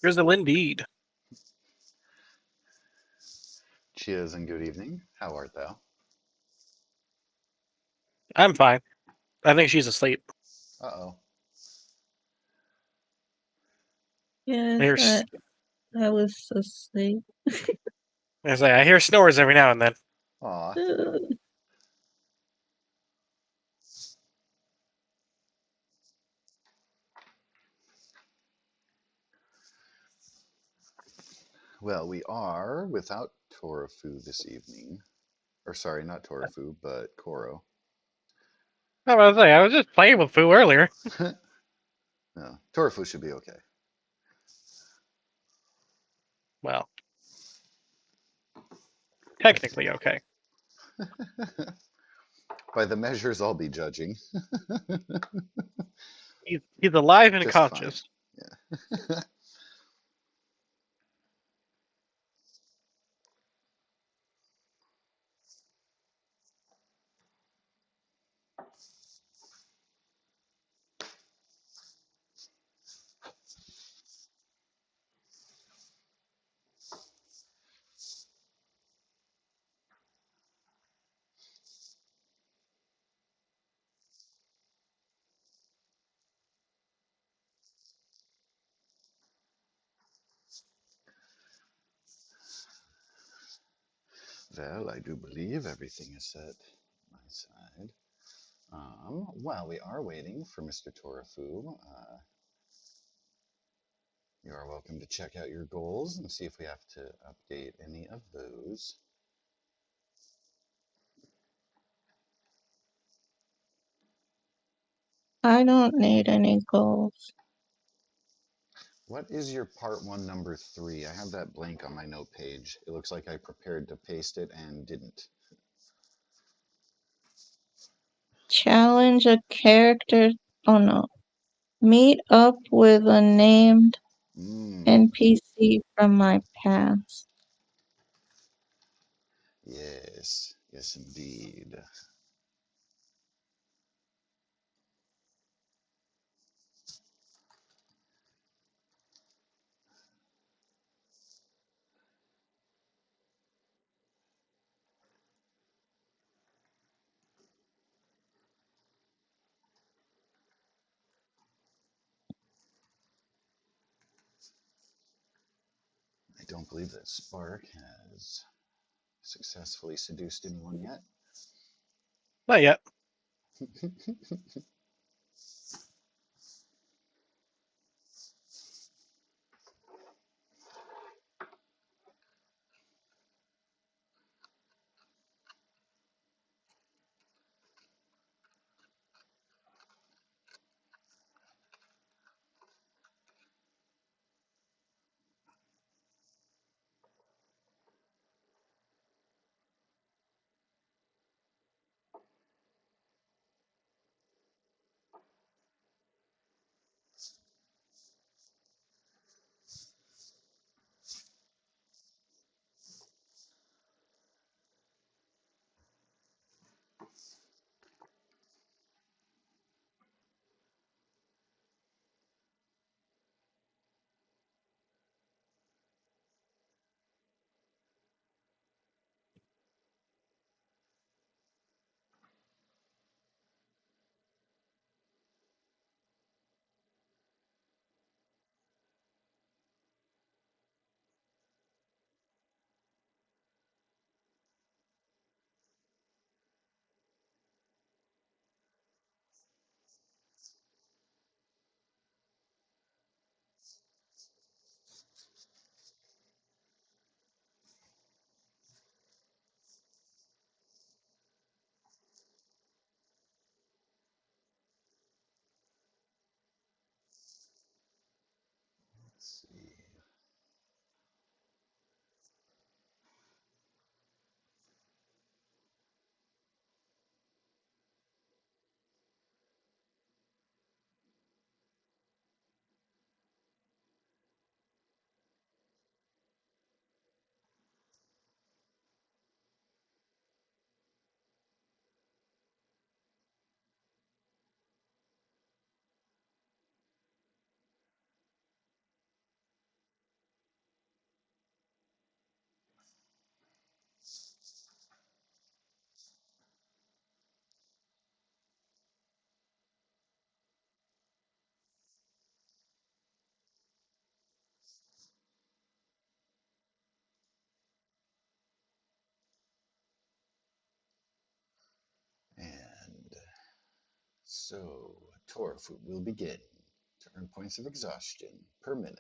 Drizzle indeed. Cheers and good evening. How art thou? I'm fine. I think she's asleep. Uh-oh. I hear, Yes, I was asleep. I hear snores every now and then. Aw. Well, we are without Torafu this evening. Or sorry, not Torafu, but Koro. I was just playing with Fu earlier. No, Torafu should be okay. Well, technically okay. By the measures I'll be judging. He's alive and Just conscious. fine. Yeah. Well, I do believe everything is set on my side. While we are waiting for Mr. Torafu, you are welcome to check out your goals and see if we have to update any of those. I don't need any goals. What is your part one, number 3? I have that blank on my note page. It looks like I prepared to paste it and didn't. Challenge a character. Oh no. Meet up with a named NPC from my past. Yes, yes indeed. I don't believe that Spark has successfully seduced anyone yet. Not yet. So, Torafu will begin to earn points of exhaustion per minute.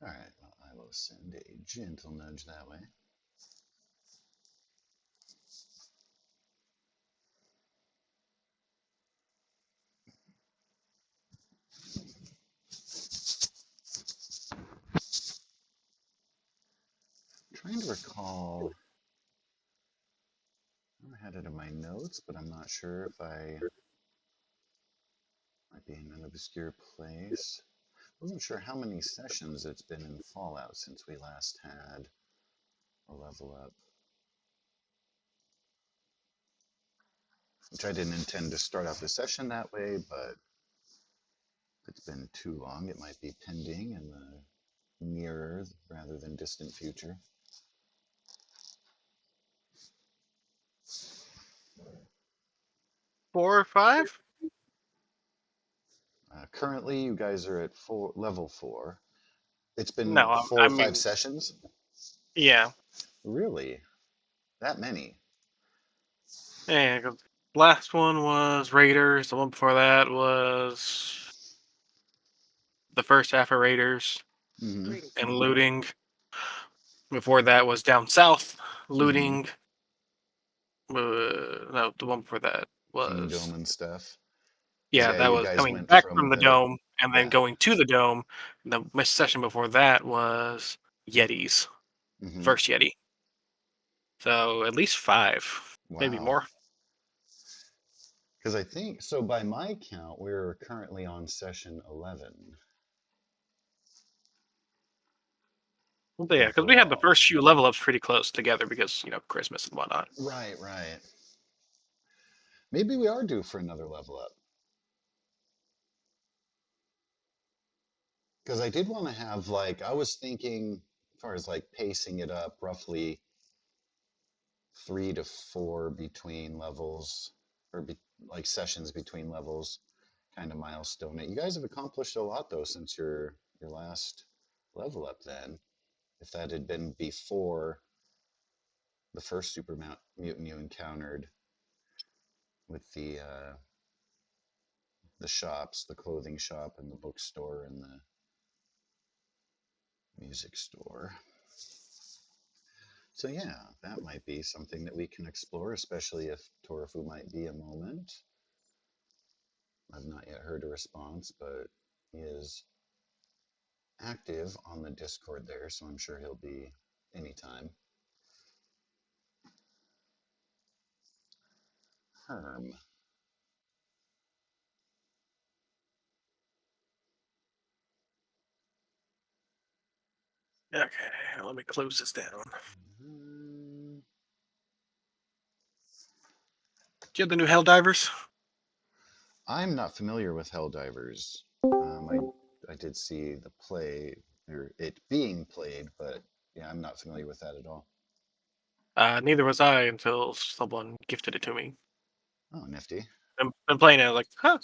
All right, well, I will send a gentle nudge that way. Trying to recall, I had it in my notes, but I'm not sure if I might be in an obscure place. Wasn't sure how many sessions it's been in Fallout since we last had a level up. Which I didn't intend to start off the session that way, but if it's been too long, it might be pending in the nearer rather than distant future. Four or five? Currently, you guys are at level 4. It's been No, four I or five mean, sessions? yeah. Really? That many? Yeah, 'cause last one was Raiders. The one before that was the first half of Raiders Mm-hmm. and looting. Before that was down south, Mm-hmm. looting. No, the one before that Kingdom was, and stuff. Because, yeah, yeah, that you was guys coming went back from from the the, dome and then yeah. going to the dome. The session before that was Yetis, Mm-hmm. first Yeti. So at least five, maybe Wow. more. Because I think, so by my count, we're currently on session 11 But yeah, because we had the overall. first few level ups pretty close together because Christmas and whatnot. Right, right. Maybe we are due for another level up. Because I did want to have, like, I was thinking, as far as like pacing it up, roughly 3 to 4 between levels, or like sessions between levels, kind of milestone it. You guys have accomplished a lot though since your last level up. Then, if that had been before the first mutant you encountered with the shops, the clothing shop and the bookstore and the music store. So yeah, that might be something that we can explore, especially if Torafu might be a moment. I've not yet heard a response, but he is active on the Discord there, so I'm sure he'll be anytime. Herm. Okay, let me close this down. Mm, Do you have the new Helldivers? I'm not familiar with Helldivers. I did see the play, or it being played, but yeah, I'm not familiar with that at all. Neither was I until someone gifted it to me. Oh, nifty. I'm playing it like, huh?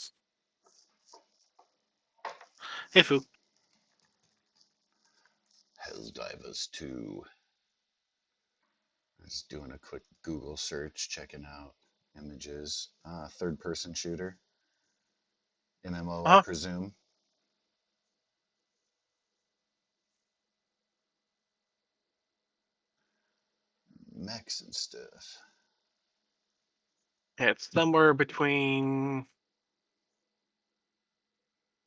Hey, Fu. Helldivers 2. I was doing a quick Google search, checking out images. Third person shooter. MMO, I Uh-huh. presume. Mechs and stuff. Yeah, it's somewhere between,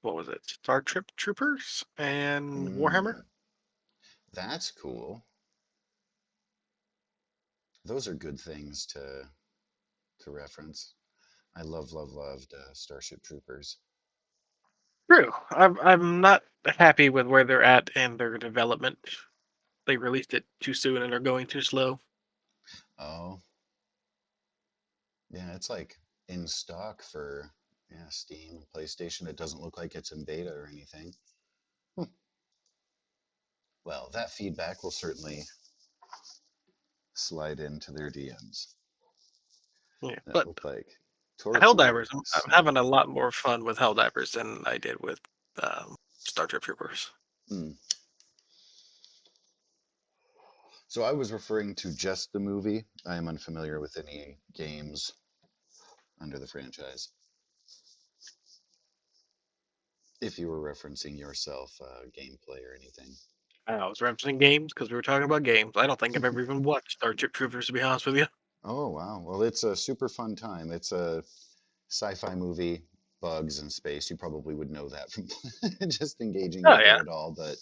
what was it? Star Trip Troopers and Warhammer. Mm. That's cool. Those are good things to reference. I loved Starship Troopers. True. I'm not happy with where they're at in their development. They released it too soon and are going too slow. Oh, yeah, it's like in stock for Steam and PlayStation. It doesn't look like it's in beta or anything. Hmm. Well, that feedback will certainly slide into their DMs. Yeah, That but looked like Helldivers, Torfu I'm having a snapping. lot more fun with Helldivers than I did with Star Trek Troopers. Hmm. So I was referring to just the movie. I am unfamiliar with any games under the franchise. If you were referencing yourself, gameplay or anything. I was referencing games because we were talking about games. I don't think I've ever even watched Star Trek Troopers, to be honest with you. Oh wow! Well, it's a super fun time. It's a sci-fi movie, bugs in space. You probably would know that from just engaging Oh with yeah, it at all. But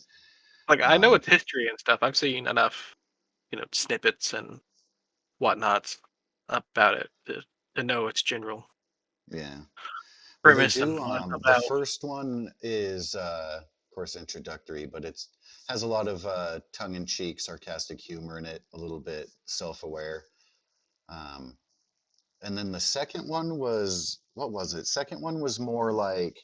like I know um, its history and stuff. I've seen enough, snippets and whatnots about it to know its general yeah. Well, they premise and do. what it's The about. first one is, of course, introductory, but it's has a lot of tongue-in-cheek, sarcastic humor in it, a little bit self-aware. Um, and then the second one was what was it? Second one was more like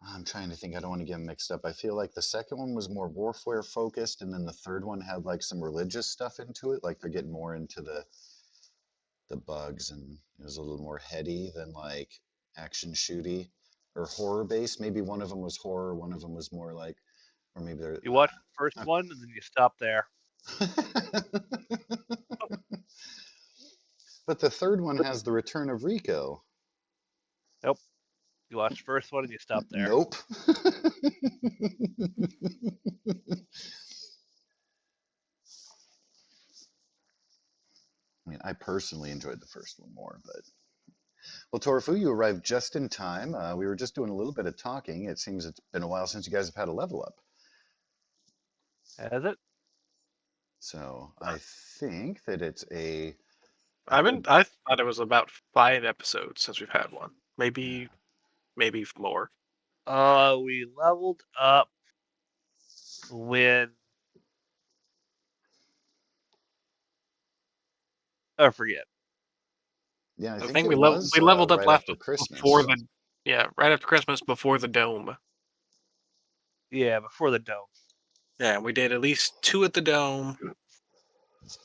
I'm trying to think. I don't want to get 'em mixed up. I feel like the second one was more warfare focused, and then the third one had like some religious stuff into it. Like they're getting more into the bugs, and it was a little more heady than like action shooty or horror based. Maybe one of them was horror, one of them was more like, or maybe they're. You watch the first Uh, one and then you stop there. but the third one has the return of Rico. Nope. You watch the first one and you stop there. Nope. I mean, I personally enjoyed the first one more, but well, Torfu, you arrived just in time. We were just doing a little bit of talking. It seems it's been a while since you guys have had a level up. Has it? So I think that it's a I've been good. I thought it was about 5 episodes since we've had one. Yeah. Maybe more. We leveled up when I forget. Yeah, I I think think it we was leveled up right last after before Christmas. the right after Christmas before the dome. Yeah, before the dome. Yeah, we did at least 2 at the dome,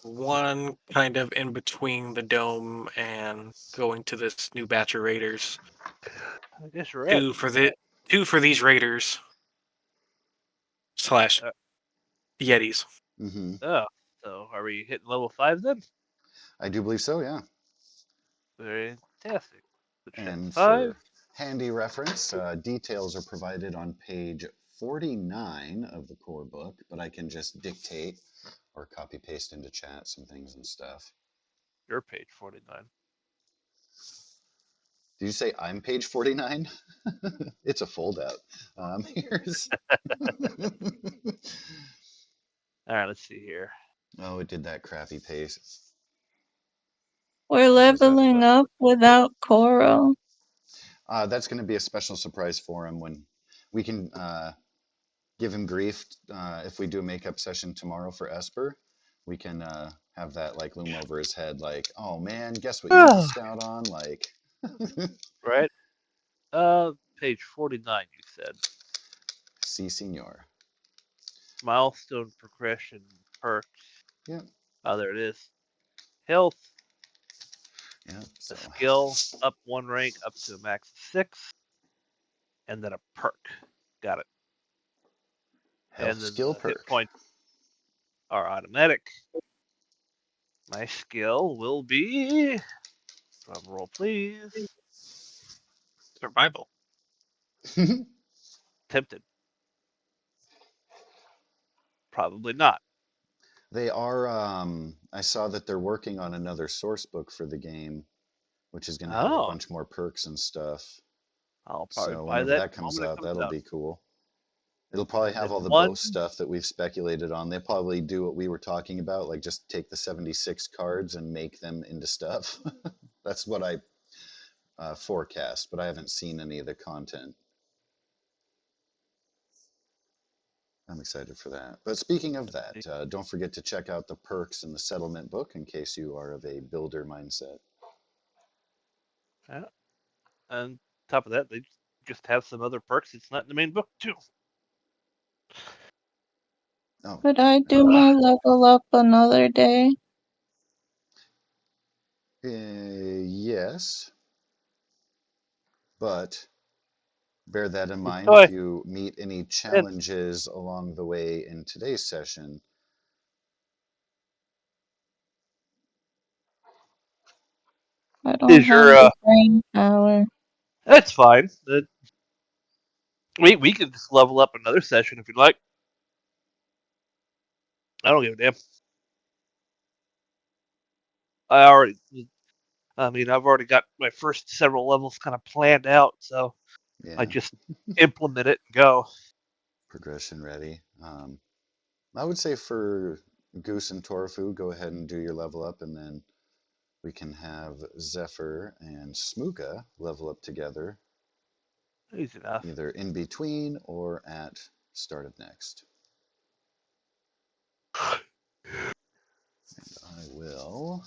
one kind of in between the dome and going to this new batch of raiders. I guess you're right. 2 for these raiders slash Uh, yetis. Hmm. oh, so are we hitting level 5 then? I do believe so, yeah. Very fantastic. Which hits And 5. for handy reference, details are provided on page 49 of the core book, but I can just dictate or copy paste into chat some things and stuff. Your page 49. Did you say I'm page 49? It's a foldout. Here's. All right, let's see here. Oh, it did that crappy paste. We're What was that leveling about? up without Coral. That's going to be a special surprise for him when we can give him grief if we do a makeup session tomorrow for Esper. We can have that like loom over his head, like, oh man, guess what you missed out on? Like, Right? Page 49, you said. si, senor. Milestone progression perks. Yeah, Oh, there it is. Health, yeah. a So, skill, up 1 rank up to a max of 6, and then a perk. Got it. health And then skill the hit perk. points are automatic. My skill will be. Drum roll, please. Survival. Tempted. Probably not. They are. I saw that they're working on another source book for the game, which is going to have a Oh, bunch more perks and stuff. I'll probably So buy whenever that that the comes moment it out, comes that'll out. be cool. It'll probably And have then all the one. both stuff that we've speculated on. They'll probably do what we were talking about, like just take the 76 cards and make them into stuff. That's what I forecast, but I haven't seen any of the content. I'm excited for that. But speaking of that, don't forget to check out the perks in the settlement book in case you are of a builder mindset. Yeah. And top of that, they just have some other perks. It's not in the main book too. Oh, Could I do my level up another day? yes, but bear that in mind Oh, if you meet any and challenges along the way in today's session. I don't is have your the brain power. that's fine. We could just level up another session if you'd like. I don't give a damn. I've already got my first several levels kind of planned out, so I Yeah, just implement it and go. progression ready. I would say for Goose and Torfu, go ahead and do your level up, and then we can have Zephyr and Smooka level up together, Easy enough. either in between or at start of next. And I will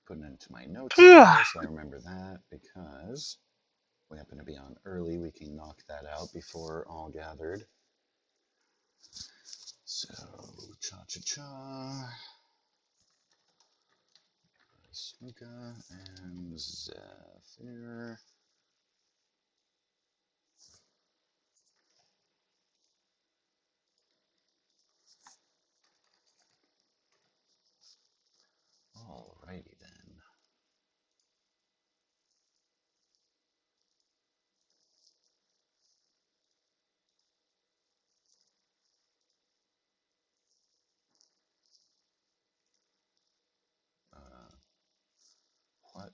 put it into my notes here so I remember that because we happen to be on early. We can knock that out before all gathered. So, cha-cha-cha. Smooka and Zephyr. Alrighty then. What?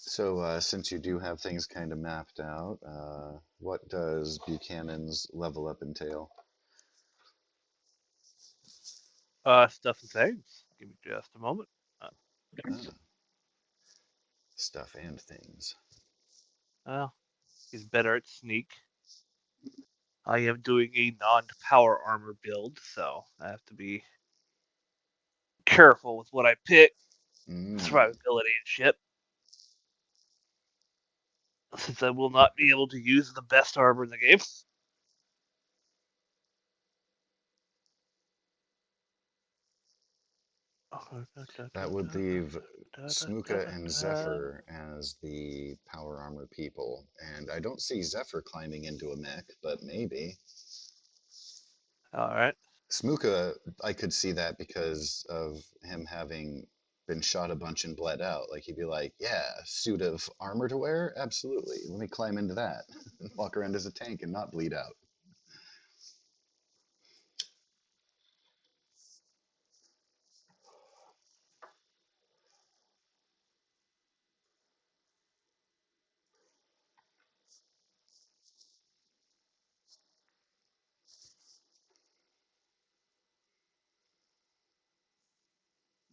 So, since you do have things kind of mapped out, what does Buchanan's level up entail? Stuff and things. Give me just a moment. Uh, Ah, stuff and things. well, he's better at sneak. I am doing a non-power armor build, so I have to be careful with what I pick. Mm, Survivability and shit. Since I will not be able to use the best armor in the game. that would leave Smooka and Zephyr as the power armor people. And I don't see Zephyr climbing into a mech, but maybe. Alright. Smooka, I could see that because of him having been shot a bunch and bled out. Like he'd be like, "Yeah, suit of armor to wear, absolutely. Let me climb into that and walk around as a tank and not bleed out."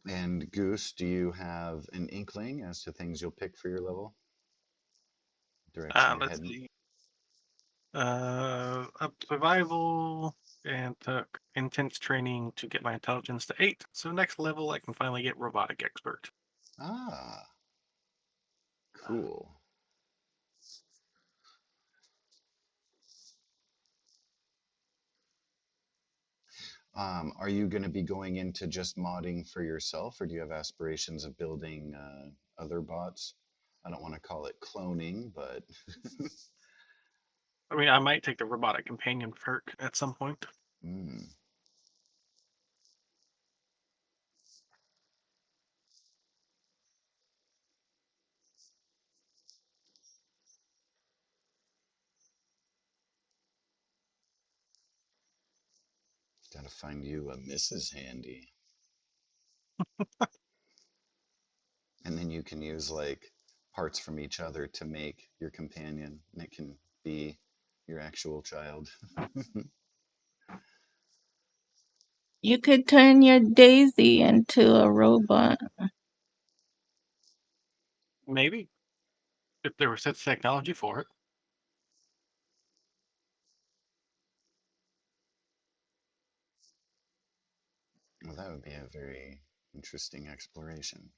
And Goose, do you have an inkling as to things you'll pick for your level? Direction you're Let's heading? see. Up survival and took intense training to get my intelligence to 8. So next level, I can finally get robotic expert. Ah, cool. Are you going to be going into just modding for yourself, or do you have aspirations of building other bots? I don't want to call it cloning, but I mean, I might take the robotic companion perk at some point. mm, Gotta find you a Mrs. Handy. And then you can use like parts from each other to make your companion, and it can be your actual child. You could turn your Daisy into a robot. Maybe if there was such technology for it. Well, that would be a very interesting exploration.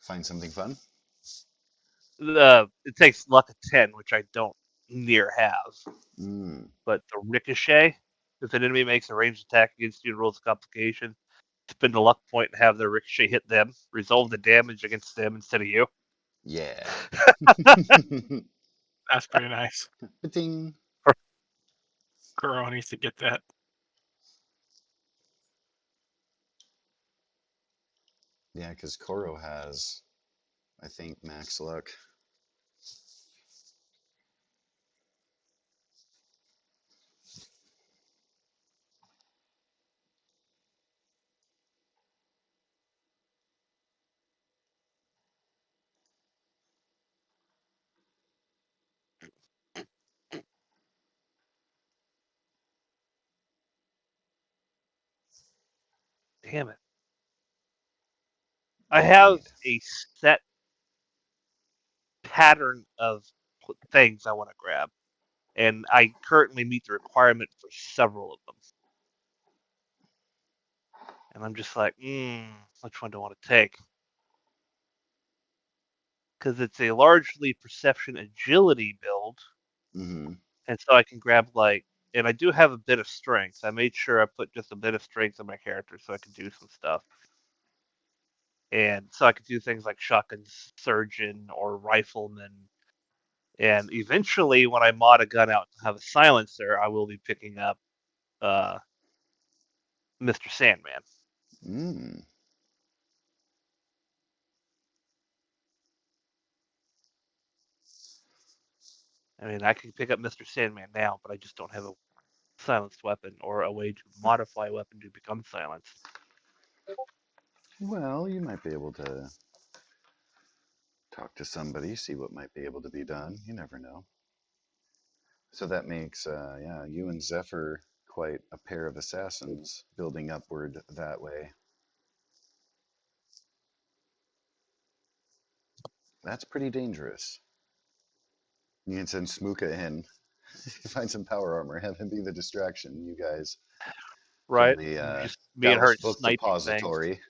Find something fun? It takes luck of 10, which I don't near have. Mm. But the ricochet, if an enemy makes a ranged attack against you and rolls a complication, spend a luck point and have their ricochet hit them, resolve the damage against them instead of you. Yeah. That's pretty nice. Ding. Kuro needs to get that. Yeah, because Koro has, I think, max luck. Damn it. I have Indeed. a set pattern of things I want to grab, and I currently meet the requirement for several of them. And I'm just like, which one do I want to take? Because it's a largely perception agility build, Mm-hmm. and so I can grab and I do have a bit of strength. I made sure I put just a bit of strength in my character so I could do some stuff. And so I could do things like shotgun surgeon or rifleman. And eventually, when I mod a gun out to have a silencer, I will be picking up uh, Mr. Sandman. Mm. I mean, I can pick up Mr. Sandman now, but I just don't have a silenced weapon or a way to modify a weapon to become silenced. Well, you might be able to talk to somebody, see what might be able to be done. You never know. So that makes, yeah, you and Zephyr quite a pair of assassins building upward that way. That's pretty dangerous. You can send Smooka in, find some power armor, have him be the distraction. You guys fill Right? the Just me and her Dallas Book sniping things. Depository.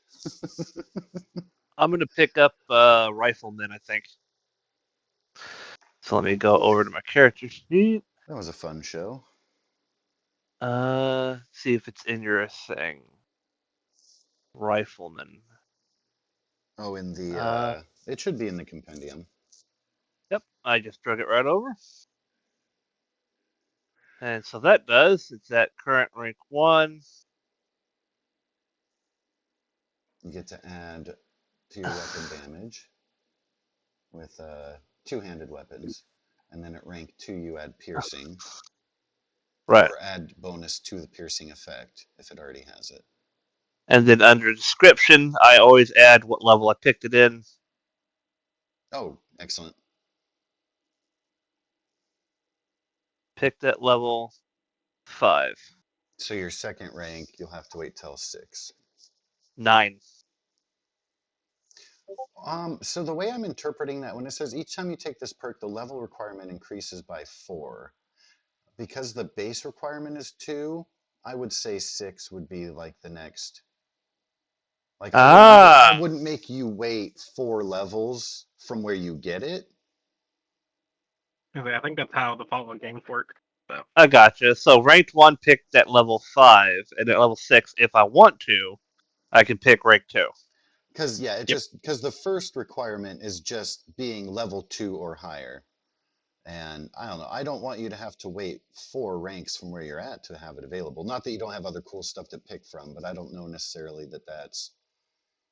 I'm gonna pick up Rifleman, I think. So let me go over to my character sheet. That was a fun show. See if it's in your thing. Rifleman. Oh, in the, Uh, it should be in the compendium. yep, I just drug it right over. And so that does, it's at current rank 1. You get to add to your weapon damage with two-handed weapons, and then at rank 2 you add piercing, Right. or add bonus to the piercing effect if it already has it. And then under description, I always add what level I picked it in. Oh, excellent. Picked at level 5. So your second rank, you'll have to wait till 6. 9. So the way I'm interpreting that, when it says each time you take this perk, the level requirement increases by 4. Because the base requirement is 2, I would say 6 would be like the next. Like I Ah! wouldn't make you wait 4 levels from where you get it. I think that's how the following games work. So I gotcha. So ranked 1 picked at level 5, and at level 6, if I want to, I can pick rank 2. Because yeah, Yep. because the first requirement is just being level 2 or higher. And I don't know. I don't want you to have to wait 4 ranks from where you're at to have it available. Not that you don't have other cool stuff to pick from, but I don't know necessarily that that's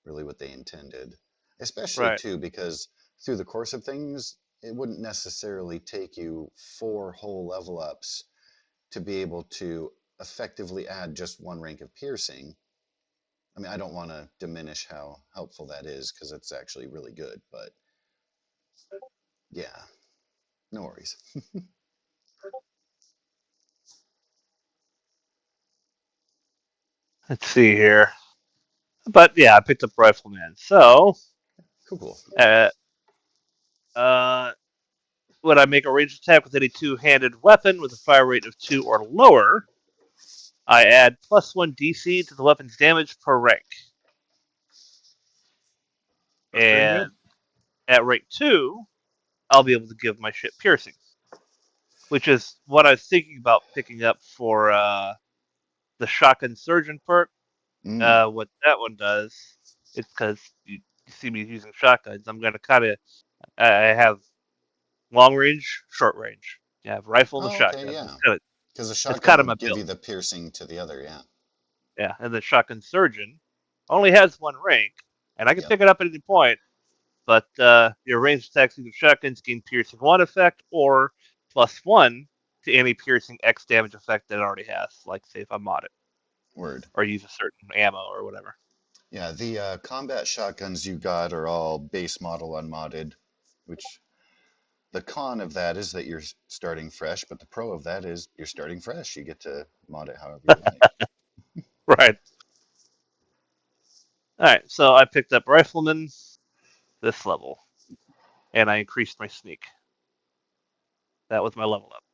really what they intended. Especially Right. too because through the course of things, it wouldn't necessarily take you 4 whole level ups to be able to effectively add just 1 rank of piercing. I mean, I don't want to diminish how helpful that is because it's actually really good, but yeah, no worries. Let's see here. But yeah, I picked up Rifleman. So, Cool, cool. uh, uh, when I make a ranged attack with any two-handed weapon with a fire rate of 2 or lower, I add +1 DC to the weapon's damage per rank. That's pretty good. And at rank 2, I'll be able to give my shit piercing, which is what I was thinking about picking up for the Shotgun Surgeon perk. Mm. What that one does, it's because you see me using shotguns. I'm gonna kind of I have long range, short range. I have rifle and Oh, okay, shotgun. yeah. Because a That's shotgun kind of my would give build. you the piercing to the other, yeah. Yeah, and the Shotgun Surgeon only has 1 rank, and I can Yep, pick it up at any point. But your ranged attacks with shotguns gain piercing 1 effect or +1 to any piercing X damage effect that it already has. Like say if I mod it word. or use a certain ammo or whatever. Yeah, the combat shotguns you got are all base model unmodded, which the con of that is that you're starting fresh, but the pro of that is you're starting fresh. You get to mod it however you like. Right. All right. So I picked up Rifleman this level, and I increased my sneak. That was my level up.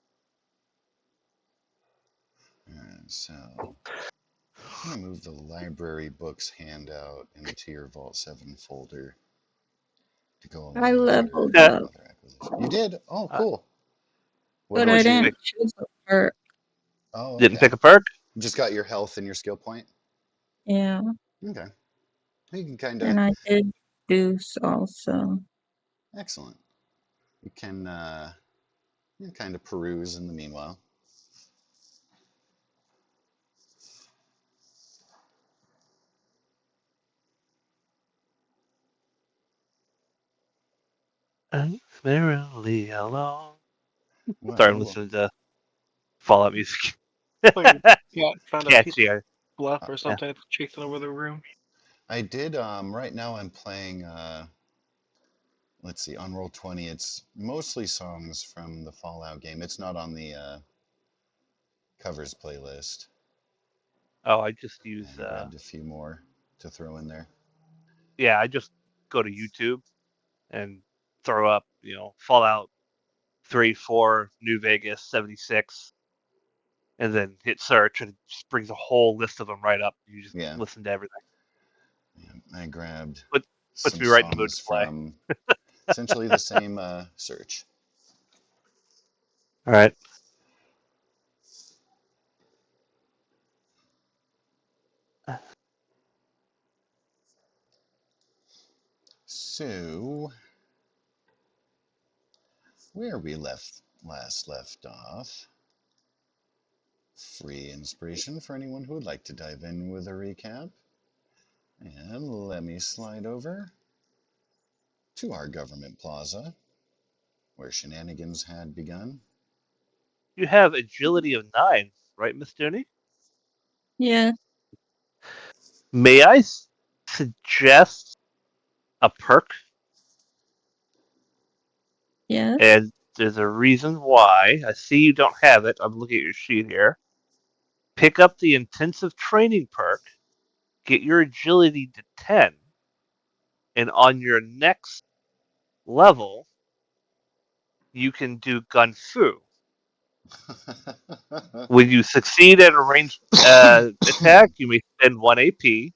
Alright, so I'm going to move the library books handout into your Vault 7 folder to go I along with your leveled up, other acquisition. You did? Oh, Uh, cool. What but did I what'd you you... pick? didn't choose a perk. Oh, Didn't okay. pick a perk. You just got your health and your skill point? Yeah, Okay. You can kind of... and I did Deuce also. Excellent. You can kind of peruse in the meanwhile. I'm merrily along. Sorry, I'm Well, listening to Fallout music. Like yeah, found a Catchy. bluff uh, or Yeah. something chasing over the room. I did, right now I'm playing, let's see, on Roll20, it's mostly songs from the Fallout game. It's not on the covers playlist. Oh, I just use. And I grabbed a few more to throw in there. Yeah, I just go to YouTube and throw up, Fallout 3, 4, New Vegas, 76, and then hit search, and it just brings a whole list of them right up. You just Yeah, listen to everything. yeah, I grabbed Put, puts some me right in the mood songs to play. from essentially the same search. All right. So, where we last left off, free inspiration for anyone who would like to dive in with a recap. And let me slide over to our government plaza, where shenanigans had begun. You have agility of 9, right, Miss Dooney? Yeah, May I suggest a perk? yeah, And there's a reason why. I see you don't have it. I'm looking at your sheet here. Pick up the intensive training perk, get your agility to 10, and on your next level, you can do gun fu. When you succeed at a ranged attack, you may spend 1 AP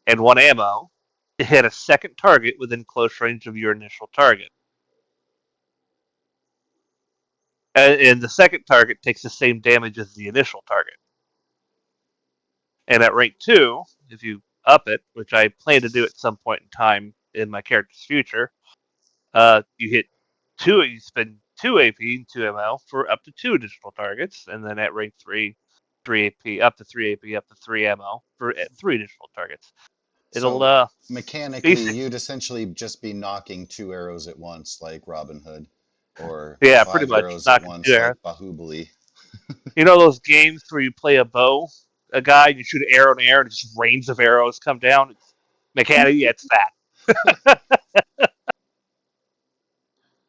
and 1 ammo to hit a second target within close range of your initial target. And the second target takes the same damage as the initial target. And at rank 2, if you up it, which I plan to do at some point in time in my character's future, you hit you spend 2 AP and 2 ML for up to 2 additional targets, and then at rank 3, 3 AP, up to 3 AP, up to 3 ML for 3 additional targets. It'll So mechanically, basic, you'd essentially just be knocking 2 arrows at once, like Robin Hood, or yeah, pretty 5 much arrows at knocking 2 once, arrows. like Bahubali. You know those games where you play a bow, a guy, you shoot an arrow in the air, and just rains of arrows come down. It's mechanically, yeah, it's that.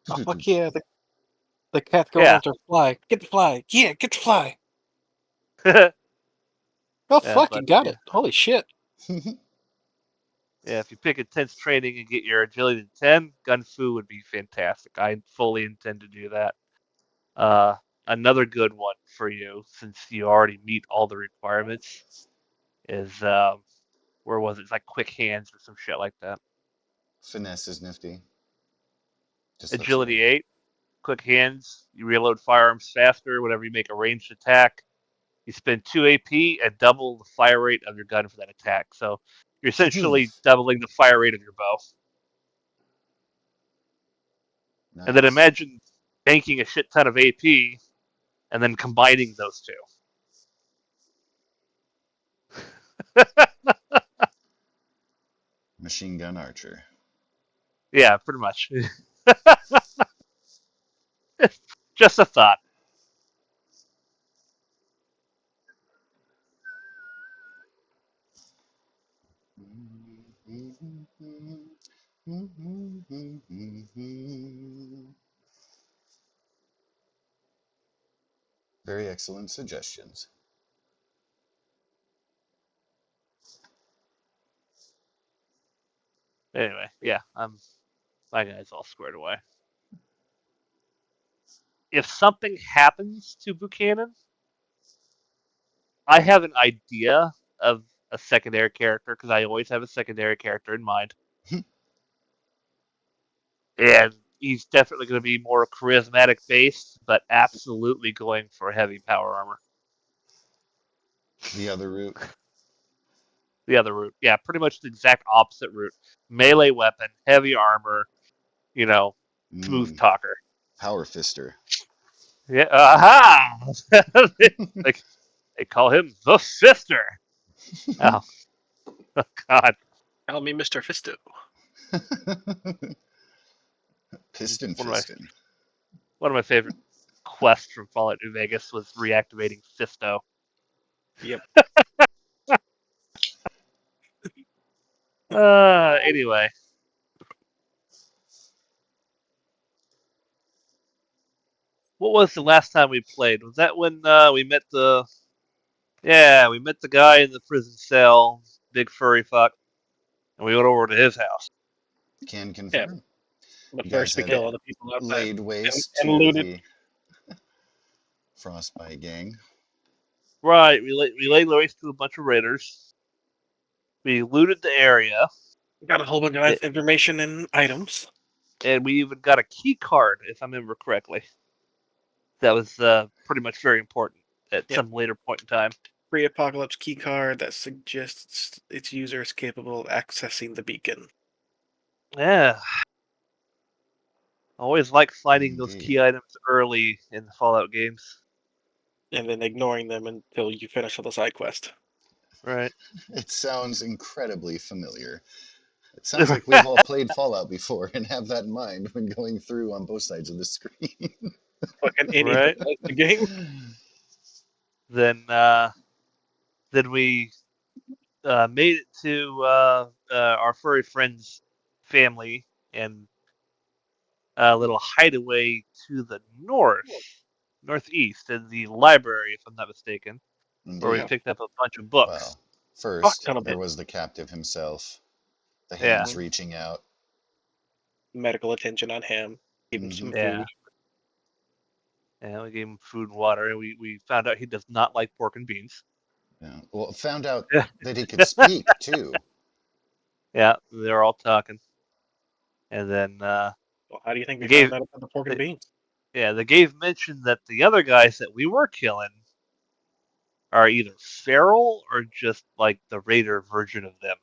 Oh fuck yeah! The cat girl Yeah, wants her fly. Get the fly. Yeah, get the fly. yeah, Oh fuck, you but got yeah, it. Holy shit. yeah. If you pick intense training and get your agility to 10, gun fu would be fantastic. I fully intend to do that. Uh, Another good one for you, since you already meet all the requirements, is where was it? It's like quick hands or some shit like that. Finesse is nifty. Just lets you. Agility 8, quick hands. You reload firearms faster whenever you make a ranged attack. You spend 2 AP and double the fire rate of your gun for that attack. So you're essentially doubling the fire rate of your bow. And then Nice. imagine banking a shit ton of AP and then combining those two. Machine gun archer. Yeah, pretty much. Just a thought. Very excellent suggestions. Anyway, yeah, my guy's all squared away. If something happens to Buchanan, I have an idea of a secondary character because I always have a secondary character in mind. And he's definitely going to be more charismatic based, but absolutely going for heavy power armor. The other route. The other route, yeah, pretty much the exact opposite route. Melee weapon, heavy armor, you know, smooth talker. Power fister. Yeah, aha! Like they call him the Fister. Oh, oh God! Call me Mr. Fisto. Piston One of my fistin'. one of my favorite quests from Fallout New Vegas was reactivating Fisto. Yep. Anyway, what was the last time we played? Was that when we met the? Yeah, we met the guy in the prison cell, big furry fuck, and we went over to his house. Can Yeah. confirm. But You guys first we had kill all the people outside laid and, waste and to looted. the Frostbite gang. Right, we laid waste to a bunch of raiders. We looted the area, Got a whole bunch of information and items. and we even got a key card, if I remember correctly. That was pretty much very important at Yep. some later point in time. Pre-apocalypse keycard that suggests its user is capable of accessing the beacon. Yeah, I always like finding those key Indeed. items early in the Fallout games. And then ignoring them until you finish the side quest. Right. It sounds incredibly familiar. It sounds like we've all played Fallout before and have that in mind when going through on both sides of the screen. Fucking anything Right. like the game. Then we made it to our furry friend's family and a little hideaway to the northeast, in the library, if I'm not mistaken, where we Indeed. picked up a bunch of books. Well, Fuck first, ton of there it. was the captive himself, the Yeah, hands reaching out. Medical attention on him. Give him some yeah, food. and we gave him food and water, and we found out he does not like pork and beans. Yeah. Well, found out Yeah, that he could speak too. yeah, they're all talking, and then Well, how do you think we we gave found out about the pork and beans? Yeah, they gave mention that the other guys that we were killing are either feral or just like the raider version of them.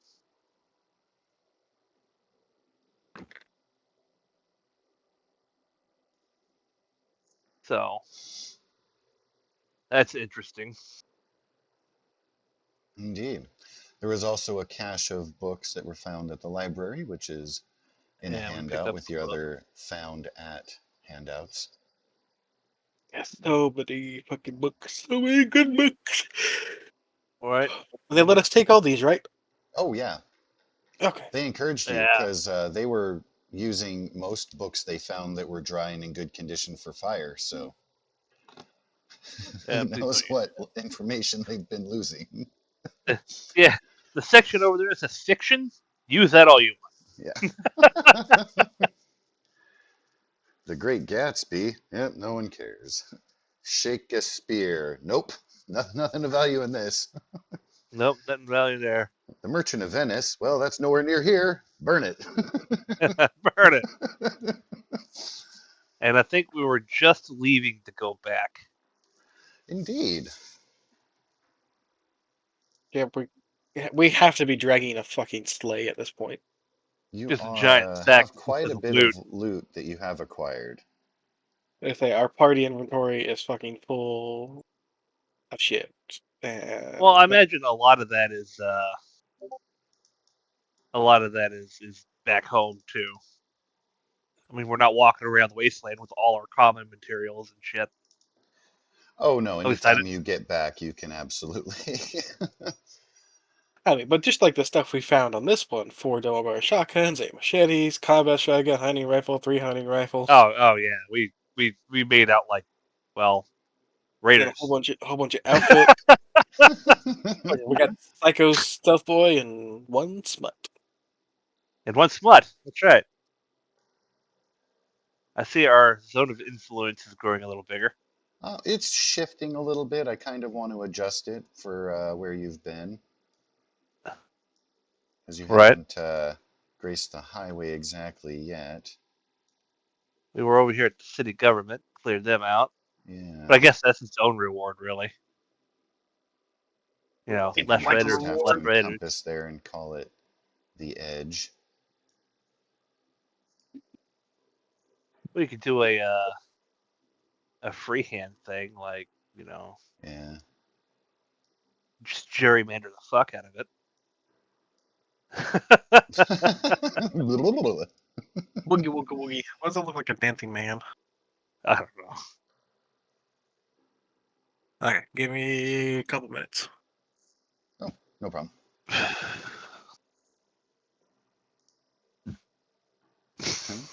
So that's interesting. Indeed. There was also a cache of books that were found at the library, which is in a Yeah, we picked handout up with a your book. other found at handouts. Yes, so many fucking books. So many good books. All right. They let us take all these, right? Oh, yeah. Okay. They encouraged you Yeah. because they were using most books they found that were dry and in good condition for fire. So Yeah. who Please knows don't what information they've been losing. use. Yeah. The section over there that says fiction. Use that all you Yeah. The Great Gatsby. Yep, no one cares. Shakespeare. Nope. Nothing of value in this. want. Nope, nothing value there. The Merchant of Venice. Well, that's nowhere near here. Burn it. Burn it. And I think we were just leaving to go back. Indeed. Yeah, we have to be dragging a fucking sleigh at this point. You Just a giant sack have full quite a of bit of loot. loot that you have acquired. They say our party inventory is fucking full of shit. Well, I And imagine a lot of that is back home too. I mean, we're not walking around the wasteland with all our common materials and shit. Oh no, At least I anytime didn't. you get back, you can absolutely. I mean, but just like the stuff we found on this one, 4 double-barrel shotguns, 8 machetes, combat shotgun, hunting rifle, 3 hunting rifles, Oh yeah, we made out like, well, then a raiders whole bunch of outfit. We got Psycho Stealth Boy and 1 smut. and one smut. That's right. I see our zone of influence is growing a little bigger. It's shifting a little bit. I kind of want to adjust it for where you've been, as you Right. haven't graced the highway exactly yet. We were over here at the city government, cleared them out. But I Yeah. guess that's its own reward, really. It's You Less like might a just raiders, have less to reward. raiders. encompass there and call it the edge. We could do a freehand thing, like Yeah. just gerrymander the fuck out of it. Woogie woogie woogie. Why does it look like a dancing man? I don't know. Okay, give me a couple minutes. Oh, no problem.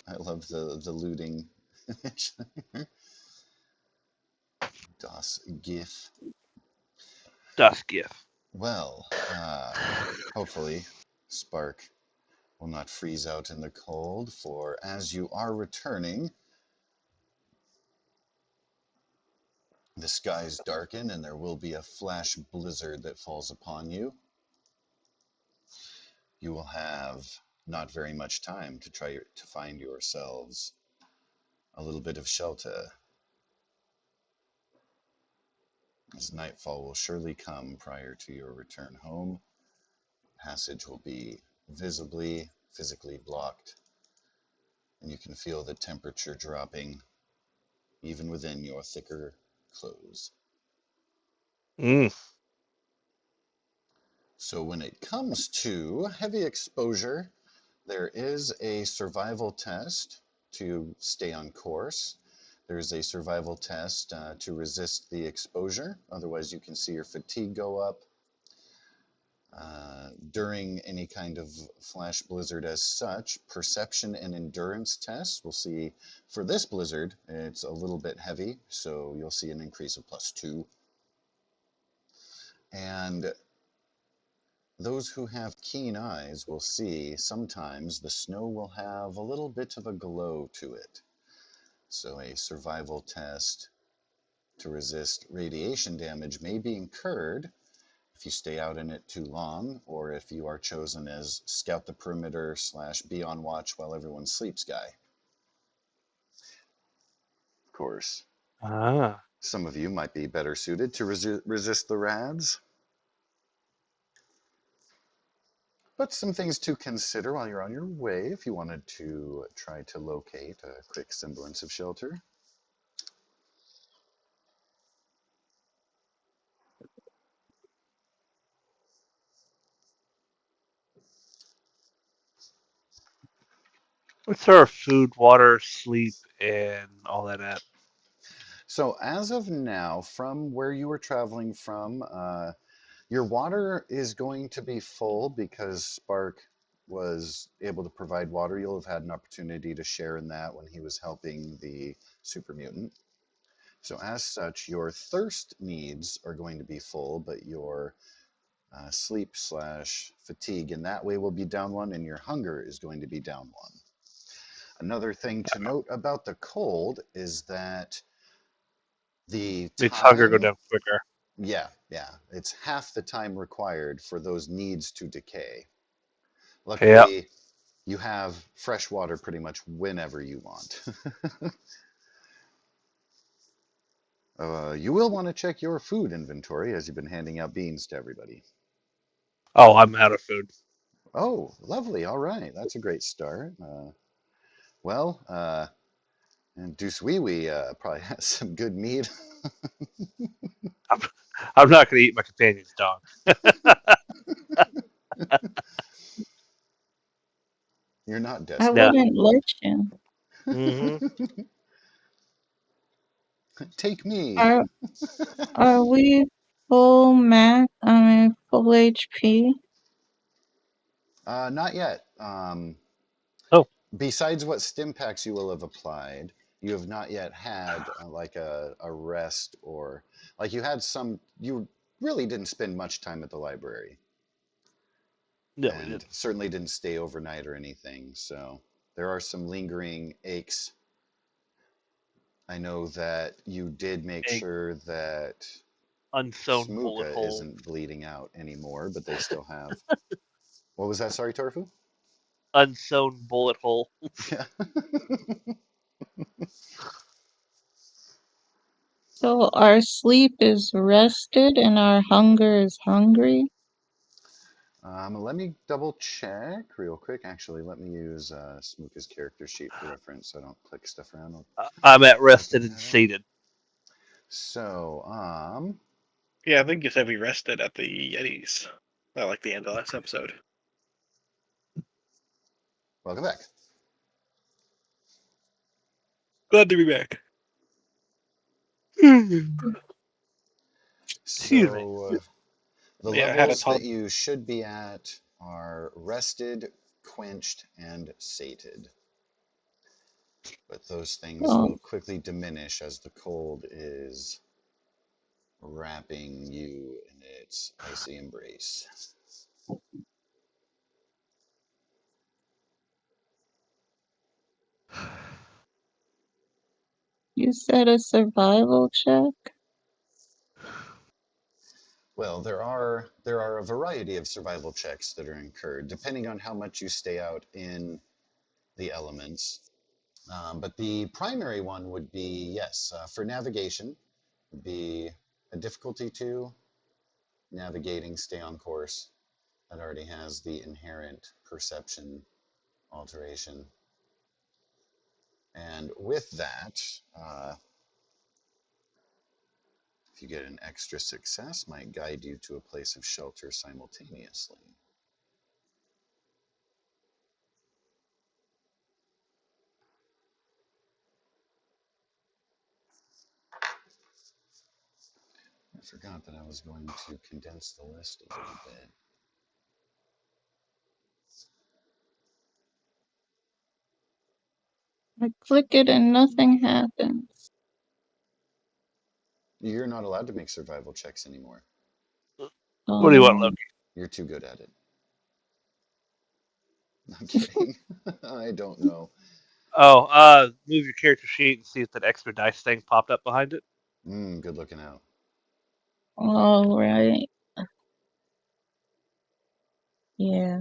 I love the looting. Das GIF. Dust gif. Well, hopefully, Spark will not freeze out in the cold, for as you are returning, the skies darken and there will be a flash blizzard that falls upon you. You will have not very much time to try to find yourselves a little bit of shelter, as nightfall will surely come prior to your return home. Passage will be physically blocked, and you can feel the temperature dropping even within your thicker clothes. Mm. So when it comes to heavy exposure, there is a survival test to stay on course. There's a survival test to resist the exposure. Otherwise, you can see your fatigue go up. During any kind of flash blizzard as such, perception and endurance tests, we'll see for this blizzard, it's a little bit heavy, so you'll see an increase of +2. And those who have keen eyes will see sometimes the snow will have a little bit of a glow to it. So a survival test to resist radiation damage may be incurred if you stay out in it too long, or if you are chosen as scout the perimeter / be on watch while everyone sleeps guy. Of course. Ah. Some of you might be better suited to resist the rads. But some things to consider while you're on your way if you wanted to try to locate a quick semblance of shelter. What's our food, water, sleep, and all that at? So as of now, from where you were traveling from, your water is going to be full because Spark was able to provide water. You'll have had an opportunity to share in that when he was helping the super mutant. So as such, your thirst needs are going to be full, but your sleep slash fatigue in that way will be down one, and your hunger is going to be down one. Another thing to note about the cold is that the Makes hunger go time, down quicker. yeah, it's half the time required for those needs to decay. Yeah. Luckily, you have fresh water pretty much whenever you want. You will want to check your food inventory as you've been handing out beans to everybody. Oh, I'm out of food. Oh, lovely. All right. That's a great start. Well, and Deuce Wee Wee probably has some good meat. I'm, I'm not going to eat my companion's dog. You're not I desperate. No. wouldn't let you. Hmm. Take me. Are are we full max? I mean, full HP? Not yet. Oh, Besides what stim packs you will have applied, you have not yet had like a rest or like you had some. You really didn't spend much time at the library, no, we and didn't. certainly didn't stay overnight or anything. So there are some lingering aches. I know that you did make A sure that unsewn bullet Smooka hole. isn't bleeding out anymore, but they still have. What was that? Sorry, Torfu? Unsewn bullet hole. Yeah. So our sleep is rested and our hunger is hungry? Let me double check real quick. Actually, let me use Smooka's character sheet for reference so I don't click stuff around. I'm at rested Open and that up. sated. So, Yeah, I think you said we rested at the Yetis. I like the end of last episode. welcome back. Glad to be back. Excuse me. So, the Yeah, I had a levels that ton. you should be at are rested, quenched, and sated. But those things Oh, will quickly diminish as the cold is wrapping you in its icy embrace. you said a survival check? Well, there are a variety of survival checks that are incurred, depending on how much you stay out in the elements. But the primary one would be yes, for navigation, would be a difficulty 2, navigating, stay on course. That already has the inherent perception alteration. And with that, if you get an extra success, might guide you to a place of shelter simultaneously. I forgot that I was going to condense the list a little bit. I click it and nothing happens. You're not allowed to make survival checks anymore. What do you want, Um, Loki? You're too good at it. I'm kidding. I don't know. Oh, move your character sheet and see if that extra dice thing popped up behind it. Good looking out. all right. Yeah.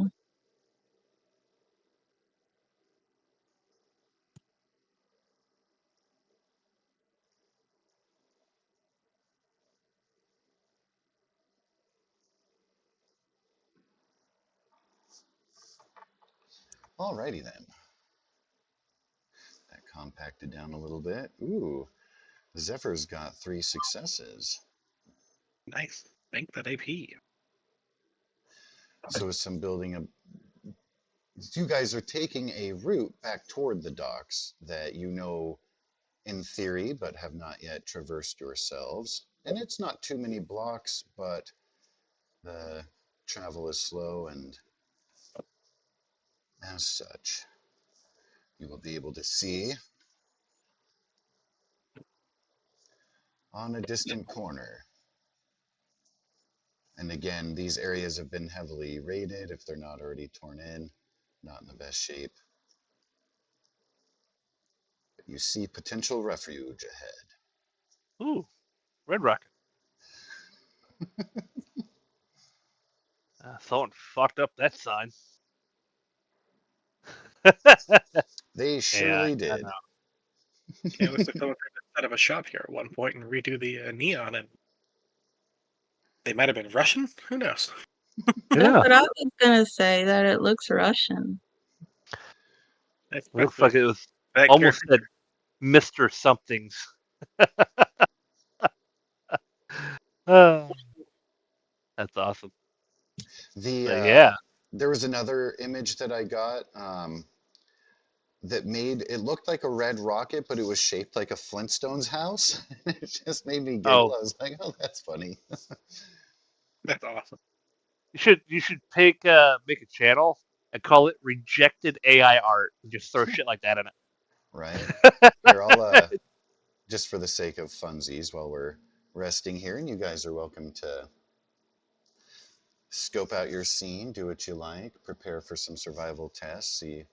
Alrighty then. That compacted down a little bit. Ooh, Zephyr's got 3 successes. Nice. Thank that AP. So some building up. You guys are taking a route back toward the docks that you know in theory, but have not yet traversed yourselves. And it's not too many blocks, but the travel is slow, and as such, you will be able to see on a distant corner. And again, these areas have been heavily raided if they're not already torn in, not in the best shape. But you see potential refuge ahead. Ooh, Red Rocket. Someone fucked up that sign. They Yeah, surely I did. know. Yeah, it looks like someone tried to set up a shop here at one point and redo the neon, and they might have been Russian. Who knows? That's Yeah, what I was gonna say, that it looks Russian. That's it looks like it was that almost character. said Mr. Something's. Uh, that's awesome. The But yeah. there was another image that I got that made it looked like a red rocket, but it was shaped like a Flintstones house. It just made me giggle. Oh, I was like, "Oh, that's funny." That's awesome. you should make a channel and call it Rejected AI Art and just throw shit like that in Right it. here, I'll just for the sake of funsies, while we're resting here, and you guys are welcome to scope out your scene, do what you like, prepare for some survival tests. See, of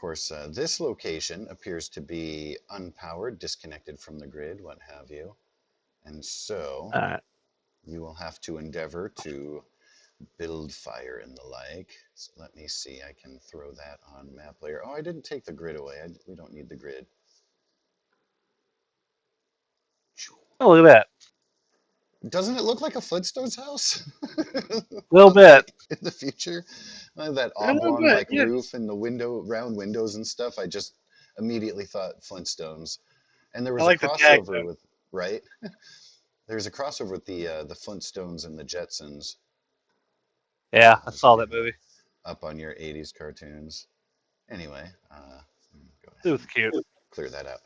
course, this location appears to be unpowered, disconnected from the grid, what have you. And so Alright. you will have to endeavor to build fire and the like. So let me see, I can throw that on map layer. Oh, I didn't take the grid away. We don't need the grid. Oh, look at that. Doesn't it look like a Flintstones house? A little But bit. like in the future, that A little oblong bit, like yeah. roof and the window, round windows and stuff. I just immediately thought Flintstones. And there I was a like the tag crossover though. with, right? There's a crossover with the Flintstones and the Jetsons. Yeah, I Those of saw you that movie. up on your 80s cartoons. Anyway, go It ahead was and cute. clear that out.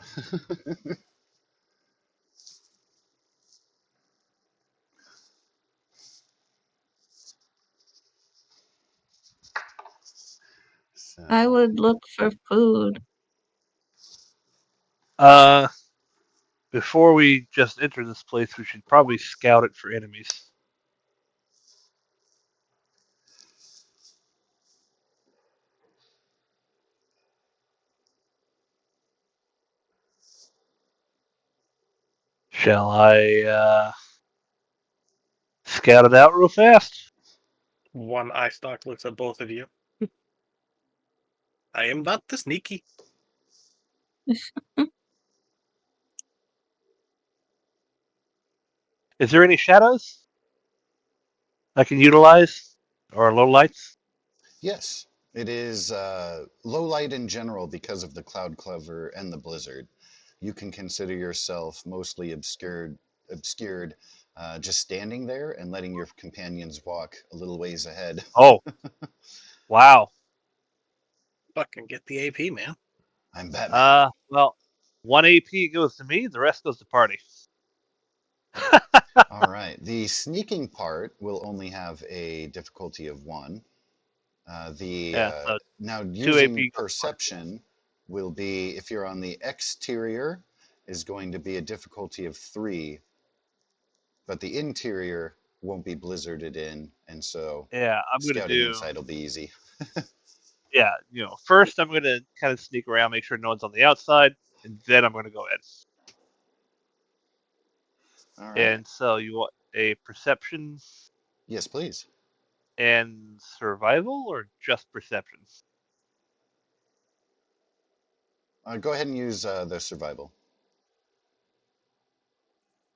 I So, would look for food. Uh, Before we just enter this place, we should probably scout it for enemies. Shall I scout it out real fast? One eye stalk looks at both of you. I am not the sneaky. Is there any shadows I can utilize? Or low lights? yes, it is low light in general because of the cloud cover and the blizzard. You can consider yourself mostly obscured, just standing there and letting your companions walk a little ways ahead. Oh, wow. Fucking get the AP, man. I'm Batman. Well, 1 AP goes to me, the rest goes to party. All right. The sneaking part will only have a difficulty of 1. The Yeah, so now 2 using AP goes to party. perception will be, if you're on the exterior, is going to be a difficulty of 3, but the interior won't be blizzarded in, and so Yeah, I'm gonna scouting do. inside will be easy. Yeah, first I'm gonna kind of sneak around, make sure no one's on the outside, and then I'm gonna go in. All right. And so you want a perception Yes, please. and survival, or just perception? Go ahead and use the survival.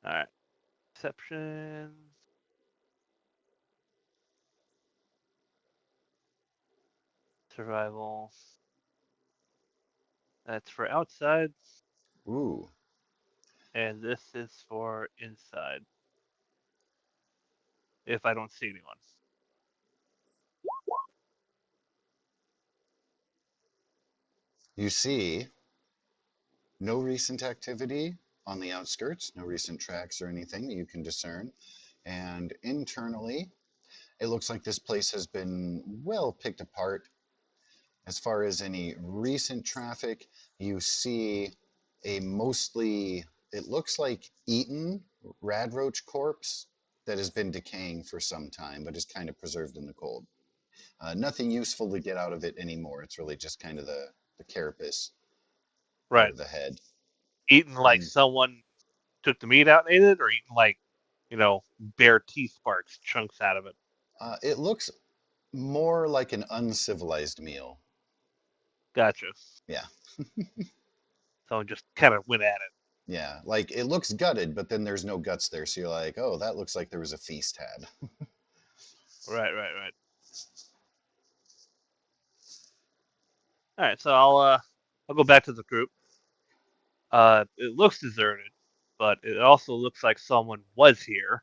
All right, perception. Survival. That's for outside, Ooh. and this is for inside. If I don't see anyone. You see no recent activity on the outskirts, no recent tracks or anything that you can discern. And internally, it looks like this place has been well picked apart. As far as any recent traffic, you see a mostly, it looks like eaten radroach corpse that has been decaying for some time, but is kind of preserved in the cold. Nothing useful to get out of it anymore. It's really just kind of the carapace out Right. of the head. Eating like And someone took the meat out and ate it, or eating like, bare teeth parts, chunks out of it. it looks more like an uncivilized meal. Gotcha. Yeah, Someone just kind of went at it. yeah. Like it looks gutted, but then there's no guts there. So you're like, oh, that looks like there was a feast had. Right, right, right. All right, so I'll go back to the group. It looks deserted, but it also looks like someone was here.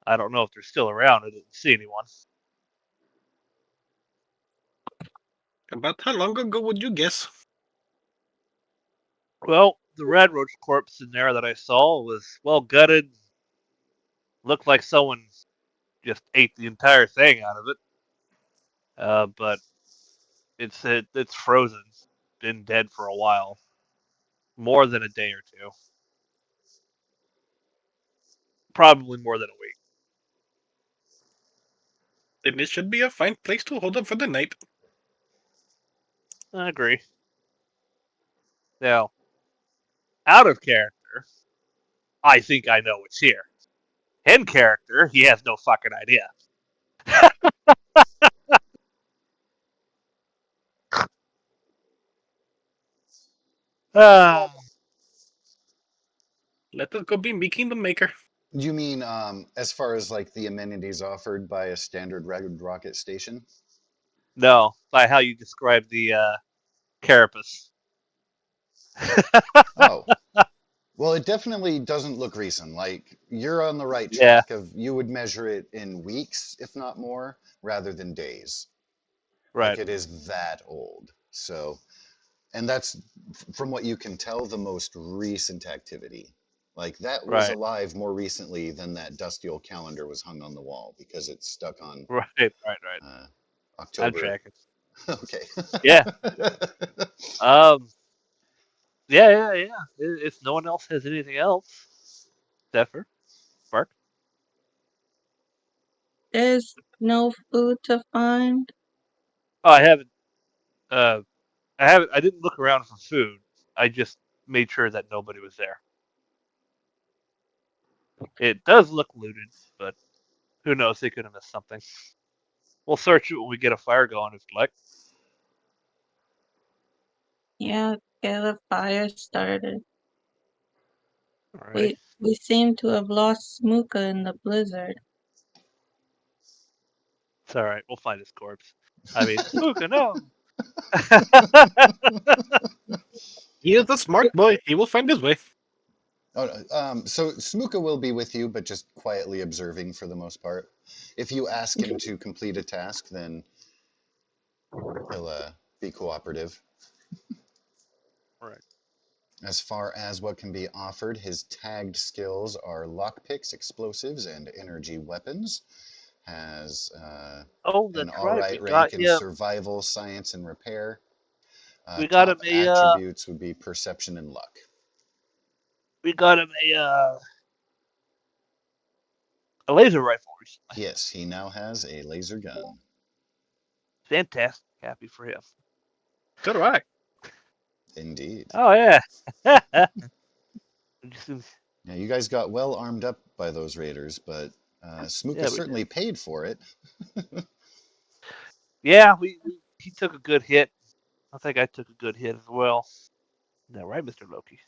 I don't know if they're still around. I didn't see anyone. About how long ago would you guess? Well, the red roach corpse in there that I saw was well gutted. Looked like someone just ate the entire thing out of it. But it's frozen. Been dead for a while, more than a day or two. Probably more than a week. Then it should be a fine place to hold up for the night. I agree. Now, out of character, I think I know what's here. In character, he has no fucking idea. Uh, Let us go be Meeking the Maker. You mean as far as like the amenities offered by a standard rocket station? no, by how you describe the carapace. Oh, well, it definitely doesn't look recent. Like you're on the right Yeah, track of you would measure it in weeks, if not more, rather than days. Like right, it is that old. So, and that's from what you can tell, the most recent activity. Like that was right, alive more recently than that dusty old calendar was hung on the wall because it's stuck on right. uh, I'm October. tracking. Okay. Yeah. Um. Yeah. If no one else has anything else, Zephyr, Spark. There's no food to find. Oh, I haven't. Uh, I haven't. I didn't look around for food. I just made sure that nobody was there. It does look looted, but who knows? They could have missed something. We'll search it when we get a fire going, if you like. Yeah, get a fire started. Alrighty. We seem to have lost Smooka in the blizzard. It's all right. We'll find his corpse. I mean, Smooka, no. He is a smart boy. He will find his way. Oh, so Smuka will be with you, but just quietly observing for the most part. If you ask him to complete a task, then he'll be cooperative. All right. As far as what can be offered, his tagged skills are lockpicks, explosives, and energy weapons. Has Oh, an that's all right. right rank in survival, science, and repair. We got him Top a attributes would be perception and luck. we got him a laser rifle recently. Yes, he now has a laser gun. Fantastic. Happy for him. So do I. Indeed. Oh yeah. Now, you guys got well armed up by those raiders, but Smuka Yeah, we certainly did. paid for it. Yeah, we he took a good hit. I think I took a good hit as well. Is that right, Mr. Loki?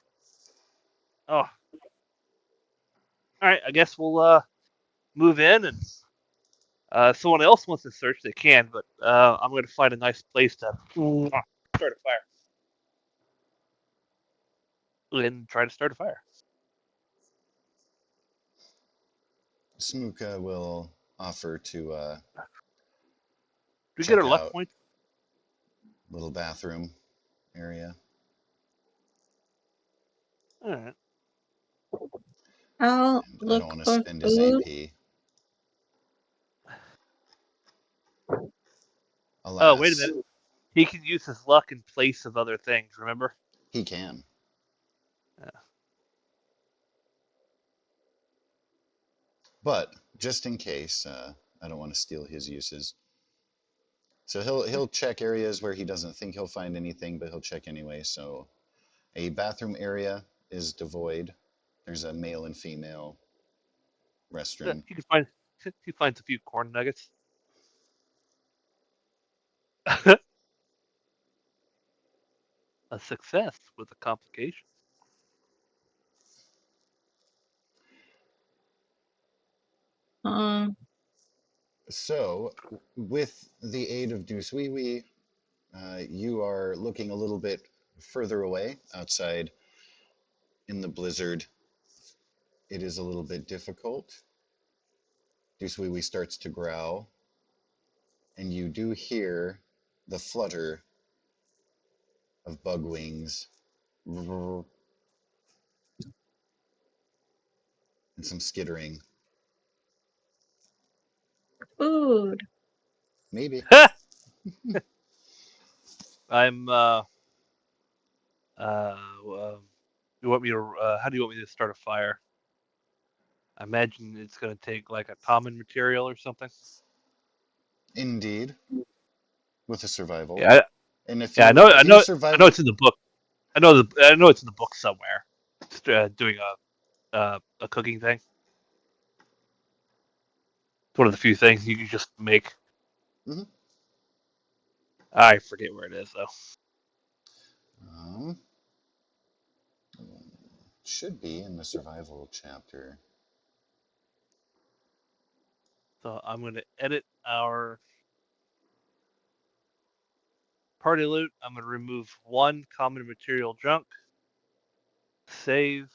Oh, all right. I guess we'll move in and Someone else wants to search, they can, but I'm going to find a nice place to start a fire. And try to start a fire. Smuka will offer to Do we get check our luck out points? little bathroom area. All right. I'll And I look don't want to for spend his food. AP. Oh, wait a minute. Alas, He can use his luck in place of other things, remember? he can. Yeah. But just in case, I don't want to steal his uses. So he'll check areas where he doesn't think he'll find anything, but he'll check anyway. So a bathroom area is devoid. There's a male and female restroom. He finds a few corn nuggets. A success with a complication. Um, So with the aid of Duswiwi, you are looking a little bit further away outside in the blizzard. It is a little bit difficult. Duswiwi starts to growl, and you do hear the flutter of bug wings and some skittering. food. Maybe. I'm you want me to how do you want me to start a fire? I imagine it's going to take like a common material or something. Indeed, with a survival. Yeah, And if yeah, you if you I know survive, it's in the book. I know it's in the book somewhere. Just doing a cooking thing. It's one of the few things you can just make. mhm. I forget where it is though. um, should be in the survival chapter. So I'm going to edit our party loot. I'm going to remove one common material junk. Save.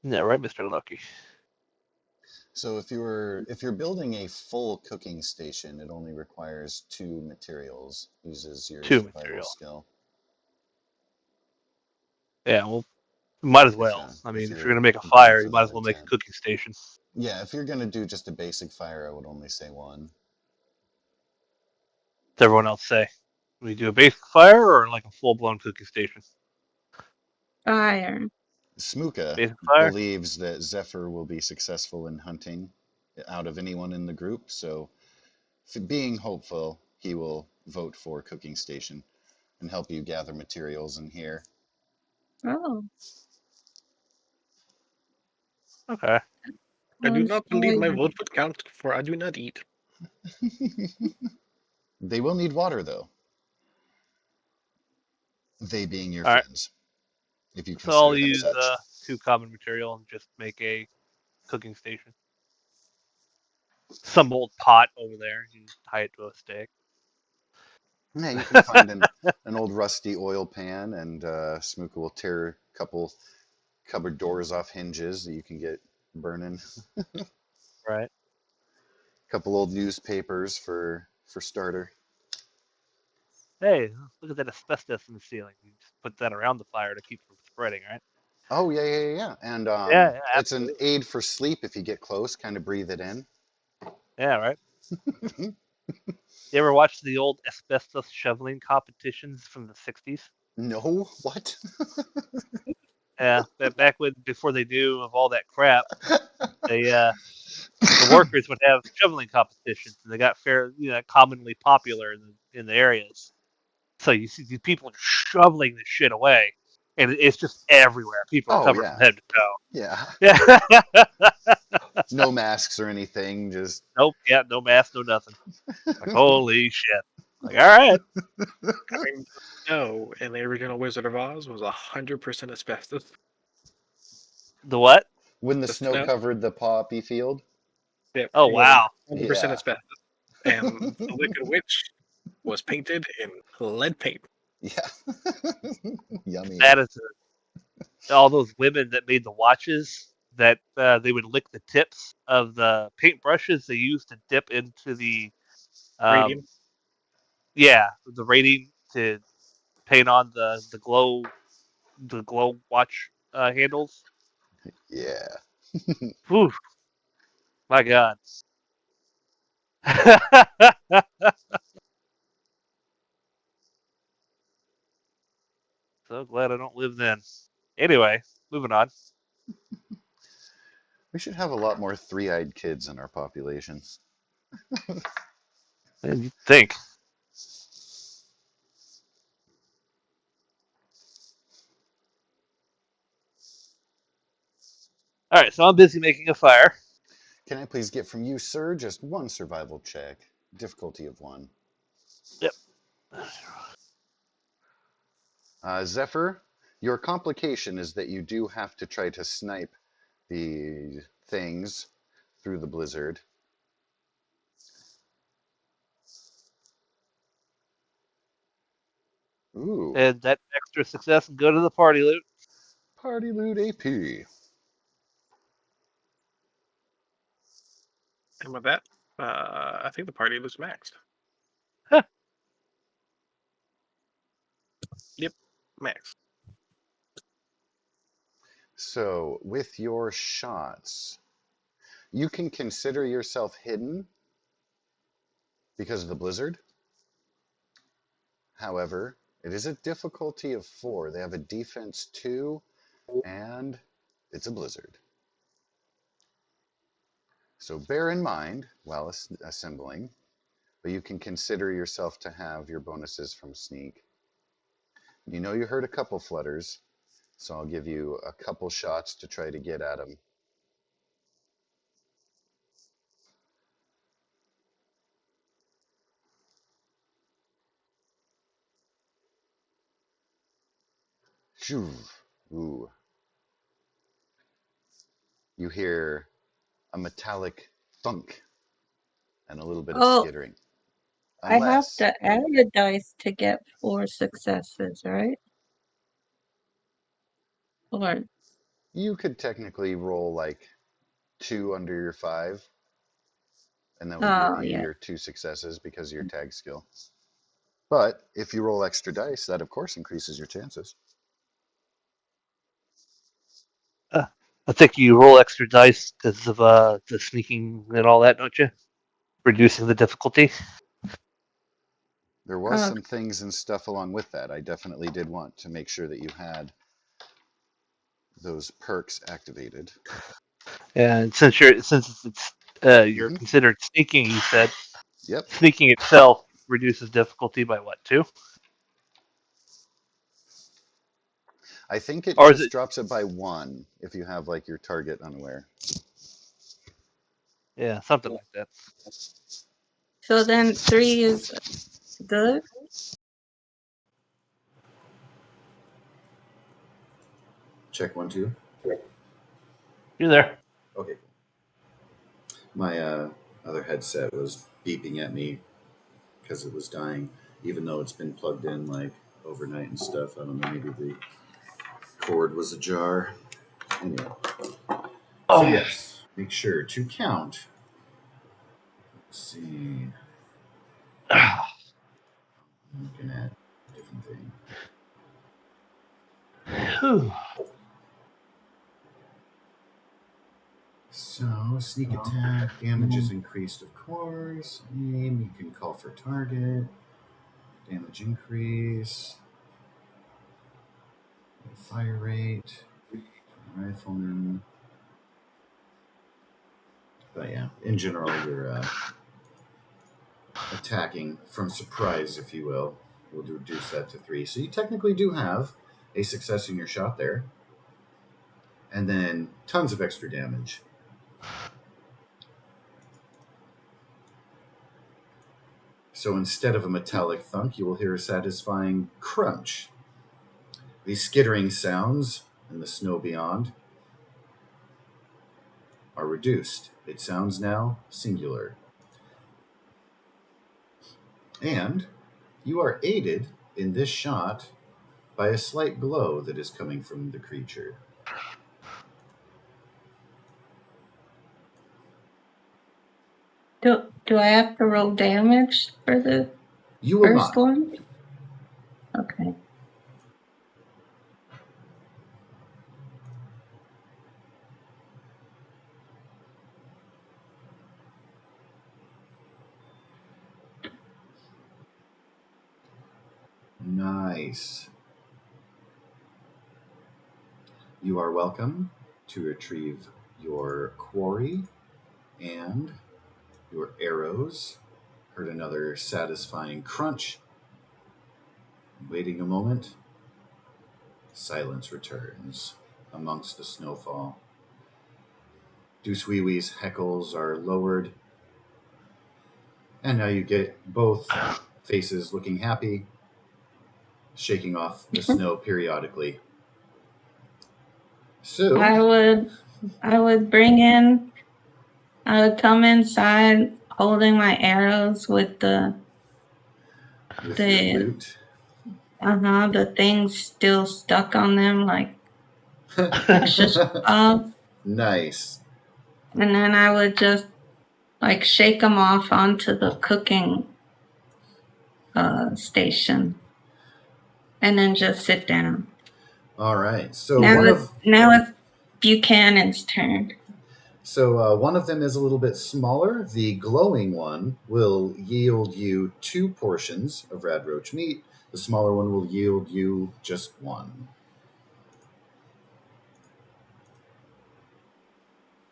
Yeah, right, Mr. Lucky. So if you're building a full cooking station, it only requires 2 materials. Uses your Two survival material. skill. Yeah, well, might as If well. I if mean, if you're you're going to make a going fire, you for might that as well make a intent. cooking station. Yeah, if you're gonna do just a basic fire, I would only say 1. What's everyone else say? We do a basic fire or like a full blown cooking station? Fire. Smuka Basic fire? believes that Zephyr will be successful in hunting out of anyone in the group, so being hopeful, he will vote for cooking station and help you gather materials in here. Oh, Okay. I do I'm not believe sorry. my vote would count, for I do not eat. They will need water though. They being your All right. friends, if you So I'll consider them use such. 2 common material and just make a cooking station. Some old pot over there. You tie it to a stake. Yeah, you can find an old rusty oil pan, and Smuka will tear a couple cupboard doors off hinges that you can get burning. Right. A couple old newspapers for starter. Hey, look at that asbestos in the ceiling. You just put that around the fire to keep from spreading, right? Oh yeah. And Yeah, yeah, it's an absolutely. aid for sleep if you get close. Kind of breathe it in. Yeah, right. You ever watch the old asbestos shoveling competitions from the 60s? No, what? Yeah, back when before they knew of all that crap, they the workers would have shoveling competitions, and they got commonly popular in the areas. So you see these people shoveling this shit away, and it's just everywhere. People are Oh covered from yeah, head to toe. yeah. Yeah. No masks or anything. Just Nope. Yeah. No mask. No nothing. Like holy shit. Like, all right. I mean, no, in the original Wizard of Oz was 100% asbestos. The what? When the The snow snow, covered the poppy field. it Oh, was wow. 100% Yeah. asbestos. And the Wicked Witch was painted in lead paint. Yeah. Yummy. That is all those women that made the watches that they would lick the tips of the paintbrushes they used to dip into the um, Radium. the rating to paint on the glow watch handles. Yeah. Whew, my God. So glad I don't live then. Anyway, moving on. We should have a lot more three-eyed kids in our population. And you think. All right, so I'm busy making a fire. Can I please get from you, sir, just one survival check? Difficulty of 1. Yep. Zephyr, your complication is that you do have to try to snipe the things through the blizzard. Ooh, And that extra success can go to the party loot. party loot AP. And with that, I think the party was maxed. Huh. Yep, maxed. So, with your shots, you can consider yourself hidden because of the blizzard. However, it is a difficulty of 4. They have a defense 2, and it's a blizzard. So bear in mind while assembling, but you can consider yourself to have your bonuses from sneak. You know you heard a couple flutters, so I'll give you a couple shots to try to get at them. Shoo. Ooh. You hear a metallic thunk and a little bit of Oh, skittering. I have Unless to add a dice to get 4 successes, right? Or you could technically roll like 2 under your 5, and that would give oh you yeah. your 2 successes because of your tag skill. But if you roll extra dice, that of course increases your chances. I think you roll extra dice because of the sneaking and all that, don't you? Reducing the difficulty. There was some things and stuff along with that. I definitely did want to make sure that you had those perks activated. And since you're Hmm. considered sneaking, you said Yep. sneaking itself reduces difficulty by what, 2? I think it Or is just it? drops it by 1 if you have like your target unaware. Yeah, something like that. So then 3 is good? Check 1, 2. You're there. Okay. My other headset was beeping at me because it was dying, even though it's been plugged in like overnight and stuff. I don't know, maybe the cord was ajar. Anyway, so yes, make sure to count. Let's see, I'm looking at a different thing. Whew. So, sneak attack, damage is increased, of course. Aim, you can call for target. Damage increase. Fire rate. Rifleman. But yeah, in general, you're attacking from surprise, if you will. We'll reduce that to 3. So you technically do have a success in your shot there. And then tons of extra damage. So instead of a metallic thunk, you will hear a satisfying crunch. These skittering sounds in the snow beyond are reduced. It sounds now singular. And you are aided in this shot by a slight glow that is coming from the creature. Do I have to roll damage for the You will first not. one? Okay. Nice. You are welcome to retrieve your quarry and your arrows. Heard another satisfying crunch. Waiting a moment, silence returns amongst the snowfall. Deuceweewee's heckles are lowered, and now you get both faces looking happy, shaking off the snow periodically. So, I would come inside holding my arrows with with your the loot, the things still stuck on them, like shush off, nice. and then I would just like shake them off onto the cooking station, and then just sit down. All right. So Now it's Buchanan's turn. one of them is a little bit smaller. The glowing one will yield you 2 portions of rad roach meat. The smaller one will yield you just 1.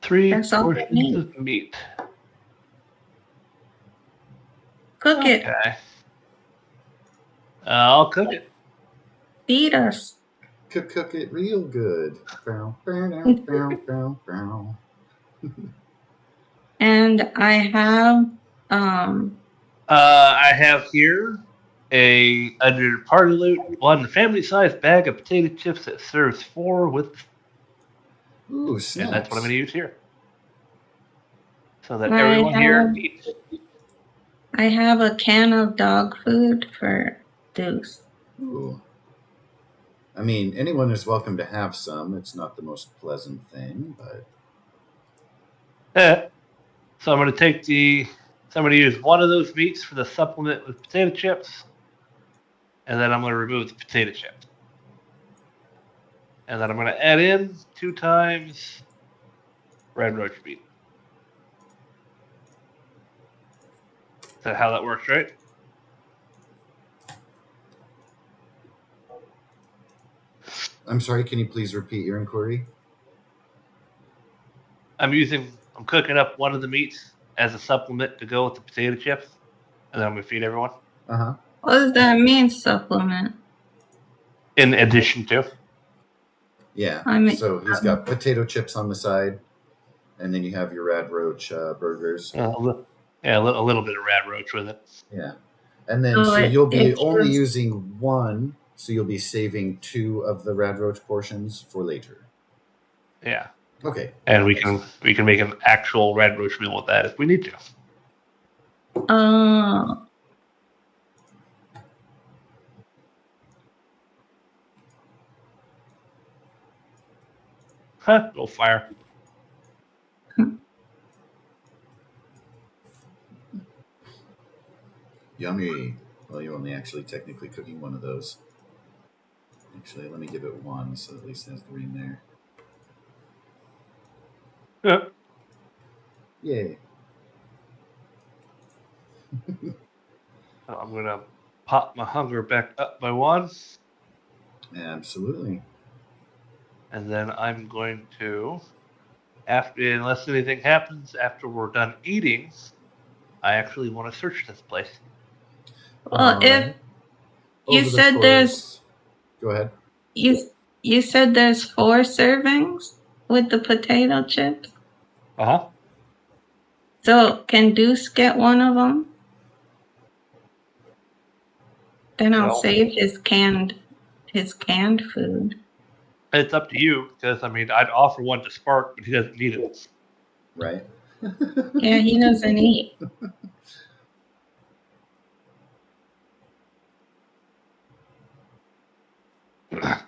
3 That's all I portions need. of meat. Cook it. Okay. I'll cook it. Feed us. Cook it real good. Bow, bow, bow, bow, bow, bow. And I have I have here under party loot, 1 family-sized bag of potato chips that serves 4 with, Ooh, and that's what I'm snaps. going to use here. So that I everyone here have eats. I have a can of dog food for Deuce. Ooh. I mean, anyone is welcome to have some. It's not the most pleasant thing, but So I'm going to I'm going to use 1 of those meats for the supplement with potato chips, and then I'm going to remove the potato chips. And then I'm going to add in 2 times red roach meat. Is that how that works, right? I'm sorry, can you please repeat your inquiry? I'm cooking up 1 of the meats as a supplement to go with the potato chips, and then I'm going to feed everyone. Uh-huh. What does that mean, supplement? In addition to. Yeah. I mean, So he's got potato chips on the side, and then you have your rad roach burgers. A little bit of rad roach with it. Yeah. And then so you'll be only using 1, so you'll be saving 2 of the rad roach portions for later. Yeah. Okay. And we can make an actual red roach meal with that if we need to. Go fire. Yummy. Well, you're only actually technically cooking 1 of those. Actually, let me give it 1, so at least it has 3 in there. Yeah. Yay. So I'm going to pop my hunger back up by 1. Absolutely. And then I'm going to, unless anything happens after we're done eating, I actually want to search this place. well, if you Over the said course... Go ahead. you said there's 4 servings with the potato chips. Uh-huh. So can Deuce get 1 of them? Then I'll Well- save his canned food. It's up to you, because I mean, I'd offer one to Spark, but he doesn't need it. Right? Yeah, he doesn't eat.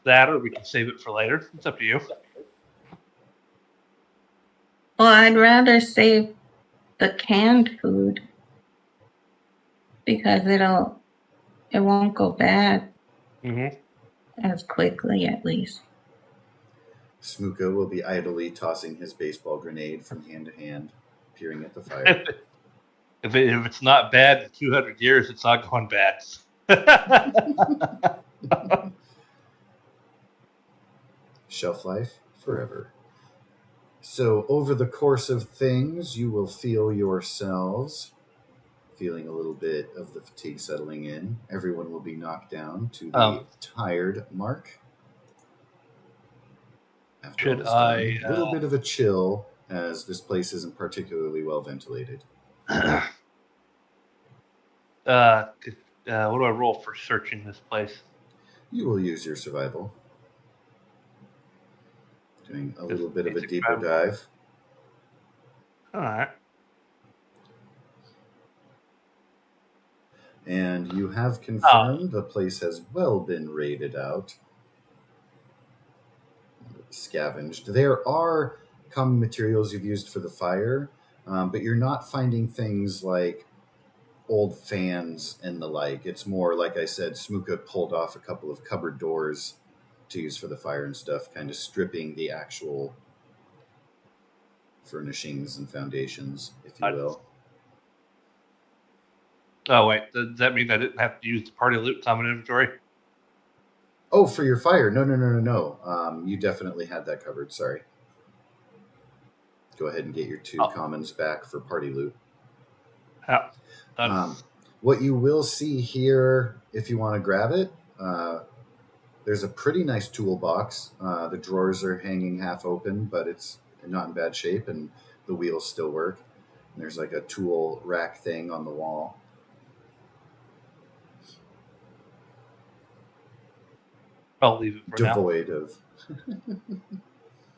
That, or we can save it for later. It's up to you. Well, I'd rather save the canned food because it won't go bad Mm-hmm. as quickly, at least. Smuka will be idly tossing his baseball grenade from hand to hand, peering at the fire. If it's not bad in 200 years, it's not going bad. Shelf life forever. So, over the course of things, you will feel yourselves feeling a little bit of the fatigue settling in. Everyone will be knocked down to the tired mark. After Should all is done, I, a little bit of a chill, as this place isn't particularly well ventilated. what do I roll for searching this place? You will use your survival. Doing a little bit of a deeper dive. All right. And you have confirmed the place has well been raided out, scavenged. There are common materials you've used for the fire, but you're not finding things like old fans and the like. It's more, like I said, Smuka pulled off a couple of cupboard doors to use for the fire and stuff, kind of stripping the actual furnishings and foundations, if you will. Oh, wait. Does that mean I didn't have to use the party loot common inventory? Oh, for your fire? No. You definitely had that covered. Sorry. Go ahead and get your 2 commons back for party loot. Yeah. Done. What you will see here, if you want to grab it, there's a pretty nice toolbox. The drawers are hanging half open, but it's not in bad shape, and the wheels still work. And there's like a tool rack thing on the wall. I'll leave it for Devoid of.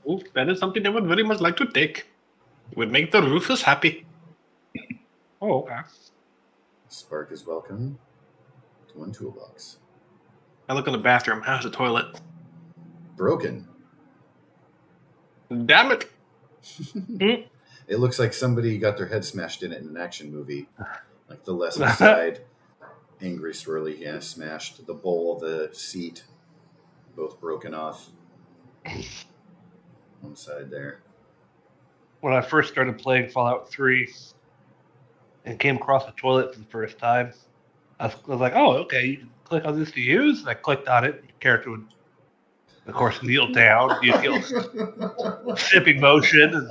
Oh, that is something I would very much like to take. It would make the Rufus happy. Oh, okay. Spark is welcome to 1 toolbox. I look in the bathroom. How's the toilet? Broken. Damn it! It looks like somebody got their head smashed in it in an action movie. Like the left side, angry swirly, smashed. The bowl, the seat, both broken off. One side there. When I first started playing Fallout 3 and came across the toilet for the first time, I was like, oh, okay, you can click on this to use. And I clicked on it. Your character would, of course, kneel down. You feel sipping motion.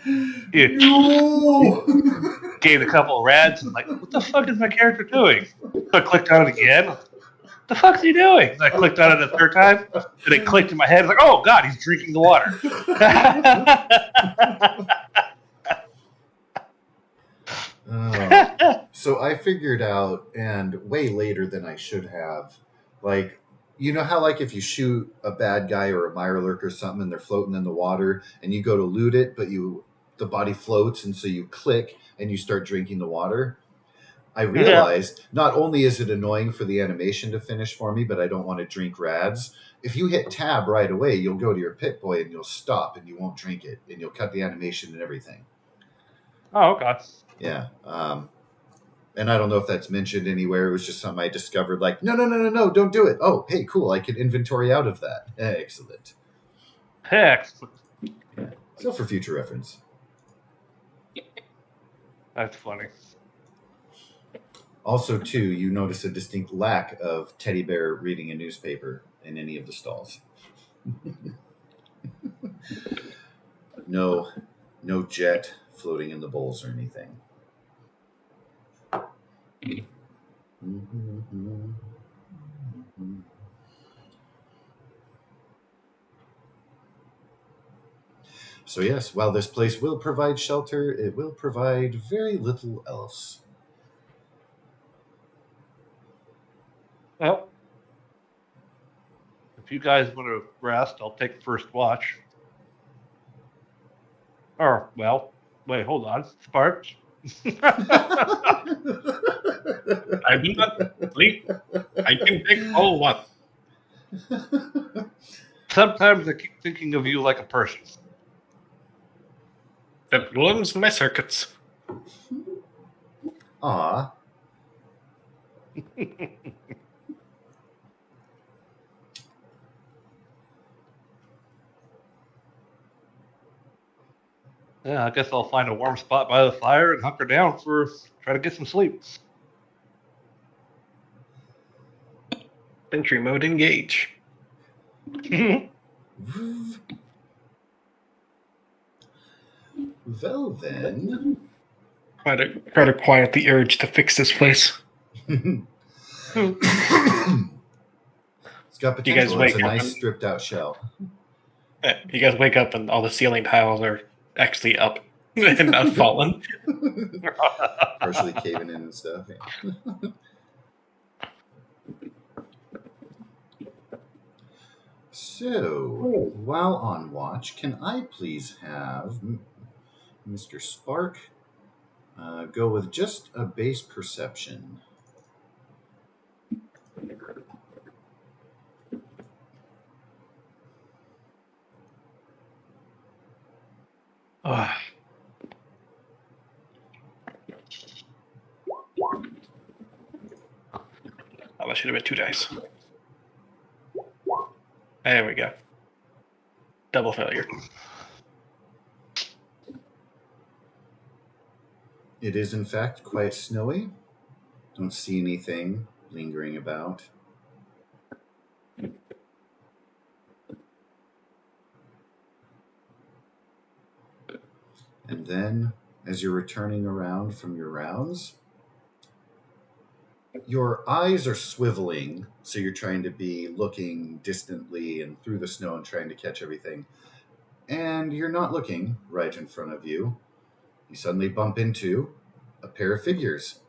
And you gained a couple of rads. And like, what the fuck is my character doing? So I clicked on it again. What the fuck's he doing? And I clicked on it a third time. And it clicked in my head. Like, oh, God, he's drinking the water. So I figured out, and way later than I should have, like, you know how, like, if you shoot a bad guy or a Mirelurk or something and they're floating in the water and you go to loot it, but the body floats, and so you click and you start drinking the water? I realized not only is it annoying for the animation to finish for me, but I don't want to drink rads. If you hit tab right away, you'll go to your Pit Boy and you'll stop and you won't drink it, and you'll cut the animation and everything. Oh, okay. Yeah. And I don't know if that's mentioned anywhere. It was just something I discovered, like, no, don't do it. Oh, hey, cool. I can inventory out of that. Excellent. Excellent. Yeah. So for future reference. That's funny. Also, too, you notice a distinct lack of teddy bear reading a newspaper in any of the stalls. No jet floating in the bowls or anything. So yes, while this place will provide shelter, it will provide very little else. Well, if you guys want to rest, I'll take first watch. Or, well, wait, hold on. Sparks? I do not sleep. I can take all one. Sometimes I keep thinking of you like a person. That ruins my circuits. Aw. Yeah, I guess I'll find a warm spot by the fire and hunker down try to get some sleep. Sentry mode engage. Well then. Try to quiet the urge to fix this place. It's got You guys potential. It's a wake up nice and- stripped out shell. You guys wake up and all the ceiling tiles are actually up and not fallen. Partially caving in and stuff. So, while on watch, can I please have Mr. Spark go with just a base perception? Oh, that should have been 2 dice. There we go. Double failure. It is, in fact, quite snowy. Don't see anything lingering about. And then, as you're returning around from your rounds, your eyes are swiveling, so you're trying to be looking distantly and through the snow and trying to catch everything. And you're not looking right in front of you. You suddenly bump into a pair of figures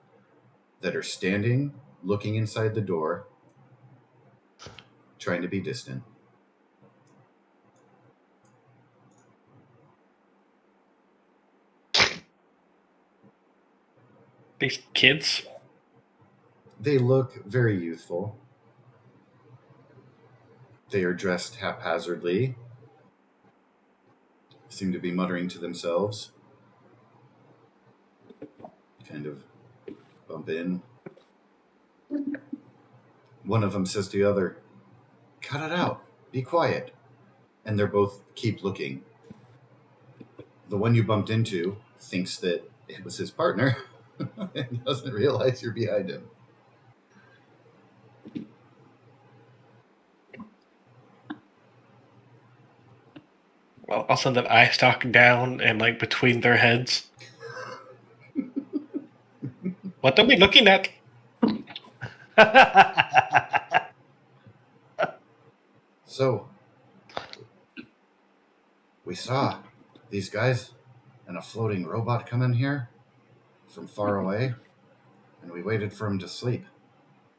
that are standing, looking inside the door, trying to be distant. These kids. They look very youthful. They are dressed haphazardly, seem to be muttering to themselves. Kind of bump in. One of them says to the other, "Cut it out. Be quiet." And they're both keep looking. The one you bumped into thinks that it was his partner and doesn't realize you're behind him. Well, I'll send an eye stalk down and like between their heads. What are we looking at? So, we saw these guys and a floating robot come in here from far away, and we waited for him to sleep,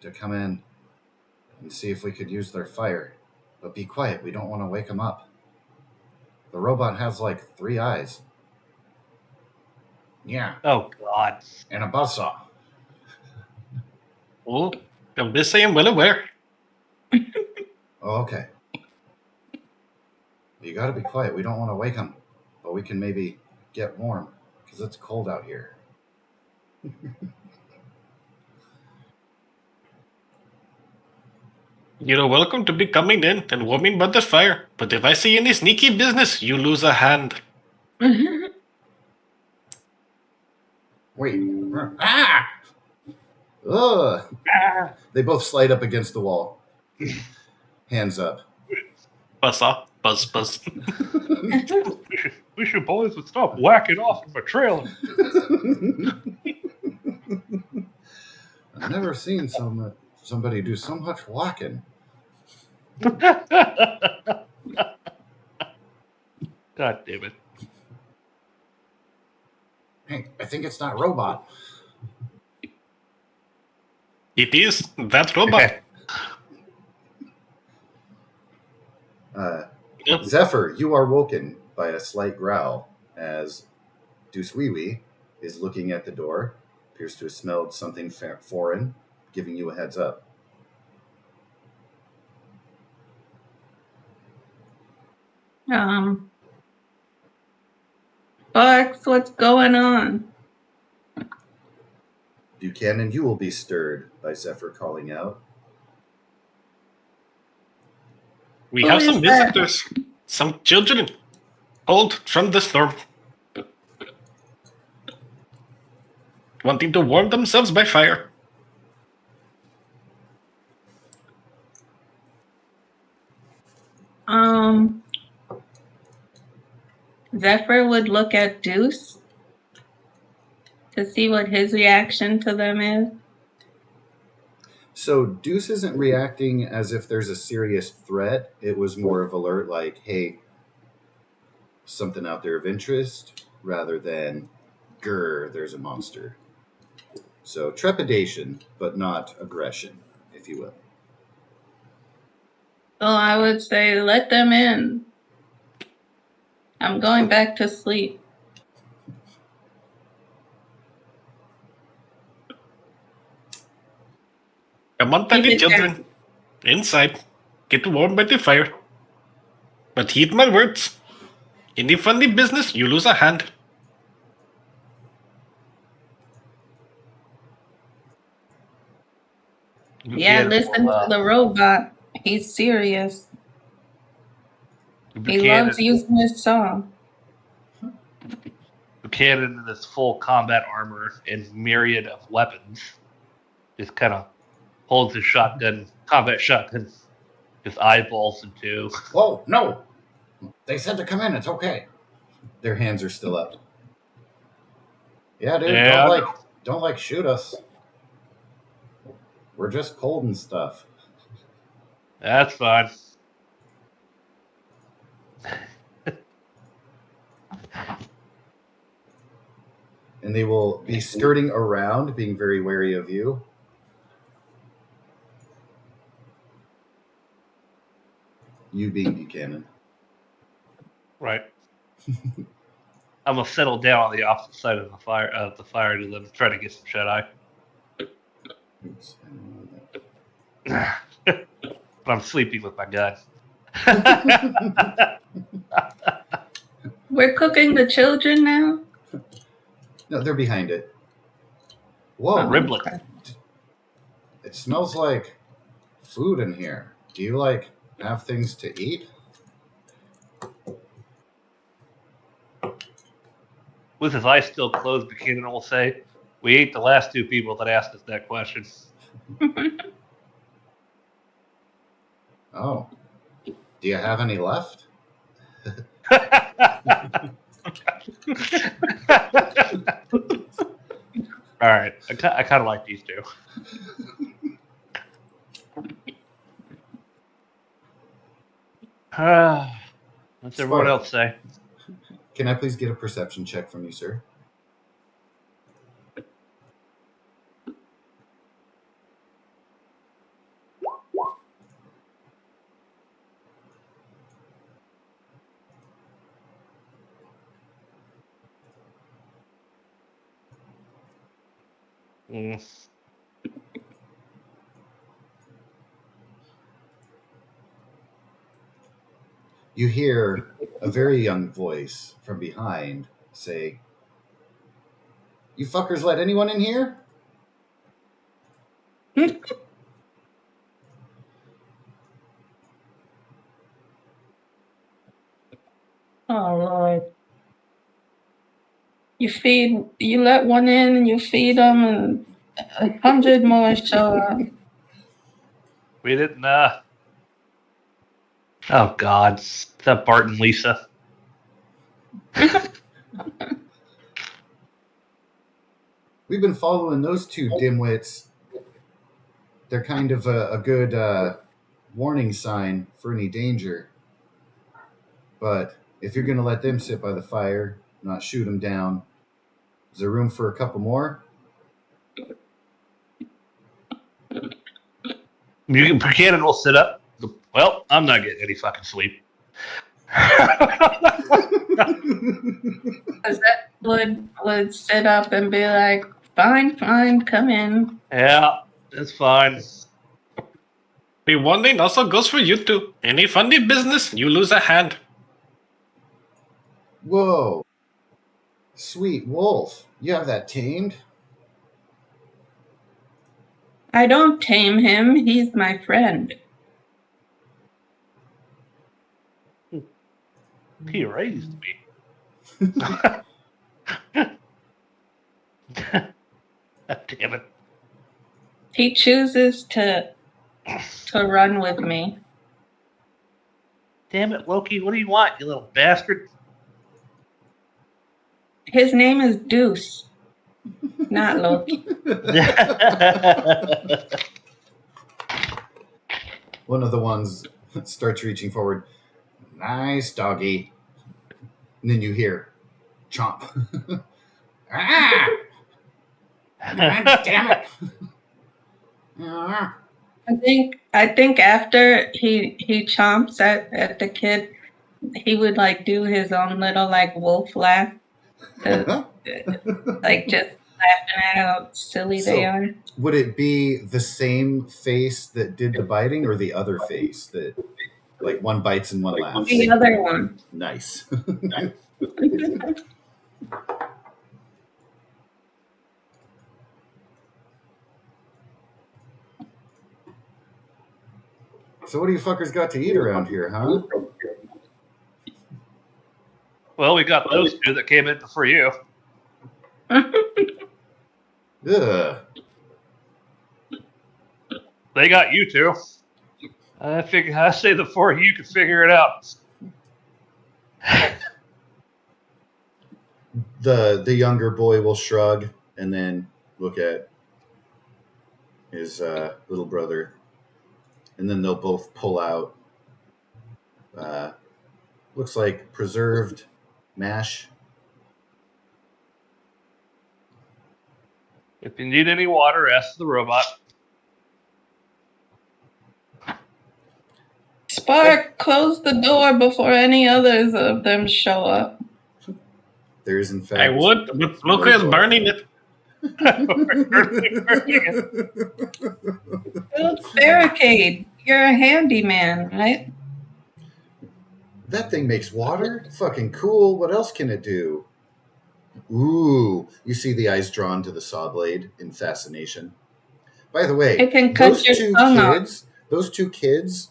to come in and see if we could use their fire. But be quiet, we don't want to wake him up. The robot has like 3 eyes. Yeah, Oh, God. and a buzzsaw. Oh, I'm just saying, well aware. Oh, okay. You gotta be quiet, we don't want to wake him. But we can maybe get warm, because it's cold out here. You're welcome to be coming in and warming by the fire. But if I see any sneaky business, you lose a hand. Wait. Ah! Ugh! Ah. They both slide up against the wall. Hands up. Buzz off. Buzz, buzz. Wish you boys would stop whacking off of a trailer. I've never seen somebody do so much whacking. God damn it. Hey, I think it's that robot. It is that robot. Zephyr, you are woken by a slight growl as Deucewiwi is looking at the door, appears to have smelled something foreign, giving you a heads up. Fox, what's going on? Buchanan, you will be stirred by Zephyr calling out. We Who have is some that? visitors. Some children. Cold from the storm. Wanting to warm themselves by fire. Zephyr would look at Deuce to see what his reaction to them is. So Deuce isn't reacting as if there's a serious threat. It was more of alert, like, hey, something out there of interest, rather than, grr, there's a monster. So trepidation, but not aggression, if you will. So I would say, let them in. I'm going back to sleep. Come on, tiny children. Inside. Get warm by the fire. But heed my words. Any funny business, you lose a hand. Yeah, listen to the robot. He's serious. He loves using his song. Buchanan in his full combat armor and myriad of weapons just kind of holds his combat shotgun, his eyeballs into. Whoa, no! They said to come in, it's okay. Their hands are still up. Yeah, dude, Yeah, don't shoot us. We're just cold and stuff. that's fine. And they will be skirting around, being very wary of you. You being Buchanan. Right. I'm gonna settle down on the opposite side of the fire to them, try to get some shut eye. Oops, I didn't know But I'm sleeping with my gun. that. We're cooking the children now? No, they're behind it. Whoa. Riblet. Okay. It smells like food in here. Do you have things to eat? With his eyes still closed, Buchanan will say, "We ate the last two people that asked us that question." Oh. Do you have any left? All right, I kind of like these two. What's everyone Spark. else say? Can I please get a perception check from you, sir? You hear a very young voice from behind say, "You fuckers let anyone in here?" Oh, Lord. You let one in and you feed them, and 100 more show up. We didn't. Oh God, is that Bart and Lisa? We've been following those two dimwits. They're kind of a good warning sign for any danger. But if you're going to let them sit by the fire, not shoot them down, is there room for a couple more? Buchanan will sit up. Well, I'm not getting any fucking sleep. Because that would sit up and be like, fine, come in. Yeah, it's fine. The warning also goes for you too. Any funny business, you lose a hand. Whoa. Sweet wolf. You have that tamed? I don't tame him. He's my friend. He raised me. Damn it. He chooses to run with me. Damn it, Loki. What do you want, you little bastard? His name is Deuce, not Loki. One of the ones starts reaching forward. Nice doggy. And then you hear chomp. Ah! God damn it. Ah. I think after he chomps at the kid, he would like do his own little like wolf laugh, like just laughing at how silly they So, are. would it be the same face that did the biting or the other face that, like, one bites and one laughs? The other one. Nice. So, what do you fuckers got to eat around here, huh? Well, we got those two that came in before you. Ugh. They got you two. I say the four of you could figure it out. The younger boy will shrug and then look at his little brother, and then they'll both pull out. Looks like preserved mash. If you need any water, ask the robot. Spark, close the door before any others of them show up. There is, in fact, I would, but Smoker is burning it. Build barricade. You're a handyman, right? That thing makes water? Fucking cool. What else can it do? Ooh, you see the eyes drawn to the saw blade in fascination. By the way, It can cut those your two tongue off. kids,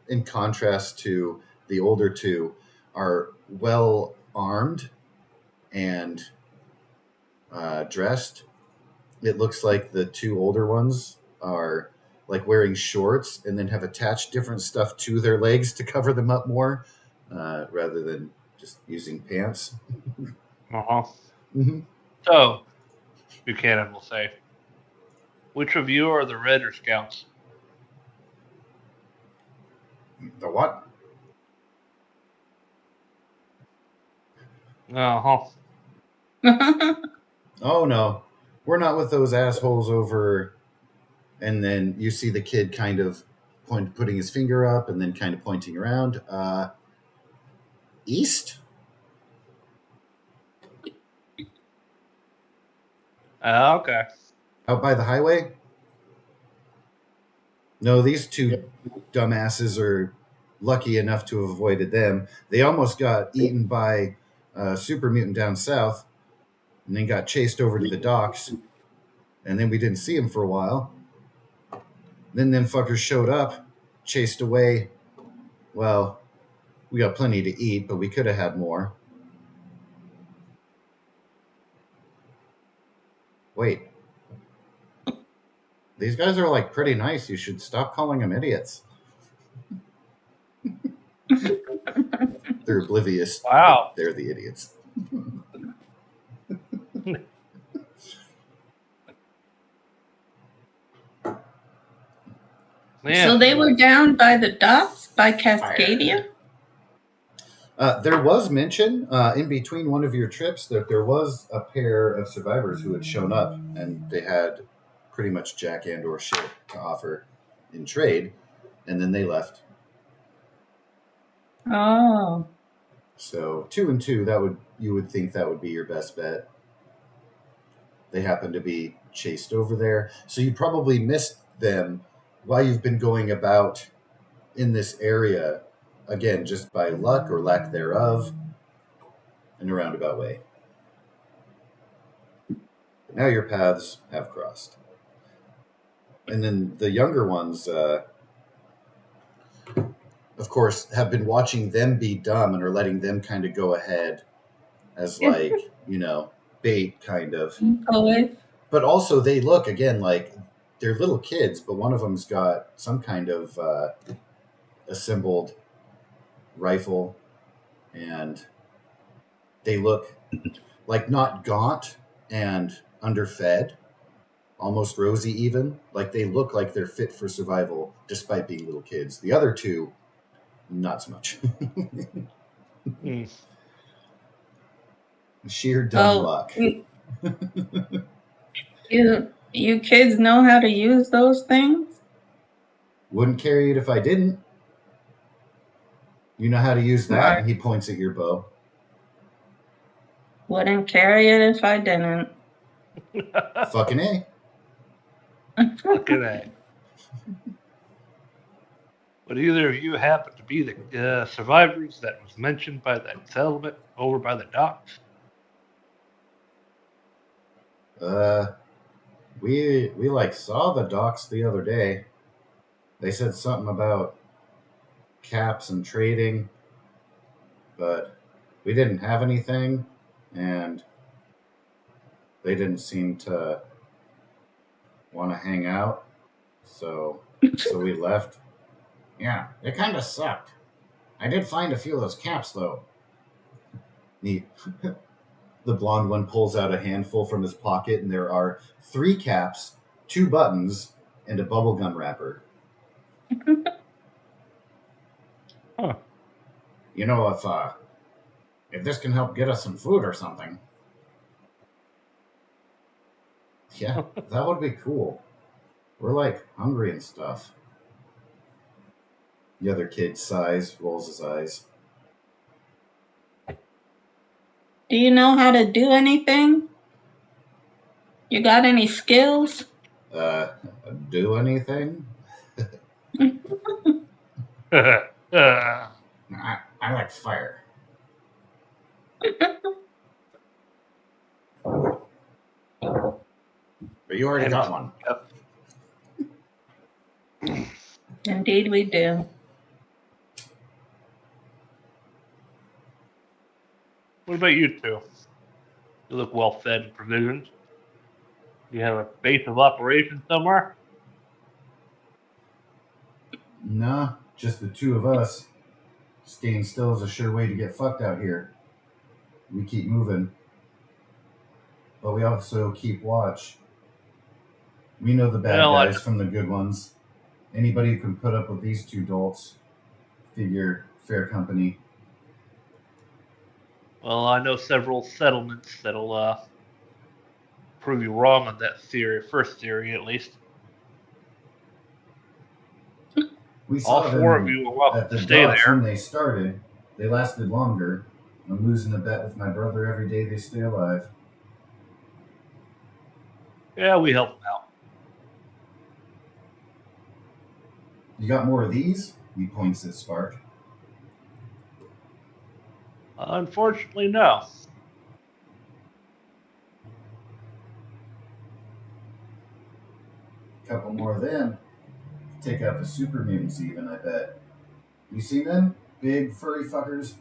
in contrast to the older two, are well armed and dressed. It looks like the two older ones are like wearing shorts and then have attached different stuff to their legs to cover them up more, rather than just using pants. Uh-huh. Mm-hmm. So, Buchanan will say, which of you are the Raider Scouts? The what? Uh-huh. Oh no, we're not with those assholes over. And then you see the kid kind of putting his finger up and then kind of pointing around. East? Okay. Out by the highway? No, these two dumbasses are lucky enough to have avoided them. They almost got eaten by a super mutant down south and then got chased over to the docks. And then we didn't see them for a while. Then them fuckers showed up, chased away. Well, we got plenty to eat, but we could have had more. Wait. These guys are like pretty nice. You should stop calling them idiots. They're oblivious. Wow. They're the idiots. Man. So they were down by the docks by Cascadia? There was mention in between one of your trips that there was a pair of survivors who had shown up, and they had pretty much Jack and/or shit to offer in trade, and then they left. Oh. So 2 and 2, you would think that would be your best bet. They happen to be chased over there, so you probably missed them while you've been going about in this area, again, just by luck or lack thereof, in a roundabout way. But now your paths have crossed. And then the younger ones, of course, have been watching them be dumb and are letting them kind of go ahead as, like, bait, kind of. Toys. But also, they look, again, like they're little kids, but one of them's got some kind of assembled rifle, and they look like not gaunt and underfed, almost rosy even. Like they look like they're fit for survival despite being little kids. The other two, not so much. Hmm. Sheer dumb Oh, luck. you kids know how to use those things? Wouldn't carry it if I didn't. You know how to use that? Smart. And he points at your bow. Wouldn't carry it if I didn't. Fucking A. Fucking A. Would either of you happen to be the survivors that was mentioned by that settlement over by the docks? We like saw the docks the other day. They said something about caps and trading, but we didn't have anything, and they didn't seem to want to hang out, so we left. Yeah, it kind of sucked. I did find a few of those caps, though. Neat. The blonde one pulls out a handful from his pocket, and there are 3 caps, 2 buttons, and a bubblegum wrapper. Huh. You know, if this can help get us some food or something. Yeah, that would be cool. We're like hungry and stuff. The other kid sighs, rolls his eyes. Do you know how to do anything? You got any skills? Do anything? I like fire. But you already got one. Yep. Indeed, we do. What about you two? You look well fed and provisioned. You have a base of operations somewhere? Nah, just the 2 of us. Staying still is a sure way to get fucked out here. We keep moving. But we also keep watch. We know the bad Well, guys from the good ones. Anybody who can put up with these 2 dolts, figure fair company. I know several settlements that'll prove you wrong on that theory, first theory at least. We All saw 4 of them you are welcome at to the stay docks when there. they started. They lasted longer. I'm losing a bet with my brother every day they stay alive. Yeah, we help them out. You got more of these? He points at Spark. Unfortunately, no. Couple more of them. Take out the super mutants even, I bet. You seen them? Big furry fuckers?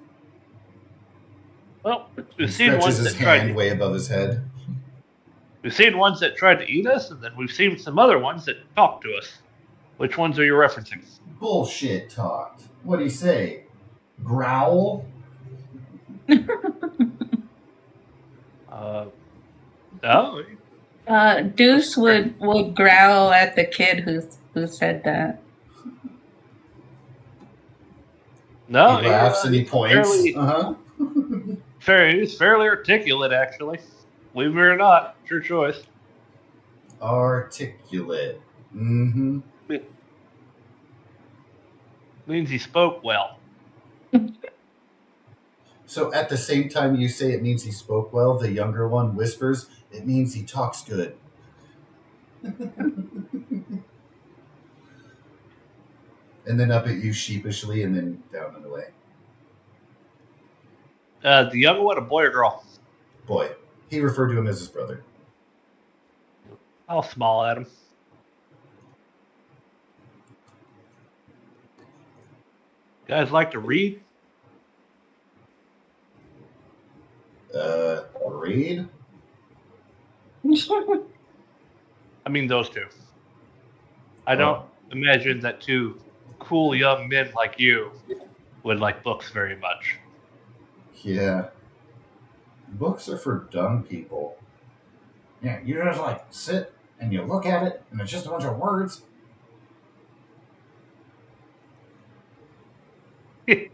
Well, He we've seen stretches ones his that tried hand to way above his head. eat us, and then we've seen some other ones that talk to us. Which ones are you referencing? Bullshit talked. What'd he say? Growl? No. Deuce would growl at the kid who said that. He No, laughs and he he's points. Uh-huh. he's fairly articulate, actually. Believe it or not, it's your choice. Articulate. Mm-hmm. Means he spoke well. So at the same time you say it means he spoke well, the younger one whispers, it means he talks good. And then up at you sheepishly and then down and away. The younger one, a boy or girl? Boy. He referred to him as his brother. I'll smile at him. Guys like to read? Read? I mean, those two. I don't imagine that two cool young men like you would like books very much. Yeah. Books are for dumb people. Yeah, you just like sit and you look at it and it's just a bunch of words. We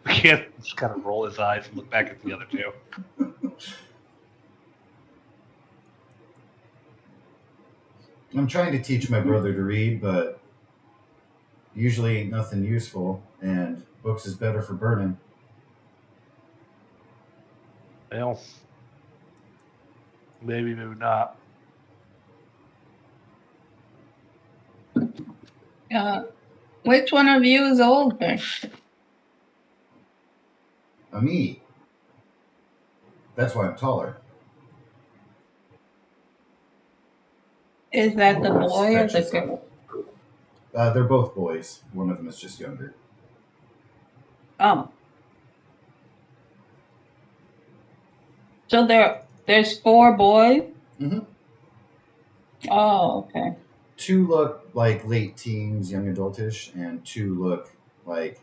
can't just kind of roll his eyes and look back at the other two. I'm trying to teach my brother to read, but usually ain't nothing useful, and books is better for burning. Well, maybe not. Which one of you is older? Me. That's why I'm taller. Is that the boy or the Stretches. girl? They're both boys. One of them is just younger. Oh. So there's 4 boys? Mm-hmm. Oh, okay. 2 look like late teens, young adultish, and 2 look like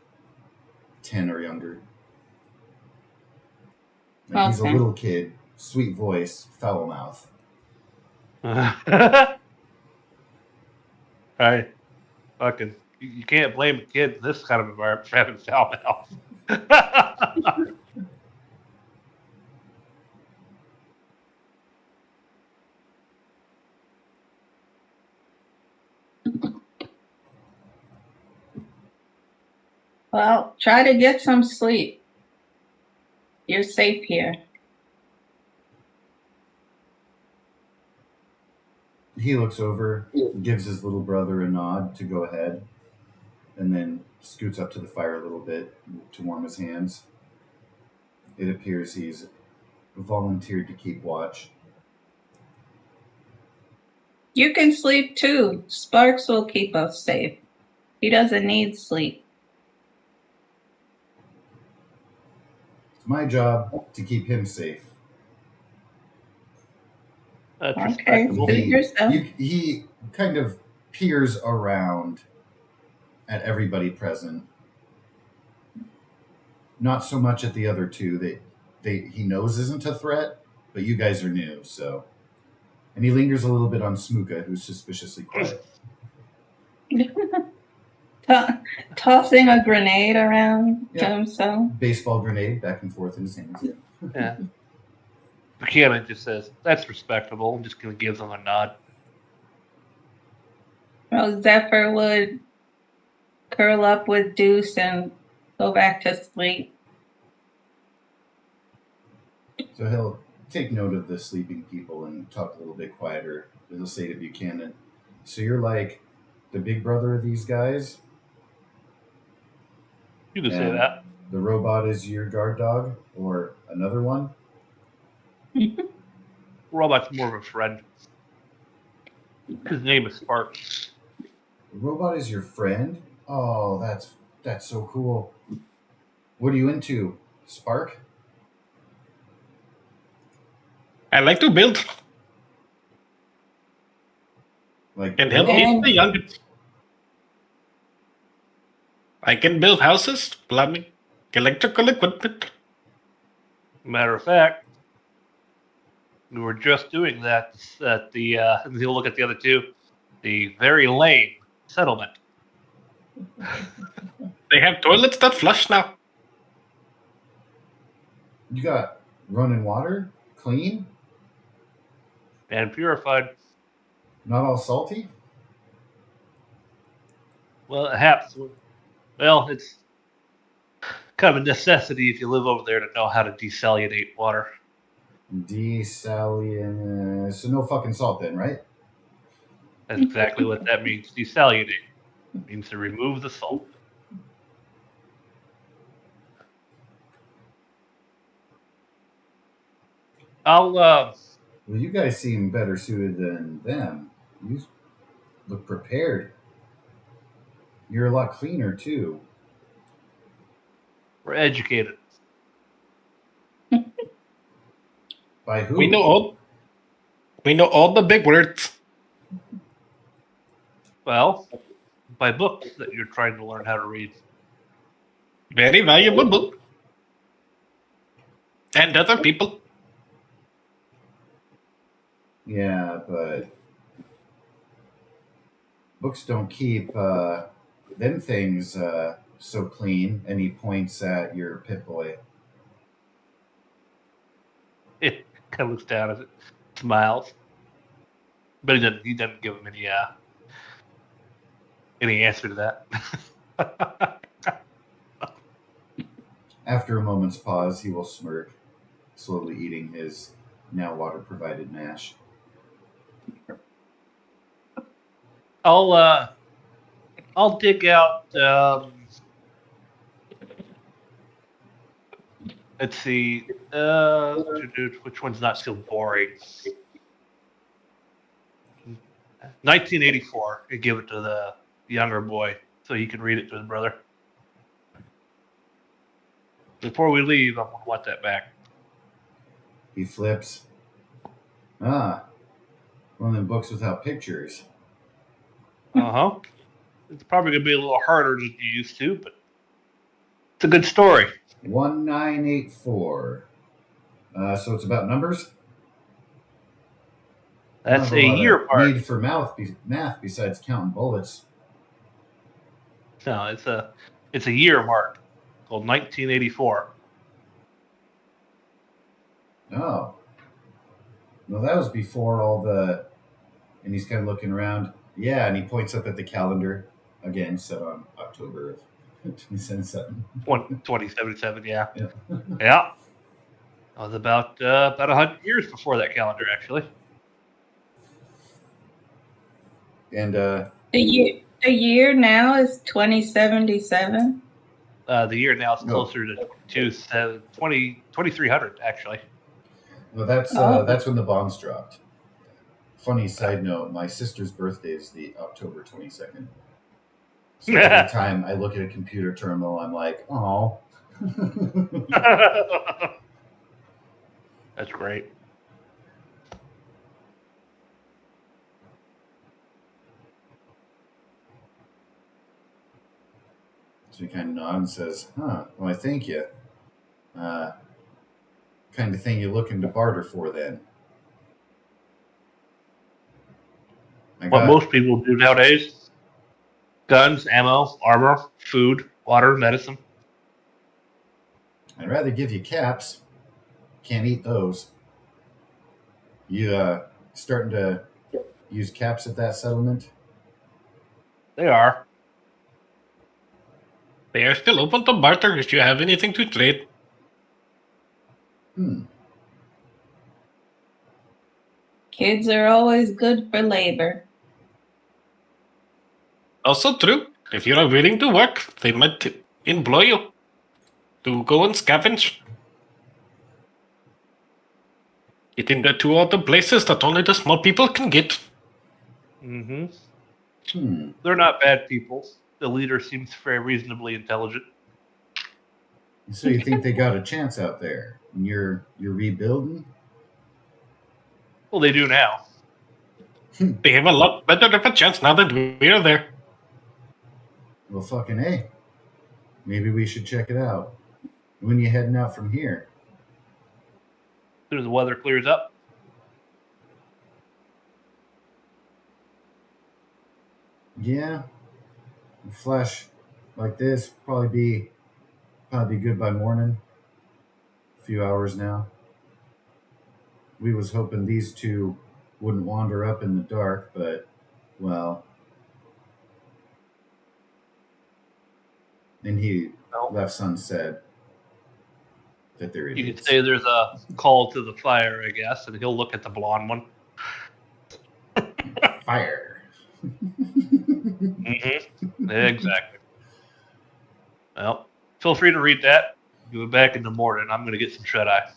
10 or younger. And he's a Okay. little kid, sweet voice, foul mouth. Right. Fucking, you can't blame a kid in this kind of environment for having foul mouth. Well, try to get some sleep. You're safe here. He looks over, gives his little brother a nod to go ahead, and then scoots up to the fire a little bit to warm his hands. It appears he's volunteered to keep watch. You can sleep too. Sparks will keep us safe. He doesn't need sleep. It's my job to keep him safe. That's Okay, respectable. suit yourself. He kind of peers around at everybody present. Not so much at the other two that he knows isn't a threat, but you guys are new, so. And he lingers a little bit on Smooka, who's suspiciously quiet. Tossing a grenade around to Yeah. himself. Baseball grenade back and forth in his hands. Yeah. Buchanan just says, that's respectable. I'm just going to give them a nod. Well, Zephyr would curl up with Deuce and go back to sleep. So he'll take note of the sleeping people and talk a little bit quieter. He'll say to Buchanan, so you're like the big brother of these guys? You can say And that. the robot is your guard dog? Or another one? Robot's more of a friend. His name is Spark. The robot is your friend? Oh, that's so cool. What are you into? Spark? I like to build Like and help build? teach the youngest. I can build houses, plumbing, electrical equipment. Matter of fact, we were just doing that at the, and he'll look at the other two, the very lame settlement. They have toilets that flush now. You got running water? Clean? And purified. Not all salty? Well, perhaps. Well, it's kind of a necessity if you live over there to know how to desalinate water. So no fucking salt then, right? That's exactly what that means. Desalinate means to remove the salt. I'll Well, you guys seem better suited than them. You look prepared. You're a lot cleaner too. we're educated. By who? We know all the big words. Well, by books that you're trying to learn how to read. Very valuable book. And other people. Yeah, but books don't keep them things so clean. And he points at your pit boy. It kind of looks down as it smiles, but he doesn't give him any answer to that. After a moment's pause, he will smirk, slowly eating his now water-provided mash. I'll dig out. Let's see. Which one's not so boring? 1984, and give it to the younger boy so he can read it to his brother. Before we leave, I'm gonna want that back. He flips. Ah, one of them books without pictures. Uh-huh. It's probably gonna be a little harder than you used to, but it's a good story. 1984. So it's about numbers? I don't That's have a a lot year of part. need for math besides counting bullets. No, it's a year mark called 1984. Oh. No, that was before all the. And he's kind of looking around. Yeah, and he points up at the calendar. Again, set on October of 2077. 2077, yeah. Yeah. Yeah. That was about 100 years before that calendar, actually. And The year now is 2077. The year now is No. closer to 2300, actually. well, Oh. that's when the bombs dropped. Funny side note: my sister's birthday is the October 22nd. So every time I look at a computer terminal, I'm like, oh. That's great. So he kind of nods and says, huh, well, I thank you. Kind of thing you're looking to barter for then. What most people do nowadays: guns, ammo, armor, food, water, medicine. I'd rather give you caps. Can't eat those. You starting to use caps at that settlement? They are. They are still open to barter if you have anything to trade. Kids are always good for labor. Also true. If you are willing to work, they might employ you to go and scavenge. Getting there to all the places that only the small people can get. Mm-hmm. They're not bad people. The leader seems very reasonably intelligent. So you think they got a chance out there? And you're rebuilding? Well, they do now. They have a lot better of a chance now that we are there. Well, fucking A. Maybe we should check it out. When you heading out from here? As soon as the weather clears up. Yeah. A flash like this probably be good by morning. A few hours now. We was hoping these two wouldn't wander up in the dark, but well. And he left sunset that they're You could idiots. say there's a call to the fire, I guess, and he'll look at the blonde one. Fire. Mm-hmm. Exactly. Well, feel free to read that. Do it back in the morning. I'm going to get some shut-eye.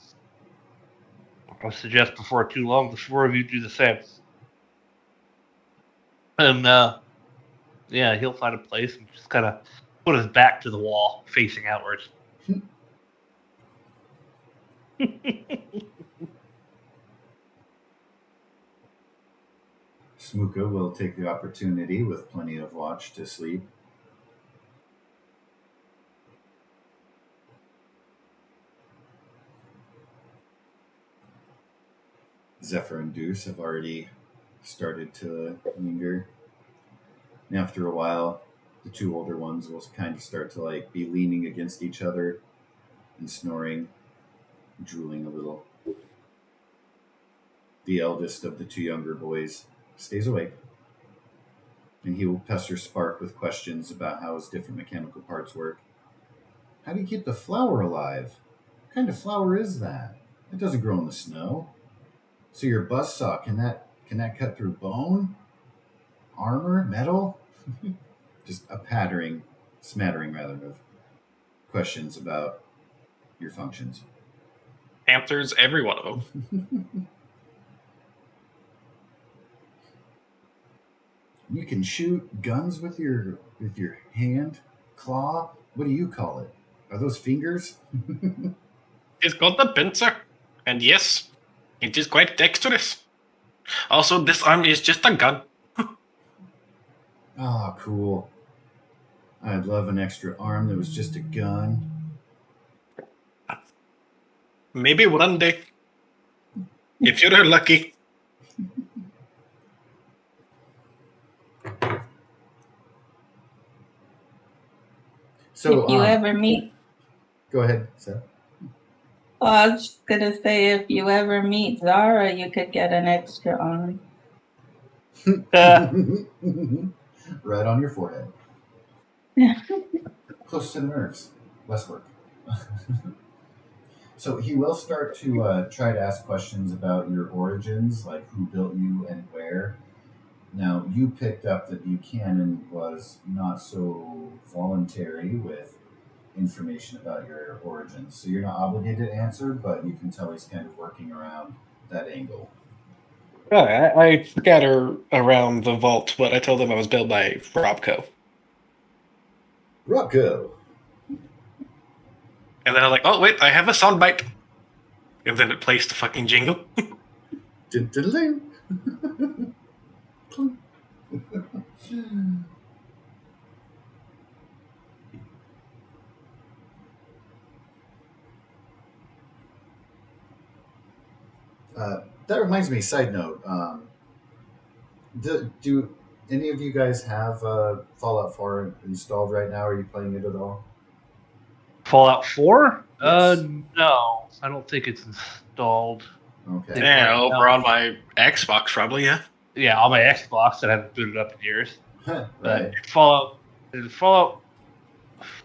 I suggest before too long, the four of you do the same. And, yeah, he'll find a place and just kind of put his back to the wall, facing outwards. Smuka will take the opportunity with plenty of watch to sleep. Zephyr and Deuce have already started to linger. And after a while, the two older ones will kind of start to like be leaning against each other and snoring, drooling a little. The eldest of the two younger boys stays awake, and he will pester Spark with questions about how his different mechanical parts work. How do you keep the flower alive? What kind of flower is that? It doesn't grow in the snow. So your buzzsaw, can that cut through bone? Armor? Metal? Just a smattering rather, of questions about your functions. Answers every one of them. You can shoot guns with your hand, claw. What do you call it? Are those fingers? It's called the pincer. And yes, it is quite dexterous. Also, this arm is just a gun. Ah, cool. I'd love an extra arm that was just a gun. Maybe one day. If you're lucky. So, If you ever meet, go ahead, Seth. oh, I was gonna say, if you ever meet Zara, you could get an extra arm. Right on your forehead. Close to the nerves. Less work. So he will start to try to ask questions about your origins, like who built you and where. Now, you picked up that Buchanan was not so voluntary with information about your origins, so you're not obligated to answer, but you can tell he's kind of working around that angle. I scatter around the vault, but I told them I was built by Robco. Rocco. And then I'm like, oh, wait, I have a soundbite. And then it plays the fucking jingle. That reminds me, side note, do any of you guys have Fallout 4 installed right now? Are you playing it at all? Fallout 4? Yes. No. I don't think it's installed. Okay. Yeah, right over now. on my Xbox, probably, yeah. Yeah, on my Xbox that I haven't booted up in years. Right. But Fallout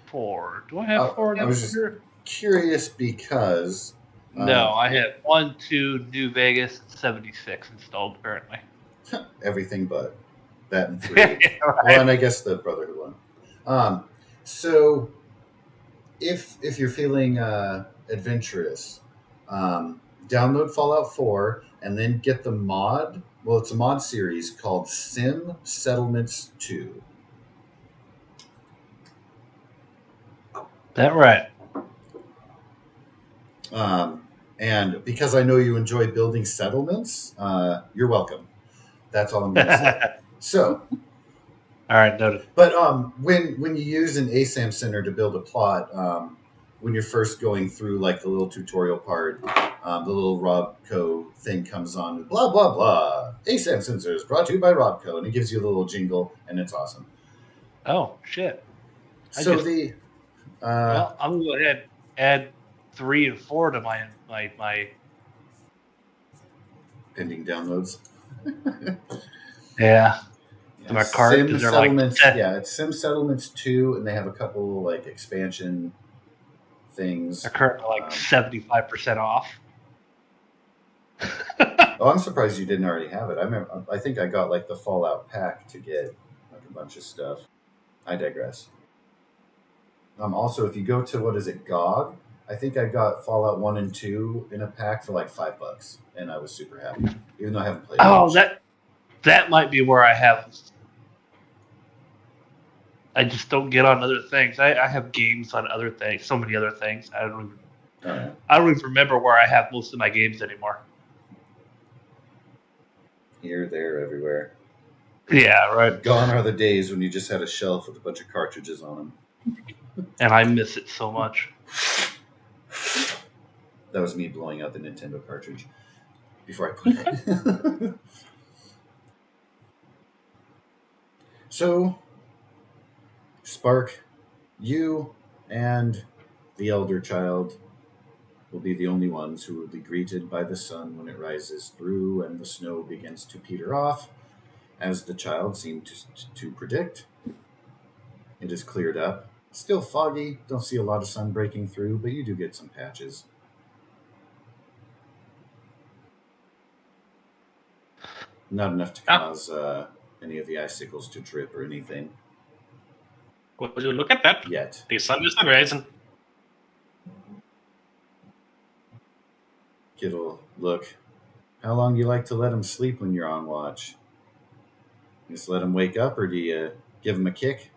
4. Do I have 4 I on was just here? curious because No, I have 1, 2, New Vegas, and 76 installed currently. everything but that and 3. Right. Well, and I guess the Brotherhood one. So if you're feeling adventurous, download Fallout 4 and then get the mod. Well, it's a mod series called Sim Settlements 2. That right. And because I know you enjoy building settlements, you're welcome. That's all I'm going to say. So, all right, noted. but when you use an ASAM center to build a plot, when you're first going through like the little tutorial part, the little Robco thing comes on, blah blah blah. ASAM sensors brought to you by Robco, and it gives you a little jingle, and it's awesome. Oh shit! So well, I'm gonna go ahead and add 3 and 4 to my pending downloads. Yeah. Yeah, My cart, Sim because they're like Settlements. Yeah, it's Sim Settlements 2, and they have a couple like expansion things. They're currently like 75% off. Oh, I'm surprised you didn't already have it. I think I got like the Fallout pack to get like a bunch of stuff. I digress. Also, if you go to what is it, GOG? I think I got Fallout 1 and 2 in a pack for like $5, and I was super happy, even though I haven't played Oh, much. that might be where I have. I just don't get on other things. I have games on other things, so many other things. I don't even remember where I have most of my games anymore. Here, there, everywhere. Yeah, right. Gone are the days when you just had a shelf with a bunch of cartridges on them. And I miss it so much. That was me blowing out the Nintendo cartridge before I put it. So, Spark, you and the elder child will be the only ones who will be greeted by the sun when it rises through and the snow begins to peter off, as the child seemed to predict. It is cleared up. Still foggy, don't see a lot of sun breaking through, but you do get some patches. Not enough to cause any of the icicles to drip or anything. Would you look at that? Yet. The sun is not rising. Kid will look. How long do you like to let him sleep when you're on watch? You just let him wake up, or do you give him a kick?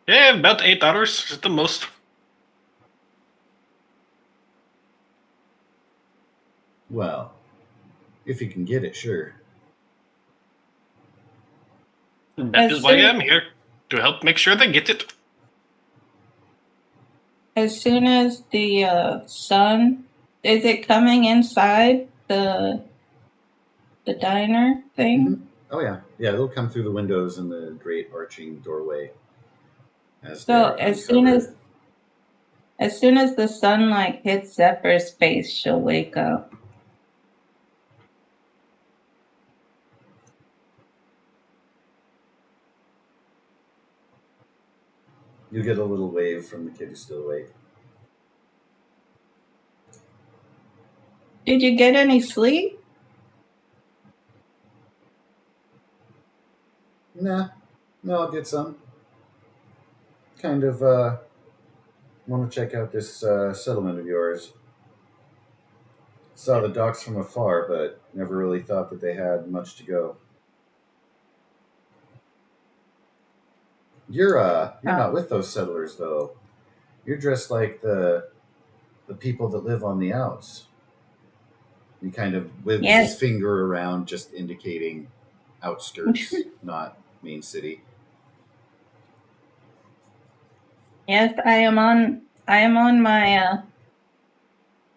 Yeah, about 8 hours at the most. Well, if you can get it, sure. That is why I'm here, to help make sure they get it. As soon as the sun, is it coming inside the diner thing? Mm-hmm. Oh yeah, it'll come through the windows and the great arching doorway as So they're as soon uncovered. as the sunlight hits Zephyr's face, she'll wake up. You get a little wave from the kid who's still awake. Did you get any sleep? Nah, no, I'll get some. Kind of want to check out this settlement of yours. Saw the docks from afar, but never really thought that they had much to go. You're not with those settlers though. You're dressed like the people that live on the outs. He kind of whips his finger around, just indicating outskirts, not main city. Yes, I am on my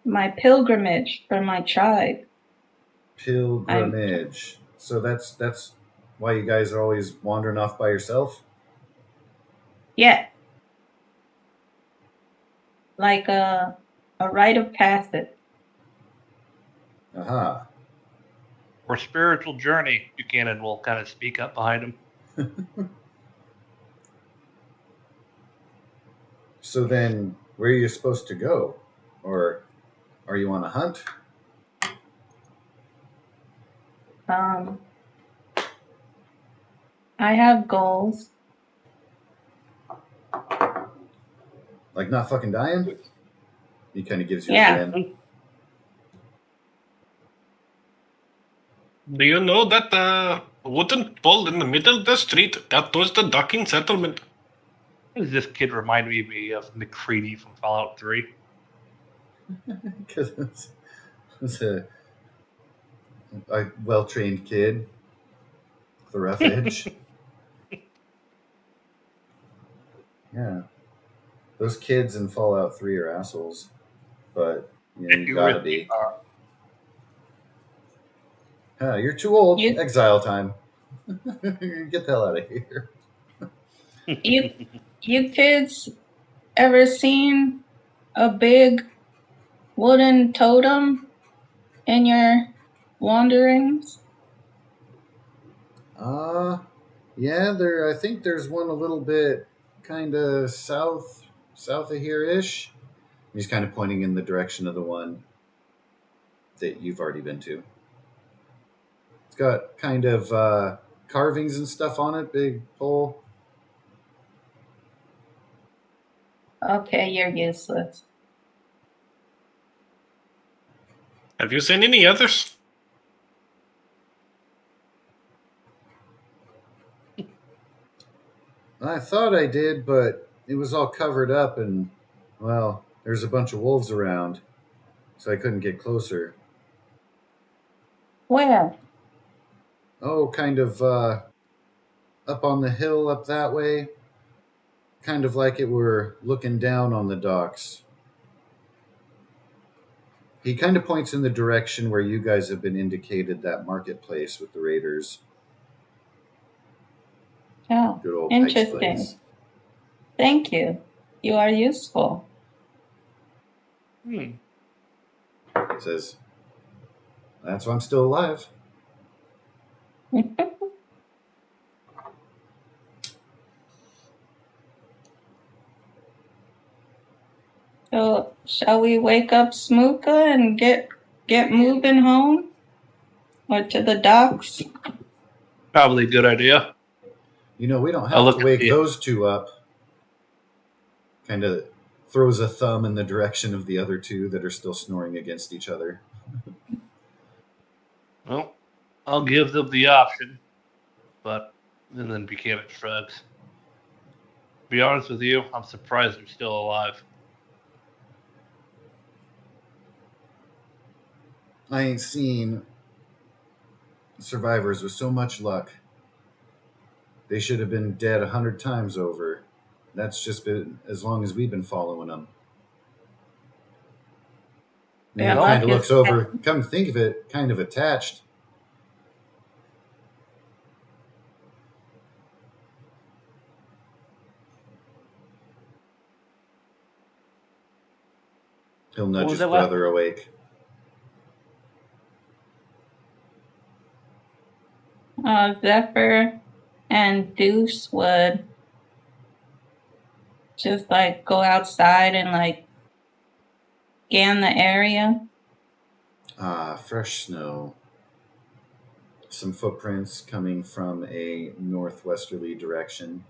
my pilgrimage for my tribe. Pilgrimage. So that's why you guys are always wandering off by yourself? Yeah. Like a rite of passage. Aha. For spiritual journey, Buchanan will kind of speak up behind him. So then, where are you supposed to go? Or are you on a hunt? I have goals. Like not fucking dying? He kind of gives you a grin. Do you know that wooden pole in the middle of the street? That was the docking settlement. Does this kid remind me of McCready from Fallout 3? Because it's a well-trained kid. The rough edge. Yeah. Those kids in Fallout 3 are assholes. But, you gotta really be. Are. You're too old. Exile time. Get the hell out of here. You kids ever seen a big wooden totem in your wanderings? Yeah, I think there's one a little bit kind of south of here-ish. He's kind of pointing in the direction of the one that you've already been to. It's got kind of carvings and stuff on it, big pole. Okay, you're useless. Have you seen any others? I thought I did, but it was all covered up and, well, there's a bunch of wolves around, so I couldn't get closer. Where? Oh, kind of up on the hill up that way. Kind of like it were looking down on the docks. He kind of points in the direction where you guys have been indicated, that marketplace with the raiders. Oh, Good old Pike's interesting. Place. Thank you. You are useful. He says, that's why I'm still alive. So, shall we wake up Smooka and get moving home? Or to the docks? Probably a good idea. You know, we don't I'll have to look at wake the- those two up. Kind of throws a thumb in the direction of the other two that are still snoring against each other. Well, I'll give them the option, but and then Buchanan shrugs. To be honest with you, I'm surprised they're still alive. I ain't seen survivors with so much luck. They should have been dead 100 times over. That's just been as long as we've been following them. And Their he luck kind of is looks over. Come to think of it, kind of attached. He'll What nudge was his that last brother awake. Zephyr and Deuce would just like go outside and like scan the area. Fresh snow. Some footprints coming from a northwesterly direction.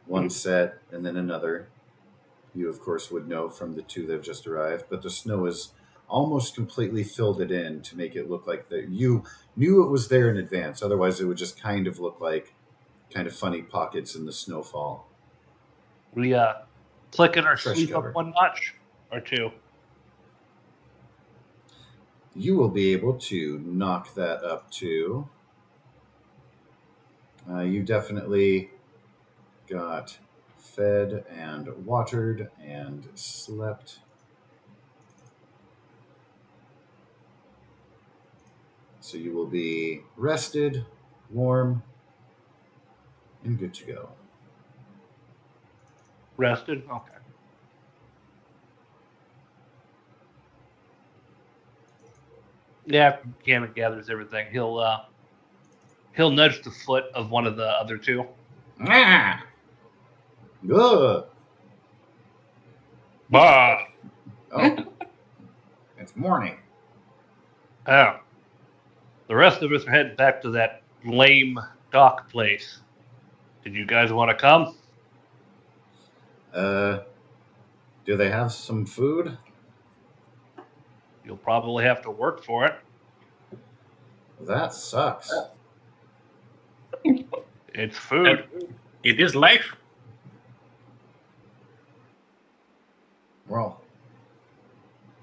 One set and then another. You, of course, would know from the two that have just arrived, but the snow has almost completely filled it in to make it look like that you knew it was there in advance. Otherwise, it would just kind of look like kind of funny pockets in the snowfall. We clicking our Fresh sleep cover. up one notch or two. You will be able to knock that up to. You definitely got fed and watered and slept. So you will be rested, warm, and good to go. Rested? Okay. Yeah, after Buchanan gathers everything, he'll nudge the foot of one of the other two. Ah! Good. Bah! Oh, it's morning. Oh. The rest of us are heading back to that lame dock place. Did you guys want to come? Do they have some food? You'll probably have to work for it. That sucks. It's food. It is life. Well,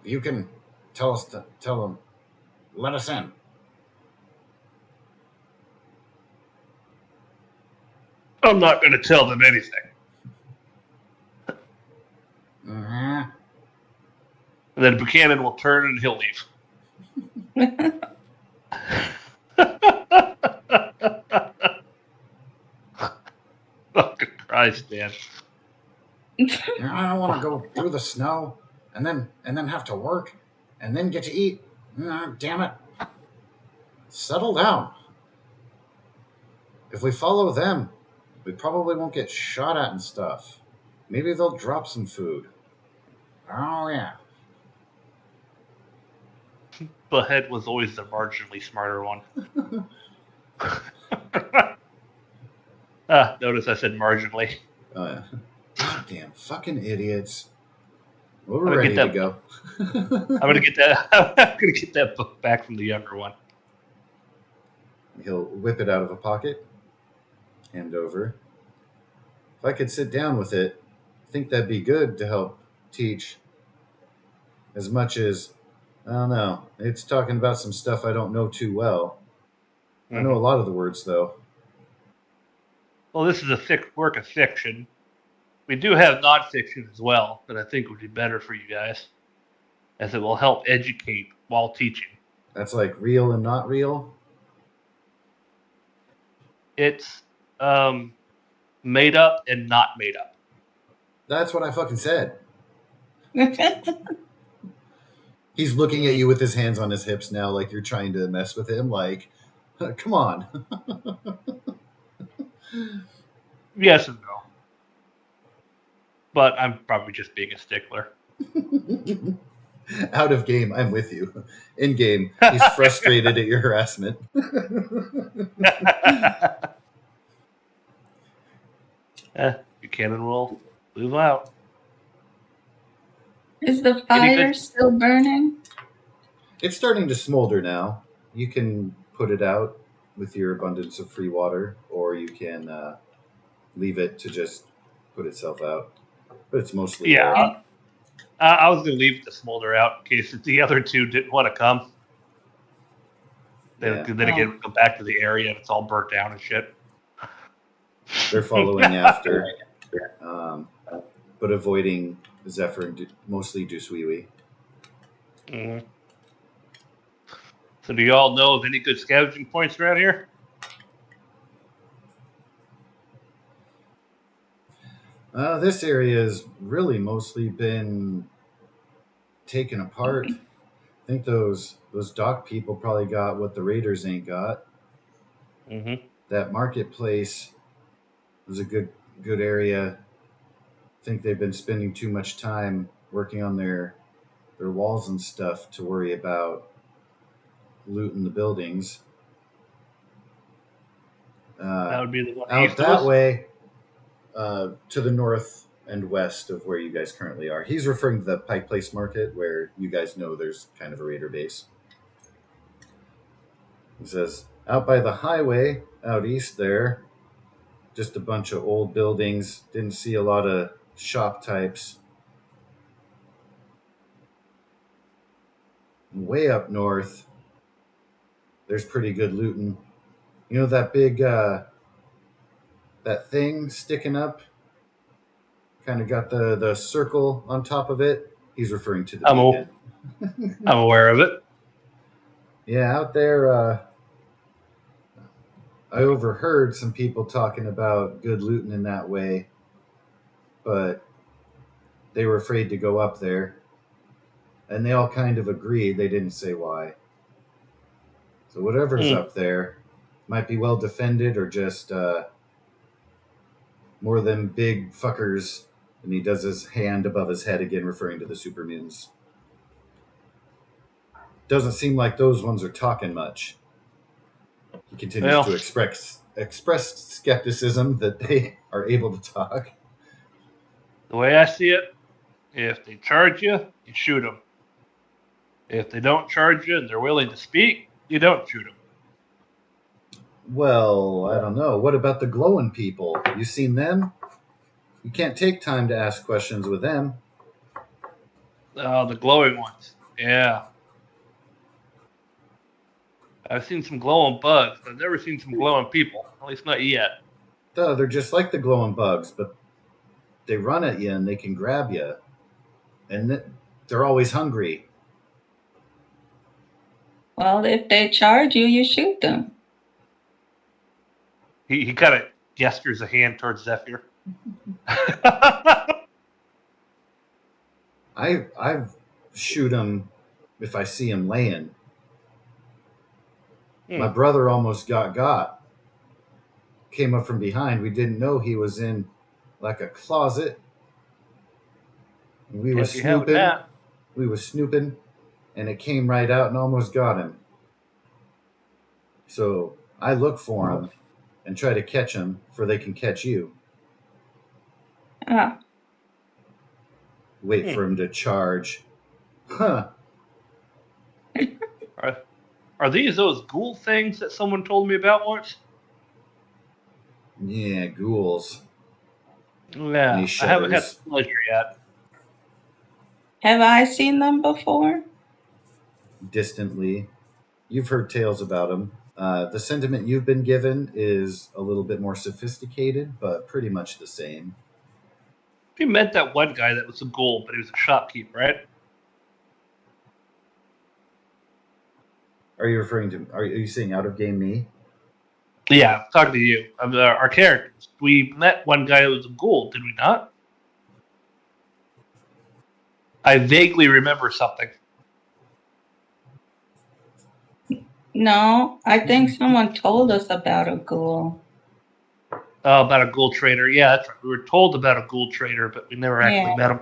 you can tell them, let us in. I'm not going to tell them anything. Mm-hmm. And then Buchanan will turn and he'll leave. Fucking Christ, man. I don't want to go through the snow and then have to work and then get to eat. Damn it. Settle down. If we follow them, We probably won't get shot at and stuff. Maybe they'll drop some food. Oh, yeah. Behead was always the marginally smarter one. Notice I said marginally. Oh, yeah. Goddamn fucking idiots. Well, I'm we're gonna ready get to that. go. I'm gonna get that. I'm gonna get that book back from the younger one. He'll whip it out of a pocket, hand over. If I could sit down with it, I think that'd be good to help teach. As much as, I don't know, it's talking about some stuff I don't know too well. I know a lot of the words, though. Well, this is a thick work of fiction. We do have nonfiction as well that I think would be better for you guys, as it will help educate while teaching. That's like real and not real. It's made up and not made up. That's what I fucking said. He's looking at you with his hands on his hips now, like you're trying to mess with him. Like, come on. Yes and no. But I'm probably just being a stickler. Out of game, I'm with you. In game, he's frustrated at your harassment. Buchanan will move out. Is the Any fire good? still burning? It's starting to smolder now. You can put it out with your abundance of free water, or you can leave it to just put itself out. But it's mostly Yeah, there. I was gonna leave it to smolder out in case the other two didn't want to come. Yeah. Then again, we go back to the area and it's all burnt down and shit. They're following after, but avoiding Zephyr and mostly Duswiwi. Mm-hmm. So, do you all know of any good scavenging points around here? This area has really mostly been taken apart. I think those dock people probably got what the raiders ain't got. Mm-hmm. That marketplace was a good area. I think they've been spending too much time working on their walls and stuff to worry about looting the buildings. That would be the one Out east of that us. way, to the north and west of where you guys currently are. He's referring to the Pike Place Market, where you guys know there's kind of a raider base. He says, out by the highway, out east there, just a bunch of old buildings. Didn't see a lot of shop types. Way up north, there's pretty good looting. You know that big, that thing sticking up? Kind of got the circle on top of it. He's referring to the beacon. I'm aware of it. Yeah, out there, I overheard some people talking about good looting in that way, but they were afraid to go up there. And they all kind of agreed. They didn't say why. So whatever's up there might be well defended or just more than big fuckers. And he does his hand above his head again, referring to the supermutants. Doesn't seem like those ones are talking much. He continues to express skepticism that they are able to talk. The way I see it, if they charge you, you shoot them. If they don't charge you and they're willing to speak, you don't shoot them. Well, I don't know. What about the glowing people? You seen them? You can't take time to ask questions with them. The glowing ones. Yeah. I've seen some glowing bugs, but I've never seen some glowing people. At least not yet. Duh, they're just like the glowing bugs, but they run at you and they can grab you. And they're always hungry. Well, if they charge you, you shoot them. He kind of gestures a hand towards Zephyr. I shoot them if I see them laying. My brother almost got. came up from behind. We didn't know he was in like a closet. We was Can't be having snooping. that. We was snooping, and it came right out and almost got him. So I look for him and try to catch him, for they can catch you. Ah, Wait for him to charge. Huh. Are these those ghoul things that someone told me about once? Yeah, ghouls. And he Yeah, I haven't had the shudders pleasure yet. have I seen them before? distantly. You've heard tales about him. The sentiment you've been given is a little bit more sophisticated, but pretty much the same. You met that one guy that was a ghoul, but he was a shopkeep, right? Are you referring to? Are you saying out of game me? Yeah, I'm talking to you. Our characters. We met one guy that was a ghoul, did we not? I vaguely remember something. No, I think someone told us about a ghoul. About a ghoul trader. Yeah, that's right. We were told about a ghoul trader, but we never actually Yeah. met him.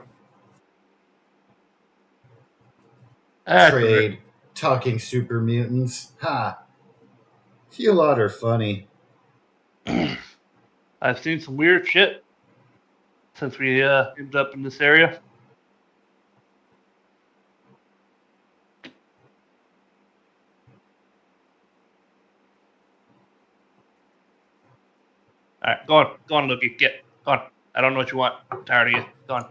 That's all right. Trade talking super mutants. Ha! You lot are funny. I've seen some weird shit since we ended up in this area. All right, go on, Loki. Go on. I don't know what you want. I'm tired of you. Go on.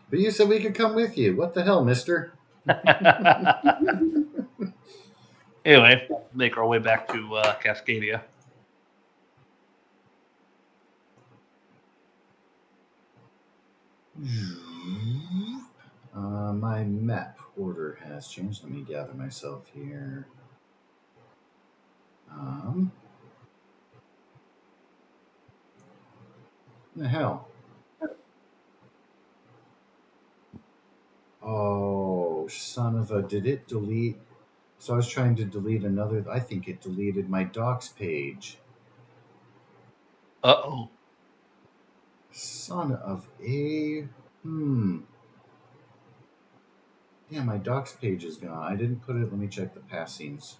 But you said we could come with you. What the hell, mister? Anyway, make our way back to Cascadia. My map order has changed. Let me gather myself here. The hell? Oh, son of a! Did it delete? So I was trying to delete another. I think it deleted my docs page. Uh-oh. Son of a. Yeah, my docs page is gone. I didn't put it. Let me check the passings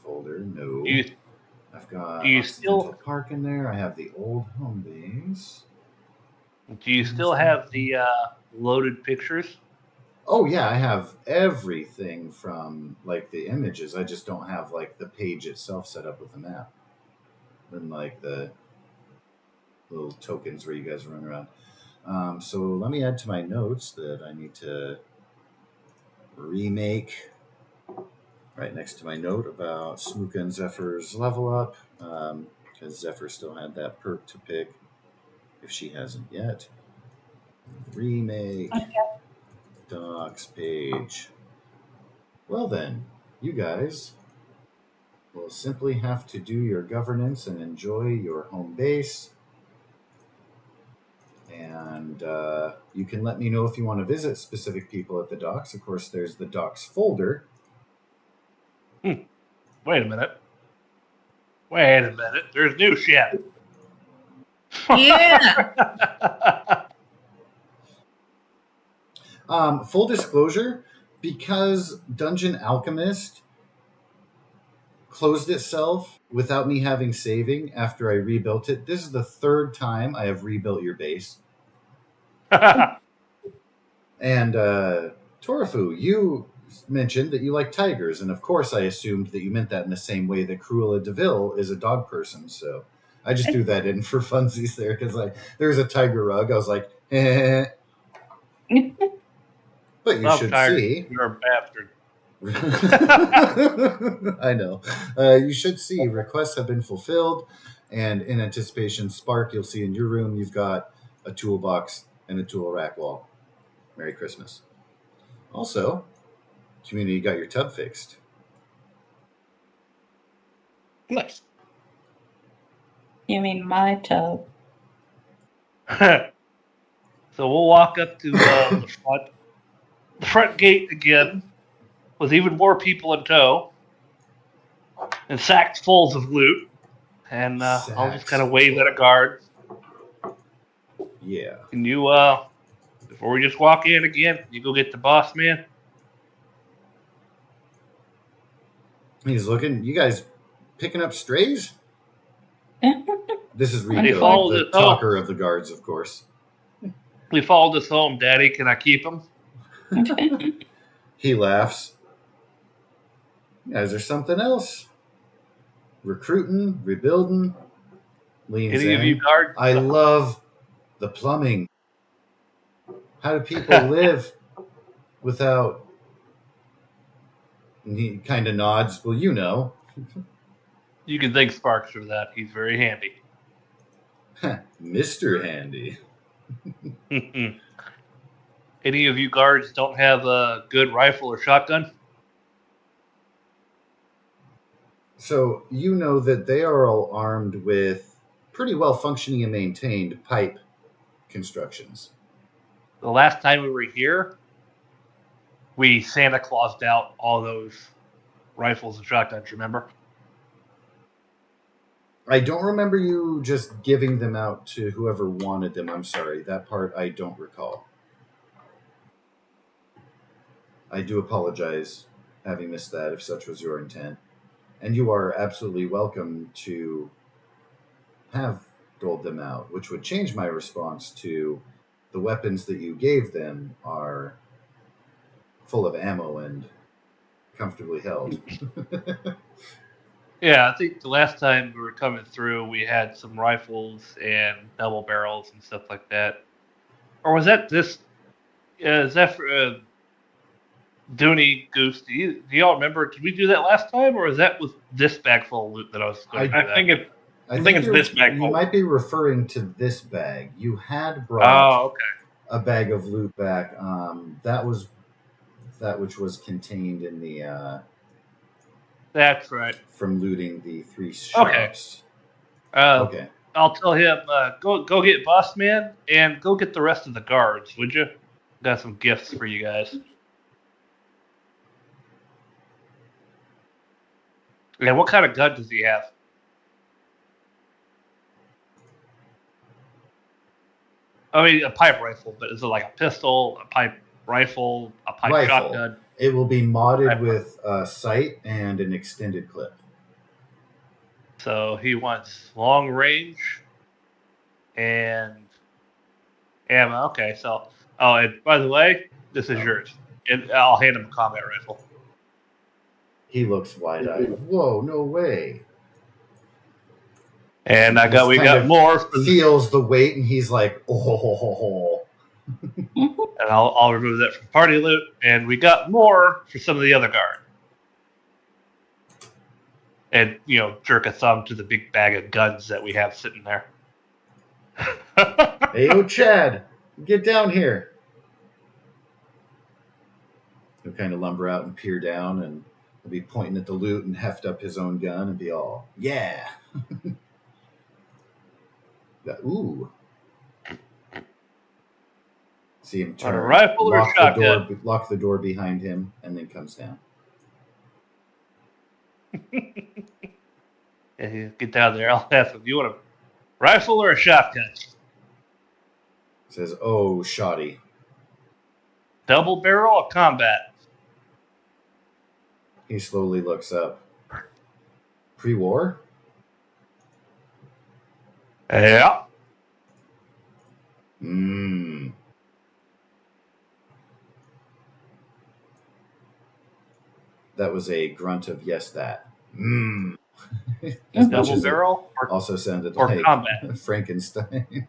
folder. No. Do I've got you Occidental still Park in there. I have the old home base. have the loaded pictures? Oh yeah, I have everything from like the images. I just don't have like the page itself set up with the map. And like the little tokens where you guys run around. So let me add to my notes that I need to remake right next to my note about Smuka and Zephyr's level up, because Zephyr still had that perk to pick if she hasn't yet. Remake docs page. Well then, you guys will simply have to do your governance and enjoy your home base. And you can let me know if you want to visit specific people at the docks. Of course, there's the docks folder. Wait a minute. There's new shit. Yeah. Full disclosure, because Dungeon Alchemist closed itself without me having saving after I rebuilt it, this is the third time I have rebuilt your base. And Torafu, you mentioned that you like tigers, and of course I assumed that you meant that in the same way that Cruella DeVille is a dog person, so I just threw that in for funsies there, because there's a tiger rug. I was like, eh. But you should see. You're a bastard. I know. You should see requests have been fulfilled, and in anticipation, Spark, you'll see in your room you've got a toolbox and a tool rack wall. Merry Christmas. Also, community got your tub fixed. Nice. You mean my tub? So we'll walk up to the front gate again, with even more people in tow. and sacks full of loot, and I'll just kind of wave at a guard. Yeah. Can you, before we just walk in again, can you go get the boss man? He's looking. You guys picking up strays? This is They Rico, followed the us home. talker of the guards, of course. We followed us home, Daddy. Can I keep him? He laughs. Guys, there's something else. Recruiting, rebuilding. Leans Any of you in. guards? I love the plumbing. How do people live without? And he kind of nods. Well, you know. You can thank Sparks for that. He's very handy. Mr. Handy. Any of you guards don't have a good rifle or shotgun? So you know that they are all armed with pretty well functioning and maintained pipe constructions. The last time we were here, we Santa Claused out all those rifles and shotguns, remember? I don't remember you just giving them out to whoever wanted them. I'm sorry. That part I don't recall. I do apologize having missed that if such was your intent. And you are absolutely welcome to have doled them out, which would change my response to the weapons that you gave them are full of ammo and comfortably held. Yeah, I think the last time we were coming through, we had some rifles and double barrels and stuff like that. Or was that this? Is that for Dooney Goose? Do y'all remember? Did we do that last time, or is that with this bag full of loot that I was going to do that? I think it's this bag. You might be referring to this bag. You had brought Oh, okay. a bag of loot back. That was that which was contained in the That's right. from looting the 3 shops. Okay. I'll tell him go get Boss Man and go get the rest of the guards, would you? Got some gifts for you guys. Yeah, what kind of gun does he have? I mean, a pipe rifle, but is it like a pistol, a pipe rifle, a pipe shotgun? It will be modded with a sight and an extended clip. So he wants long range and ammo. Okay, so and by the way, this is yours, and I'll hand him a combat rifle. He looks wide-eyed. Whoa, no way! And we got more. Feels the weight, and he's like, oh. And I'll remove that from party loot, and we got more for some of the other guard. And jerk a thumb to the big bag of guns that we have sitting there. Hey, yo, Chad, get down here. He'll kind of lumber out and peer down, and he'll be pointing at the loot and heft up his own gun and be all, yeah. Ooh. See him turn, a rifle or a shotgun? Lock the door behind him, and then comes down. Yeah, get down there. I'll ask him, do you want a rifle or a shotgun? Says, oh, shoddy. Double barrel or combat? He slowly looks up. Pre-war? Yeah. That was a grunt of yes, that. Double barrel also sounded or like combat? Frankenstein.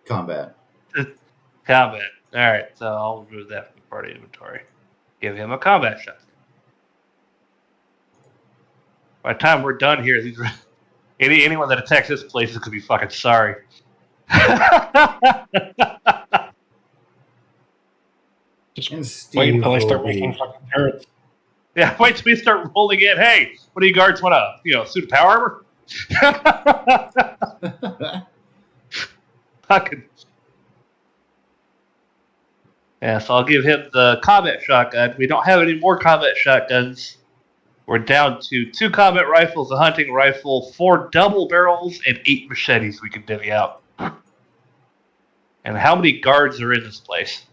Combat. Combat. All right, so I'll remove that from the party inventory. Give him a combat shot. By the time we're done here, anyone that attacks this place is gonna be fucking sorry. Just wait until I start making fucking turrets. Yeah, wait till we start rolling in. Hey, what do you guards want to, suit of power armor? Fucking. Yeah, so I'll give him the combat shotgun. We don't have any more combat shotguns. We're down to 2 combat rifles, a hunting rifle, 4 double barrels, and 8 machetes we can divvy out. And how many guards are in this place?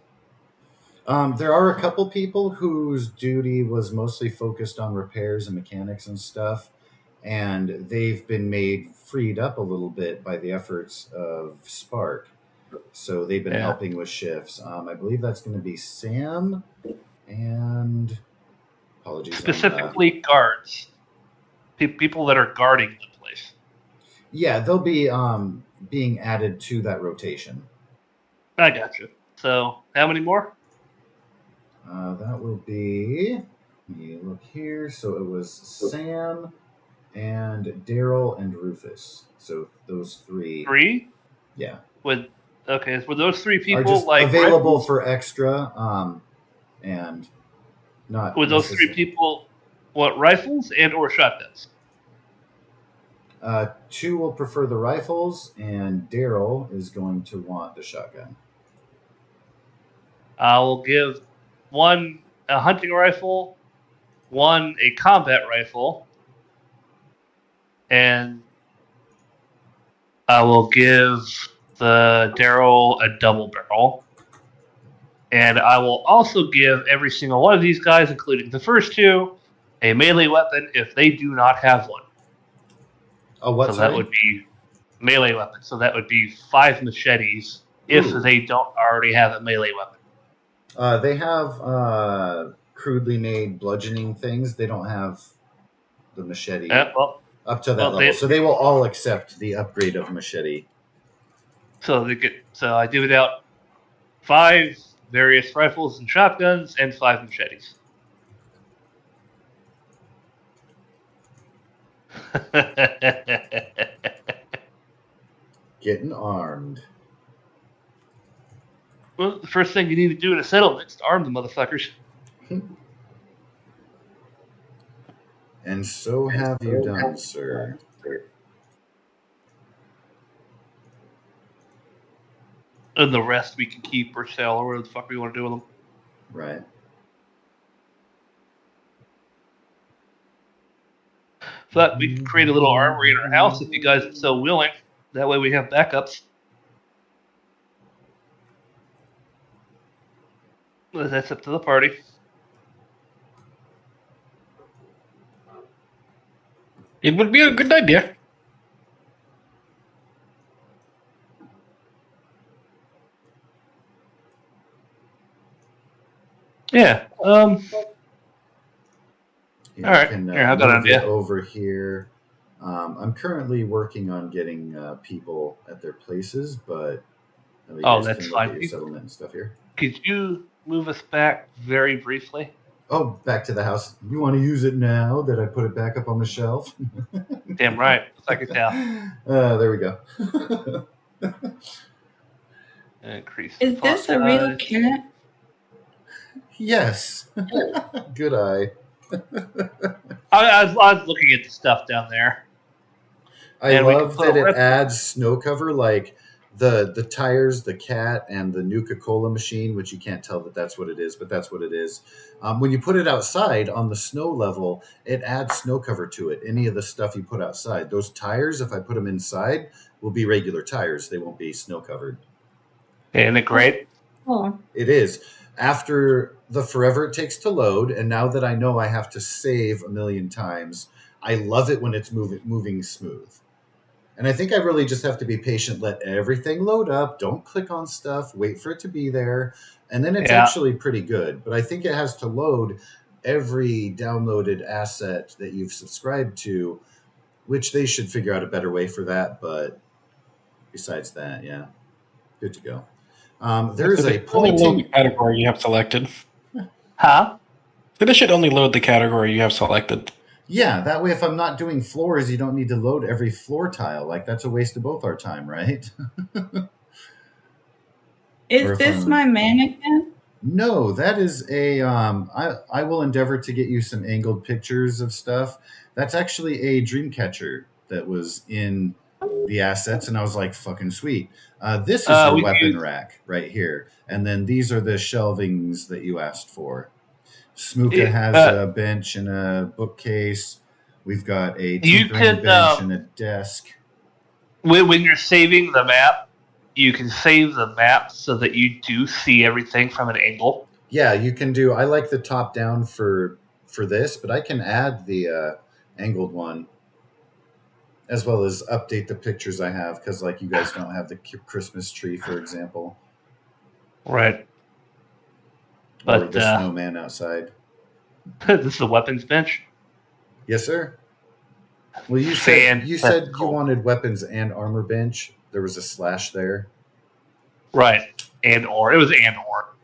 There are a couple people whose duty was mostly focused on repairs and mechanics and stuff, and they've been made freed up a little bit by the efforts of Spark. So they've been helping with shifts. I believe that's going to be Sam and apologies. Specifically guards. People that are guarding the place. Yeah, they'll be being added to that rotation. I gotcha. So, how many more? That will be. Let me look here. So it was Sam and Daryl and Rufus. So those 3. 3? Yeah. Were those 3 Are people just like available rifles? for extra, and not Were those 3 people what rifles and or shotguns? 2 will prefer the rifles, and Daryl is going to want the shotgun. I will give 1 a hunting rifle, 1 a combat rifle, and I will give the Daryl a double barrel. And I will also give every single one of these guys, including the first 2, a melee weapon if they do not have one. Oh, what? So Sorry? that would be melee weapon. So that would be 5 machetes if they don't already have a melee weapon. They have crudely made bludgeoning things. They don't have the machete up to that level. So they will all accept the upgrade of machete. So I divvied out 5 various rifles and shotguns and 5 machetes. Getting armed. Well, the first thing you need to do in a settlement is to arm the motherfuckers. And so have you done, sir. And the rest we can keep or sell or whatever the fuck we want to do with them. Right. But we can create a little armory in our house if you guys are so willing. That way we have backups. That's up to the party. It would be a good idea. Yeah. All right. Can, Here, I've got an idea. Over here. I'm currently working on getting people at their places, but you guys that's can fine. look at your settlement and stuff here. Could you move us back very briefly? Oh, back to the house. You want to use it now that I put it back up on the shelf? Damn right. It's like it's down. There we go. Is this a real cat? Yes. Good eye. I was looking at the stuff down there. I love that it adds snow cover, like the tires, the cat, and the Nuka-Cola machine, which you can't tell that that's what it is, but that's what it is. When you put it outside on the snow level, it adds snow cover to it. Any of the stuff you put outside. Those tires, if I put them inside, will be regular tires. They won't be snow covered. Isn't it great? Oh. It is. After the forever it takes to load, and now that I know I have to save a million times, I love it when it's moving smooth. And I think I really just have to be patient, let everything load up, don't click on stuff, wait for it to be there, and then it's actually pretty good. But I think it has to load every downloaded asset that you've subscribed to, which they should figure out a better way for that. But besides that, yeah, good to go. There's a pointing... Only load the category you have selected. Huh? It should only load the category you have selected. Yeah, that way if I'm not doing floors, you don't need to load every floor tile. Like, that's a waste of both our time, right? Is this my mannequin? No, that is a... I will endeavor to get you some angled pictures of stuff. That's actually a dream catcher that was in the assets, and I was like, fucking sweet. This is your weapon rack right here. And then these are the shelvings that you asked for. Smooka has a bench and a bookcase. We've got a tinkering bench and a desk. When you're saving the map, you can save the map so that you do see everything from an angle. Yeah, you can do. I like the top down for this, but I can add the angled one as well as update the pictures I have because, like, you guys don't have the Christmas tree, for example, Right. or But the snowman outside. this is a weapons bench. Yes, sir. Well, you said you Fantastical. wanted weapons and armor bench. There was a slash there. Right. It was and or.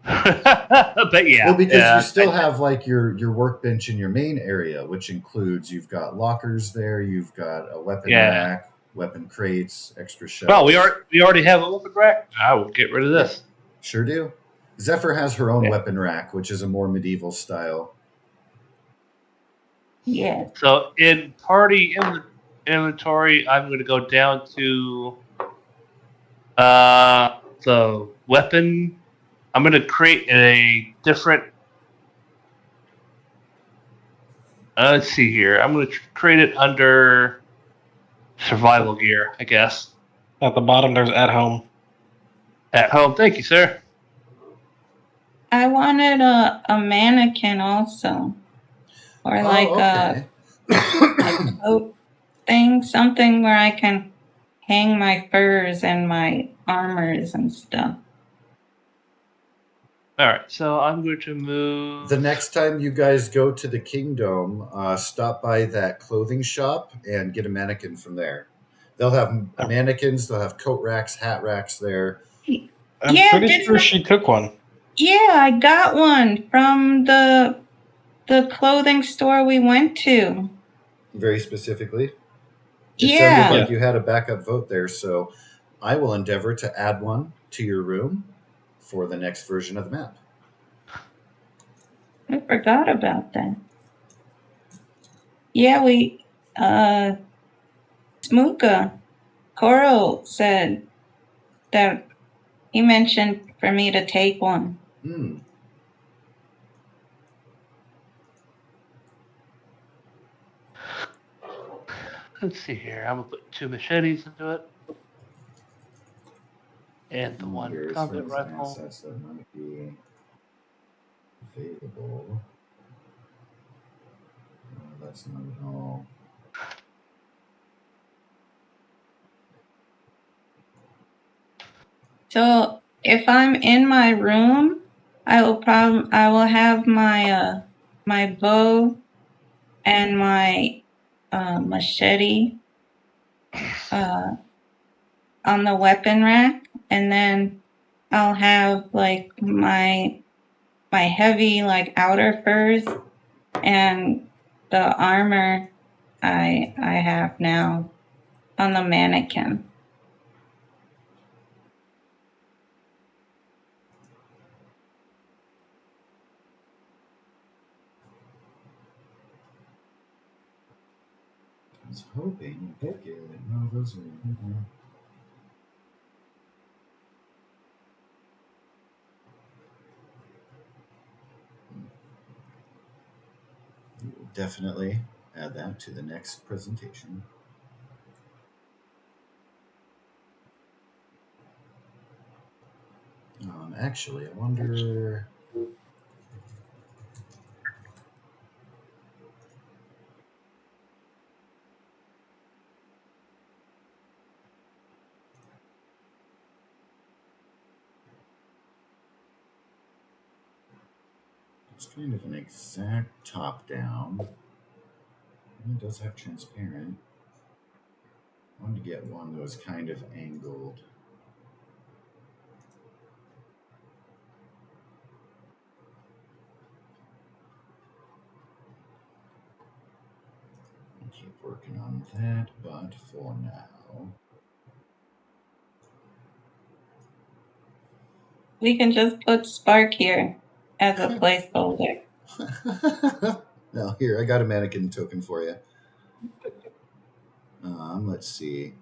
But yeah. Well, because you still have like your workbench in your main area, which includes you've got lockers there, you've got a weapon rack, weapon crates, extra shelves. Well, we already have a weapon rack. I will get rid of this. Sure do. Zephyr has her own weapon rack, which is a more medieval style. Yeah. So in party inventory, I'm going to go down to the weapon. I'm going to create a different. Let's see here. I'm going to create it under survival gear, I guess. At the bottom, there's at home. At home. Thank you, sir. I wanted a mannequin also. Or like a coat thing, something where I can hang my furs and my armors and stuff. All right, so I'm going to move. The next time you guys go to the Kingdom, stop by that clothing shop and get a mannequin from there. They'll have mannequins, they'll have coat racks, hat racks there. I'm pretty sure she took one. Yeah, I got one from the clothing store we went to. Very specifically? It sounded like you had a backup vote there, so I will endeavor to add one to your room for the next version of the map. I forgot about that. Yeah, Smooka, Coral said that he mentioned for me to take one. Let's see here. I'm going to put 2 machetes into it. And the one combat rifle. Assets that might be available. No, that's not at all. So if I'm in my room, I will have my my bow and my machete on the weapon rack, and then I'll have like my heavy like outer furs and the armor I have now on the mannequin. I was hoping you could get it. No, those are. We will definitely add that to the next presentation. Actually, I wonder. It's kind of an exact top down. It does have transparent. I wanted to get one that was kind of angled. I'll keep working on that, but for now. We can just put Spark here as a placeholder. Now, here, I got a mannequin token for you. Let's see.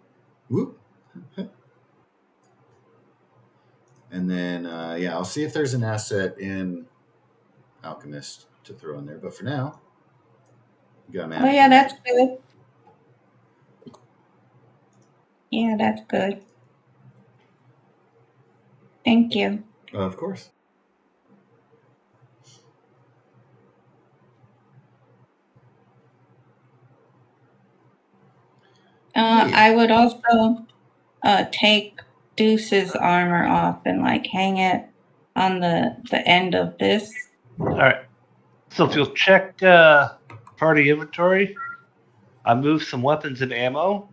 Whoop. And then, yeah, I'll see if there's an asset in alchemist to throw in there. But for now, you got a Oh mannequin. yeah, that's good. Yeah, that's good. Thank you. Of course. I would also take Deuce's armor off and like hang it on the end of this. All right. So if you'll check party inventory, I moved some weapons and ammo.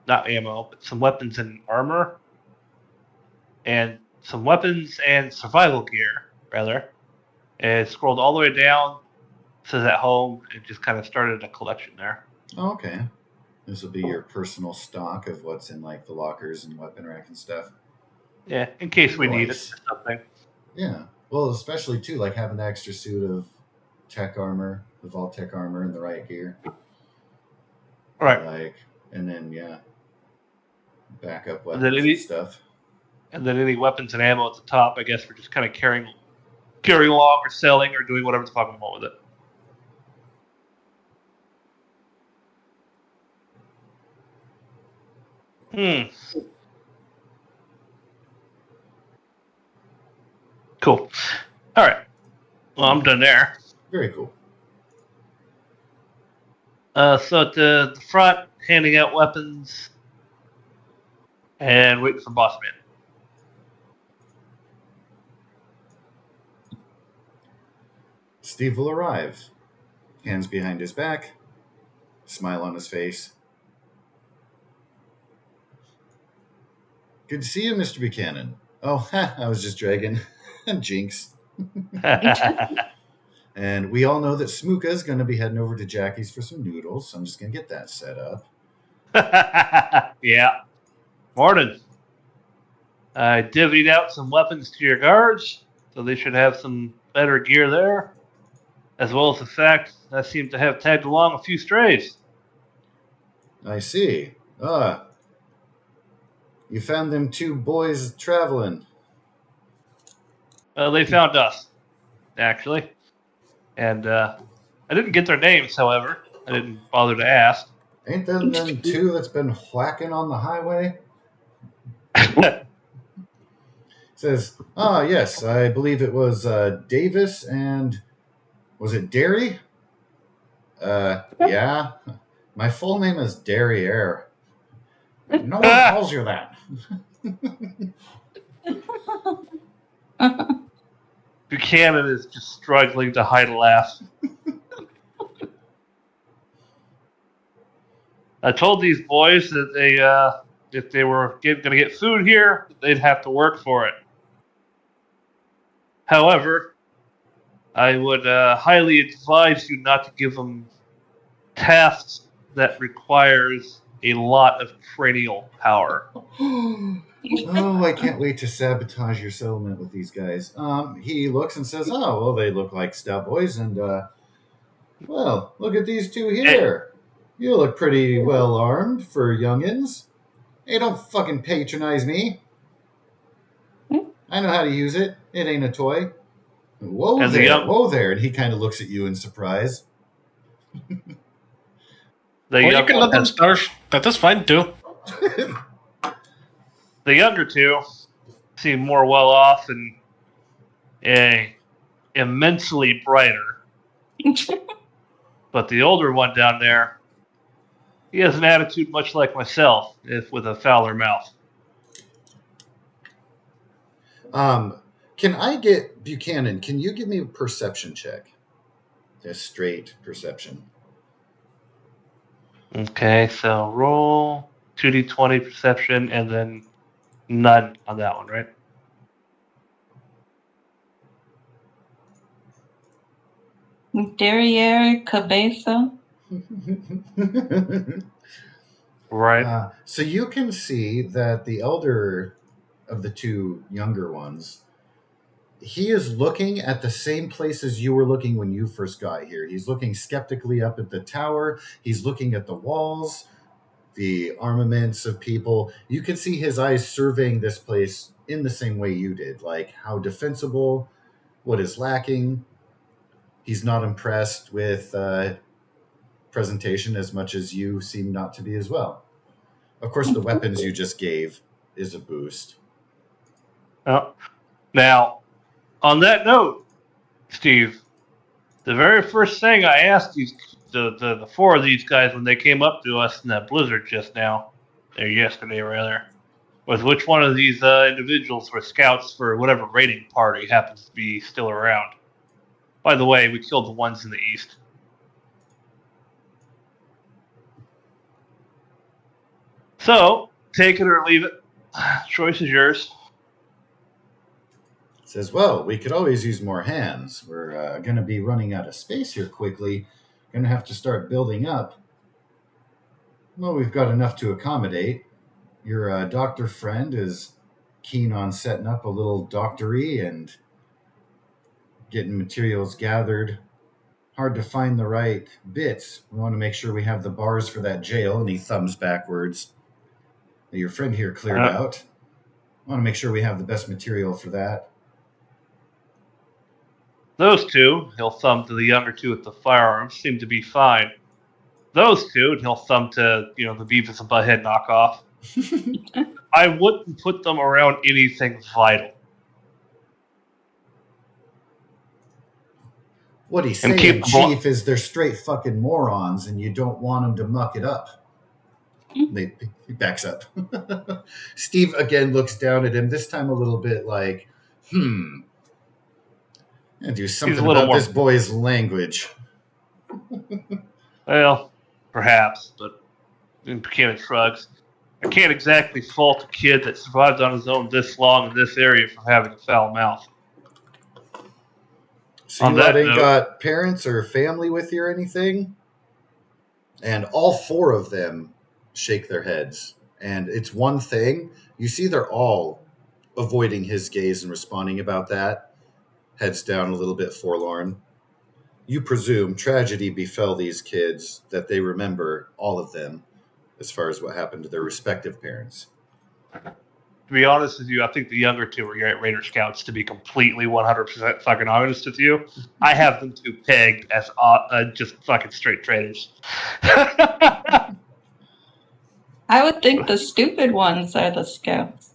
Not ammo, but some weapons and armor. And some weapons and survival gear, rather. And scrolled all the way down, says at home, and just kind of started a collection there. Oh, okay. This will be your personal stock of what's in like the lockers and weapon rack and stuff. Yeah, in case we need it Nice. for something. Yeah. Well, especially too, like having the extra suit of tech armor, the vault tech armor, and the riot gear. Right. Like, and then yeah, backup And then weapons and stuff. any weapons and ammo at the top, I guess we're just kind of carrying along or selling or doing whatever the fuck we want with it. Cool. All right. Well, I'm done there. Very cool. So at the front, handing out weapons and waiting for boss man. Steve will arrive, hands behind his back, smile on his face. Good to see you, Mr. Buchanan. Oh, I was just dragging. Jinx. And we all know that Smooka's going to be heading over to Jackie's for some noodles, so I'm just going to get that set up. Yeah. Morning. I divvied out some weapons to your guards, so they should have some better gear there, as well as the fact I seem to have tagged along a few strays. I see. You found them two boys traveling. They found us, actually. And I didn't get their names, however. I didn't bother to ask. Ain't them two that's been whacking on the highway? Says, yes, I believe it was Davis and was it Derry? Yeah. My full name is Derriere. No one calls you that. Buchanan is just struggling to hide a laugh. I told these boys that they, if they were going to get food here, they'd have to work for it. However, I would highly advise you not to give them tasks that requires a lot of cranial power. Oh, I can't wait to sabotage your settlement with these guys. He looks and says, oh, well, they look like stout boys, and, well, look at these two here. You look pretty well armed for youngins. Hey, don't fucking patronize me. I know how to use it. It ain't a toy. Whoa And there, whoa there. And he kind of looks at you in surprise. Well, you can let them start. That's fine, too. The younger two seem more well off and immensely brighter. But the older one down there, he has an attitude much like myself, if with a fouler mouth. Can I get Buchanan? Can you give me a perception check? A straight perception. Okay, so roll 2d20 perception and then none on that one, right? Derriere Cabeza. Right. So you can see that the elder of the two younger ones, he is looking at the same places you were looking when you first got here. He's looking skeptically up at the tower. He's looking at the walls, the armaments of people. You can see his eyes surveying this place in the same way you did, like how defensible, what is lacking. he's not impressed with presentation as much as you seem not to be as well. Of course, the weapons you just gave is a boost. Now, on that note, Steve, the very first thing I asked the four of these guys when they came up to us in that blizzard just now, or yesterday rather, was which one of these individuals were scouts for whatever raiding party happens to be still around. By the way, we killed the ones in the east. So, take it or leave it. Choice is yours. Says, well, we could always use more hands. We're going to be running out of space here quickly. Going to have to start building up. Well, we've got enough to accommodate. Your doctor friend is keen on setting up a little doctory and getting materials gathered. Hard to find the right bits. We want to make sure we have the bars for that jail, and he thumbs backwards. That your friend here cleared out. Want to make sure we have the best material for that. Those two, he'll thumb to the younger two with the firearms, seem to be fine. Those two, and he'll thumb to, the Beavis and Butthead knockoff. I wouldn't put them around anything vital. What he's saying, Chief, is they're straight fucking morons, and you don't want them to muck it up. He backs up. Steve again looks down at him, this time a little bit like, and do something about this boy's language. Well, perhaps, but Buchanan shrugs. I can't exactly fault a kid that survived on his own this long in this area for having a foul mouth. So you ain't got parents or family with you or anything? And all four of them shake their heads. And it's one thing. You see they're all avoiding his gaze and responding about that. Heads down a little bit forlorn. You presume tragedy befell these kids, that they remember, all of them, as far as what happened to their respective parents. To be honest with you, I think the younger two were Raider Scouts, to be completely 100% fucking honest with you. I have them two pegged as just fucking straight traitors. I would think the stupid ones are the Scouts.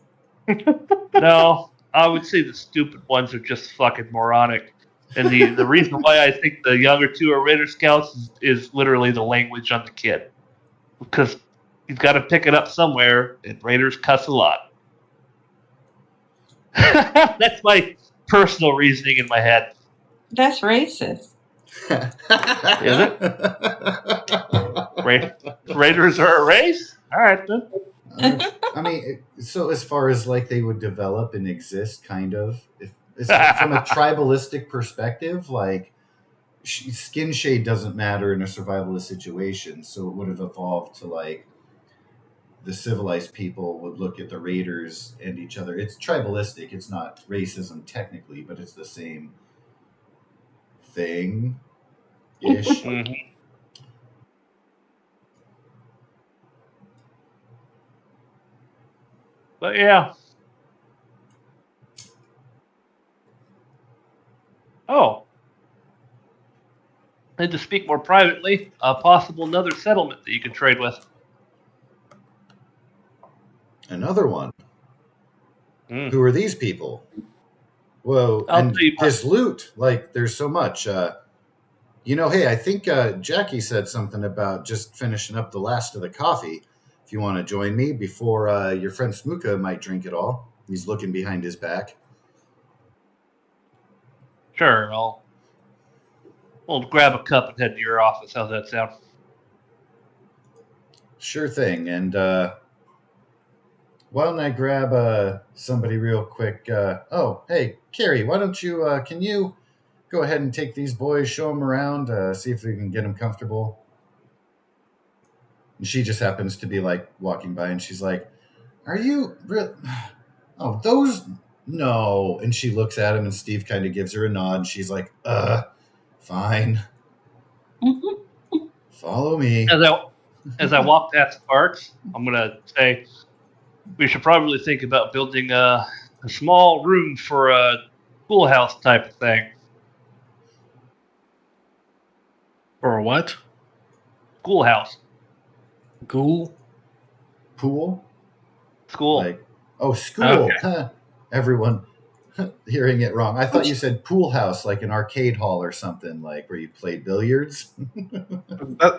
No, I would say the stupid ones are just fucking moronic. And the reason why I think the younger two are Raider Scouts is literally the language on the kid. Because he's got to pick it up somewhere, and Raiders cuss a lot. That's my personal reasoning in my head. That's racist. Is it? Raiders are a race? All right, then. I mean, so as far as like they would develop and exist, kind of, from a tribalistic perspective, like skin shade doesn't matter in a survivalist situation, so it would have evolved to like the civilized people would look at the raiders and each other. It's tribalistic. It's not racism technically, but it's the same thing ish. Mm-hmm. But yeah. Oh. And to speak more privately, a possible another settlement that you can trade with. Another one. Who are these people? Whoa, and this loot, like, there's so much. Hey, I think Jackie said something about just finishing up the last of the coffee. If you want to join me before your friend Smuka might drink it all. He's looking behind his back. Sure, we'll grab a cup and head to your office. How's that sound? Sure thing. And why don't I grab somebody real quick? Hey, Carrie, why don't you, can you go ahead and take these boys, show them around, see if we can get them comfortable? And she just happens to be like walking by and she's like, are you real? Oh, those? No. And she looks at him and Steve kind of gives her a nod. She's like, fine. Follow me. As I walk past Sparks, I'm going to say, we should probably think about building a small room for a schoolhouse type of thing. Or what? Schoolhouse. Ghoul? Pool? School. Like, oh, school. Okay. Everyone hearing it wrong. I thought you said pool house, like an arcade hall or something, like where you play billiards.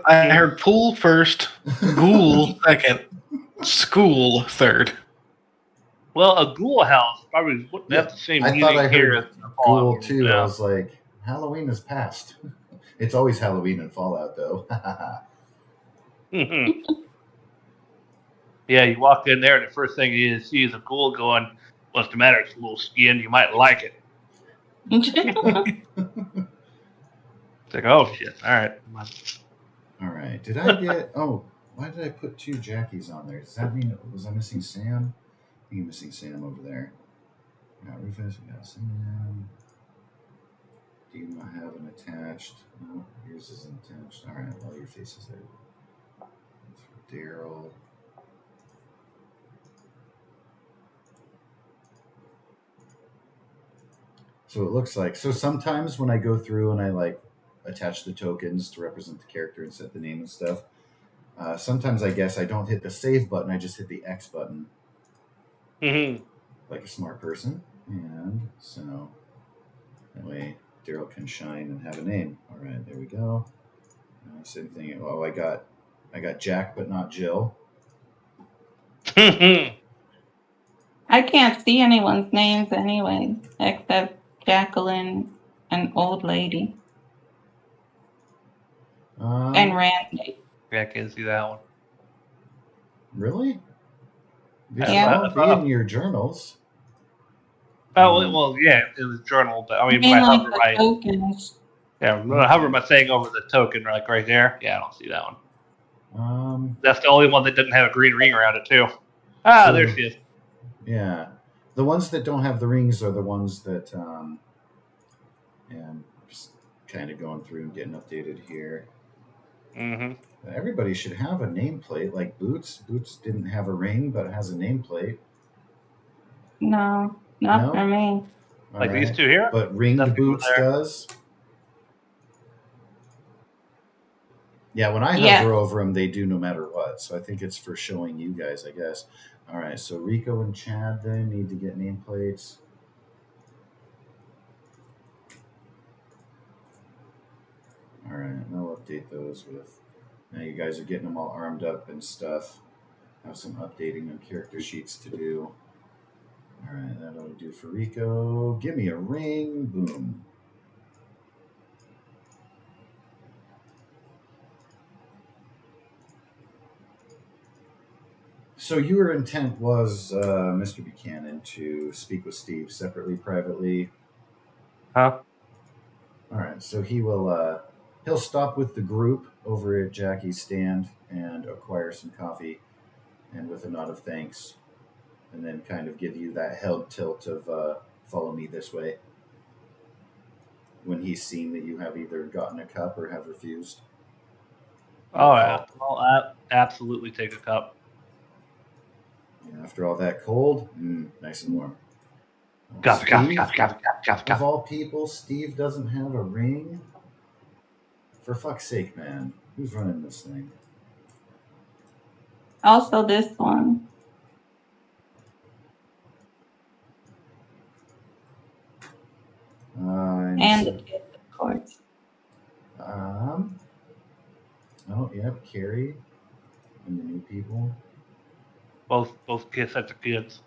I heard pool first, ghoul second, school third. Well, a ghoul house probably wouldn't Yeah, have the same I thought meaning I here heard as in the Fallout ghoul world. too. I Yeah. was like, Halloween is past. It's always Halloween in Fallout, though. Yeah, you walk in there, and the first thing you see is a ghoul going, "What's the matter? It's a little skin. You might like it." It's like, oh shit! All right. All right. Did I get? Oh, why did I put 2 Jackies on there? Does that mean was I missing Sam? I think I'm missing Sam over there. We got Rufus. We got Sam. Do you not have an attached? No, yours isn't attached. All right. Well, your face is there. That's for Daryl. So it looks like sometimes when I go through and I like attach the tokens to represent the character and set the name and stuff, sometimes I guess I don't hit the save button. I just hit the X button, like a smart person. And so that way Daryl can shine and have a name. All right, there we go. Same thing. Oh, I got Jack, but not Jill. I can't see anyone's names anyway, except Jacqueline and Old Lady and Randy. Yeah, I can see that one. Really? They should Yeah. all be in your journals. Well, yeah, it was journal, but I mean, when I like hover the tokens. when I hover my thing over the token, like right there, yeah, I don't see that one. That's the only one that doesn't have a green ring around it too. There she is. Yeah, the ones that don't have the rings are the ones that and just kind of going through and getting updated here. Mm-hmm. Everybody should have a nameplate, like Boots. Boots didn't have a ring, but has a nameplate. No, not for me. Like these two here? But Ringed Boots does. Yeah, when I hover over them, they do no matter what. So I think it's for showing you guys, I guess. All right, so Rico and Chad then need to get nameplates. All right, and I'll update those with. Now you guys are getting them all armed up and stuff. Have some updating on character sheets to do. All right, that'll do for Rico. Give me a ring. Boom. So your intent was, Mr. Buchanan, to speak with Steve separately, privately. Huh? All right. So he'll stop with the group over at Jackie's stand and acquire some coffee, and with a nod of thanks, and then kind of give you that held tilt of follow me this way. When he's seen that you have either gotten a cup or have refused. Oh yeah, I'll absolutely take a cup. Yeah, after all that cold, nice and warm. Coffee. Of all people, Steve doesn't have a ring. For fuck's sake, man. Who's running this thing? Also this one. And the kids, of course. Oh, yep, Carrie and the new people. Both sets of kids.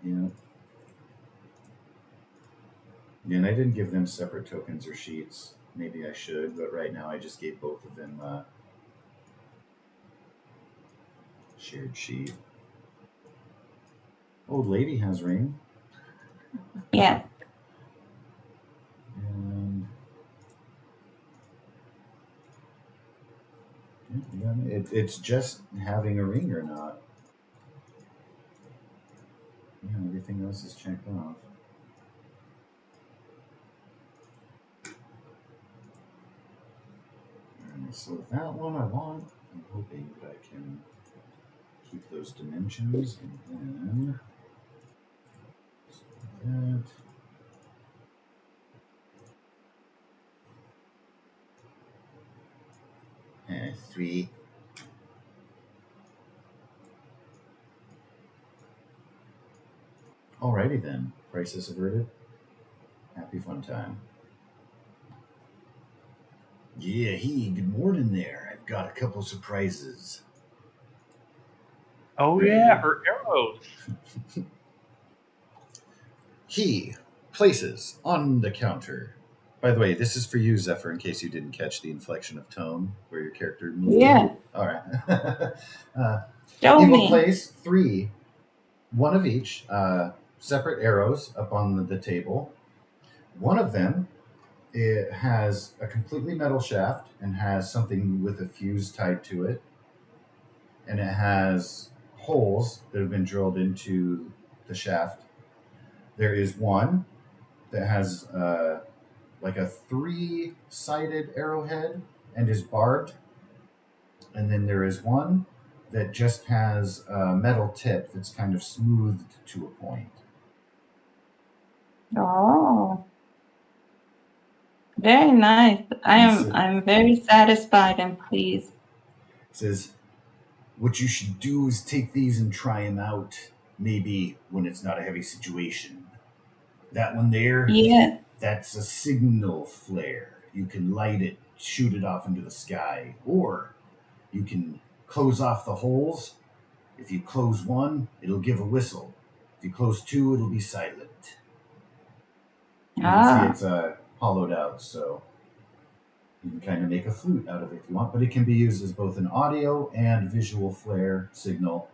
Yeah. Yeah, and I didn't give them separate tokens or sheets. Maybe I should, but right now I just gave both of them shared sheet. Old lady has ring. Yeah. And it's just having a ring or not. Yeah, everything else is checked off. Alright, so with that one I want, I'm hoping that I can keep those dimensions, and then that. 3. Alrighty then. Crisis averted. Happy fun time. Yeah, good morning there. I've got a couple surprises. Oh Ready? yeah, her arrows. He places on the counter. By the way, this is for you, Zephyr, in case you didn't catch the inflection of tone where your character moved. Yeah. All right. Show He will me. place 3, one of each, separate arrows up on the table. One of them, it has a completely metal shaft and has something with a fuse tied to it, and it has holes that have been drilled into the shaft. There is one that has like a 3-sided arrowhead and is barbed, and then there is one that just has a metal tip that's kind of smoothed to a point. Oh. Very nice. I'm very satisfied and pleased. Says, what you should do is take these and try them out, maybe when it's not a heavy situation. That one there, Yeah. that's a signal flare. You can light it, shoot it off into the sky, or you can close off the holes. If you close one, it'll give a whistle. If you close 2, it'll be silent. You can see it's hollowed out, so you can kind of make a flute out of it if you want, but it can be used as both an audio and visual flare signal.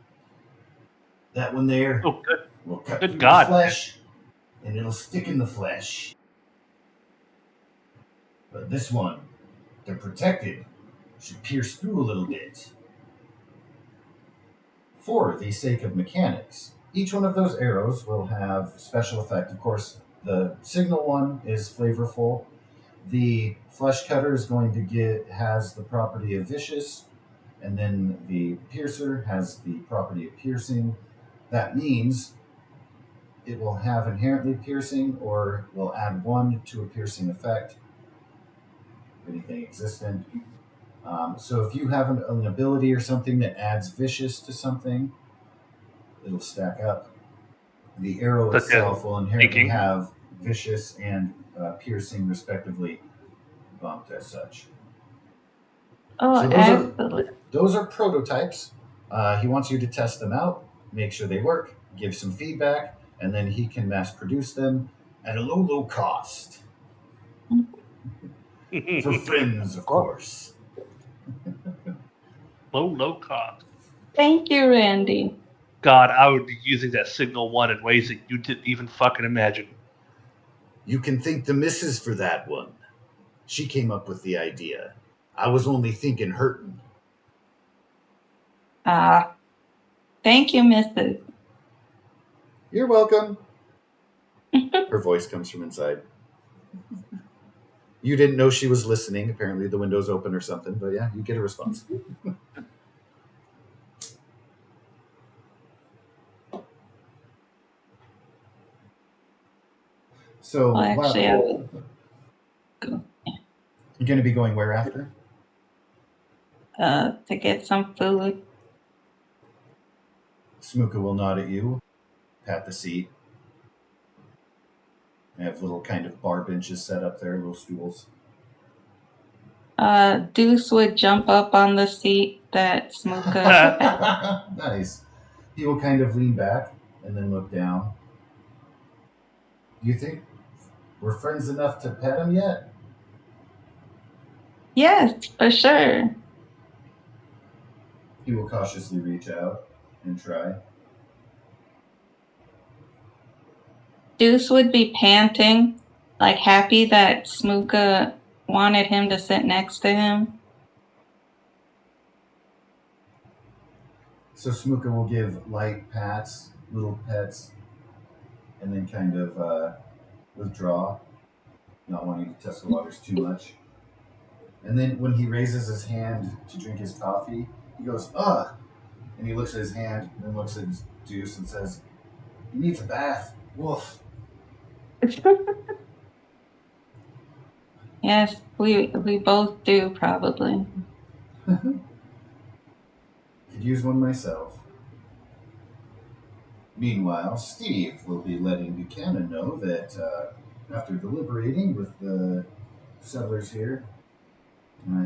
That one there Oh, good. will cut Good through God. the flesh, and it'll stick in the flesh. But this one, they're protected, should pierce through a little bit. For the sake of mechanics, each one of those arrows will have special effect. Of course, the signal one is flavorful. The flesh cutter is going to has the property of vicious, and then the piercer has the property of piercing. That means it will have inherently piercing, or will add 1 to a piercing effect, anything existent. So if you have an ability or something that adds vicious to something, it'll stack up. The arrow Such as itself will inherently speaking. have vicious and piercing, respectively, bumped as such. Oh, So excellent. those are prototypes. He wants you to test them out, make sure they work, give some feedback, and then he can mass produce them at a low cost. For friends, of course. Low cost. Thank you, Randy. God, I would be using that signal one in ways that you didn't even fucking imagine. You can thank the missus for that one. She came up with the idea. I was only thinking hurting. Thank you, Mrs. You're welcome. Her voice comes from inside. You didn't know she was listening. Apparently the window's open or something, but yeah, you get a response. So, Well, actually, I will go you're going to be going where after? to get some food. Smooka will nod at you, pat the seat. They have little kind of bar benches set up there, little stools. Deuce would jump up on the seat that Smooka. Nice. He will kind of lean back and then look down. Do you think we're friends enough to pet him yet? Yes, for sure. He will cautiously reach out and try. Deuce would be panting, like happy that Smooka wanted him to sit next to him. So Smooka will give light pats, little pets, and then kind of withdraw, not wanting to test the waters too much. And then when he raises his hand to drink his coffee, he goes, ugh! And he looks at his hand and then looks at his Deuce and says, he needs a bath. Woof. Yes, we both do probably. Could use one myself. Meanwhile, Steve will be letting Buchanan know that after deliberating with the settlers here,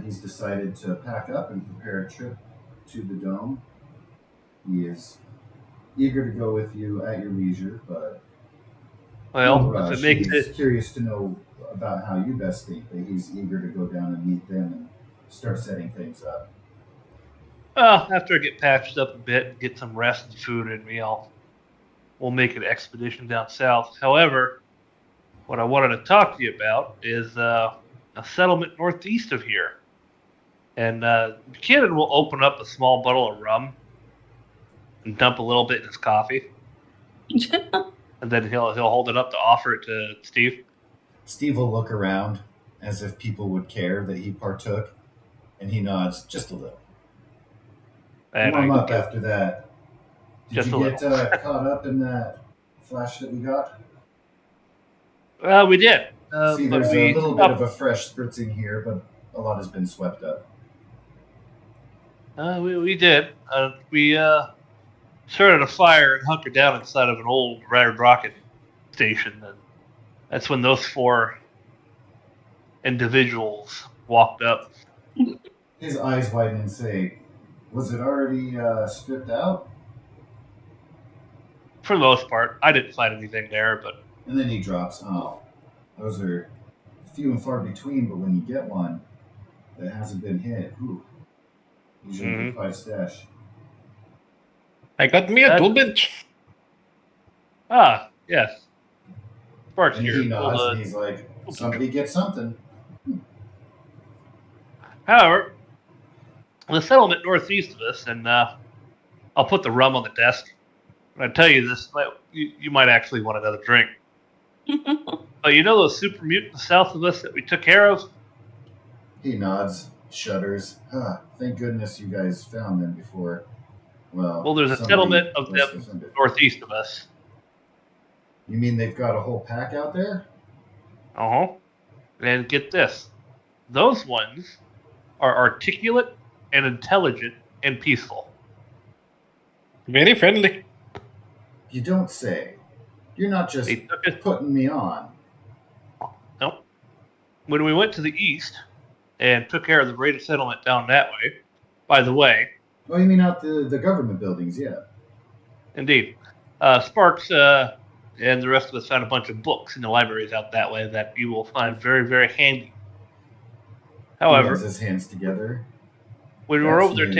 he's decided to pack up and prepare a trip to the dome. He is eager to go with you at your leisure, but no Well, if it rush. makes He's it, curious to know about how you best think that he's eager to go down and meet them and start setting things up. after I get patched up a bit and get some rest and food in me, we'll make an expedition down south. However, what I wanted to talk to you about is a settlement northeast of here. And Buchanan will open up a small bottle of rum and dump a little bit in his coffee, and then he'll hold it up to offer it to Steve. Steve will look around as if people would care that he partook, and he nods just a little. And Warm I up give after that. Did just you a get little. caught up in that flash that we got? We did, See, but there's a we little bit of stopped. a fresh spritzing here, but a lot has been swept up. We did. We started a fire and hunkered down inside of an old red rocket station, and that's when those four individuals walked up. His eyes widen and say, "Was it already stripped out?" For the most part, I didn't find anything there, but And then he drops, "Oh, those are few and far between, but when you get one that hasn't been hit, whew, usually be mm-hmm. quite a stash." I got me a That- tool bench. Yes, Sparks And he here. nods and he's like, "Somebody get something." However, the settlement northeast of us, and I'll put the rum on the desk. When I tell you this, you might actually want another drink. But you know those super mutants south of us that we took care of? He nods, shudders. Thank goodness you guys found them before, well, Well, there's a somebody settlement of was them offended. northeast of us. You mean they've got a whole pack out there? Uh huh. And get this, those ones are articulate and intelligent and peaceful. Very friendly. You don't say. You're not just They took us. putting me on. No, when we went to the east and took care of the raided settlement down that way. By the way, Oh, you mean out the government buildings, yeah. indeed, Sparks and the rest of us found a bunch of books in the libraries out that way that you will find very, very handy. He rubs However, his hands together. when we were That's over there news.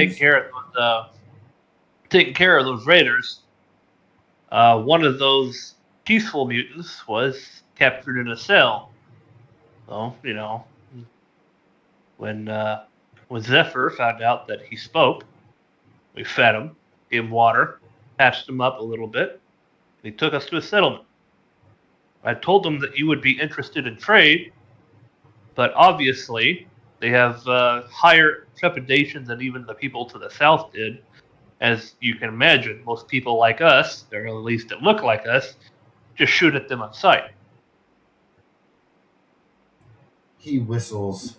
taking care of those raiders, one of those peaceful mutants was captured in a cell. So when Zephyr found out that he spoke, we fed him, gave him water, patched him up a little bit, and he took us to a settlement. I told them that you would be interested in trade, but obviously they have higher trepidation than even the people to the south did. As you can imagine, most people like us, or at least that look like us, just shoot at them on sight. He whistles,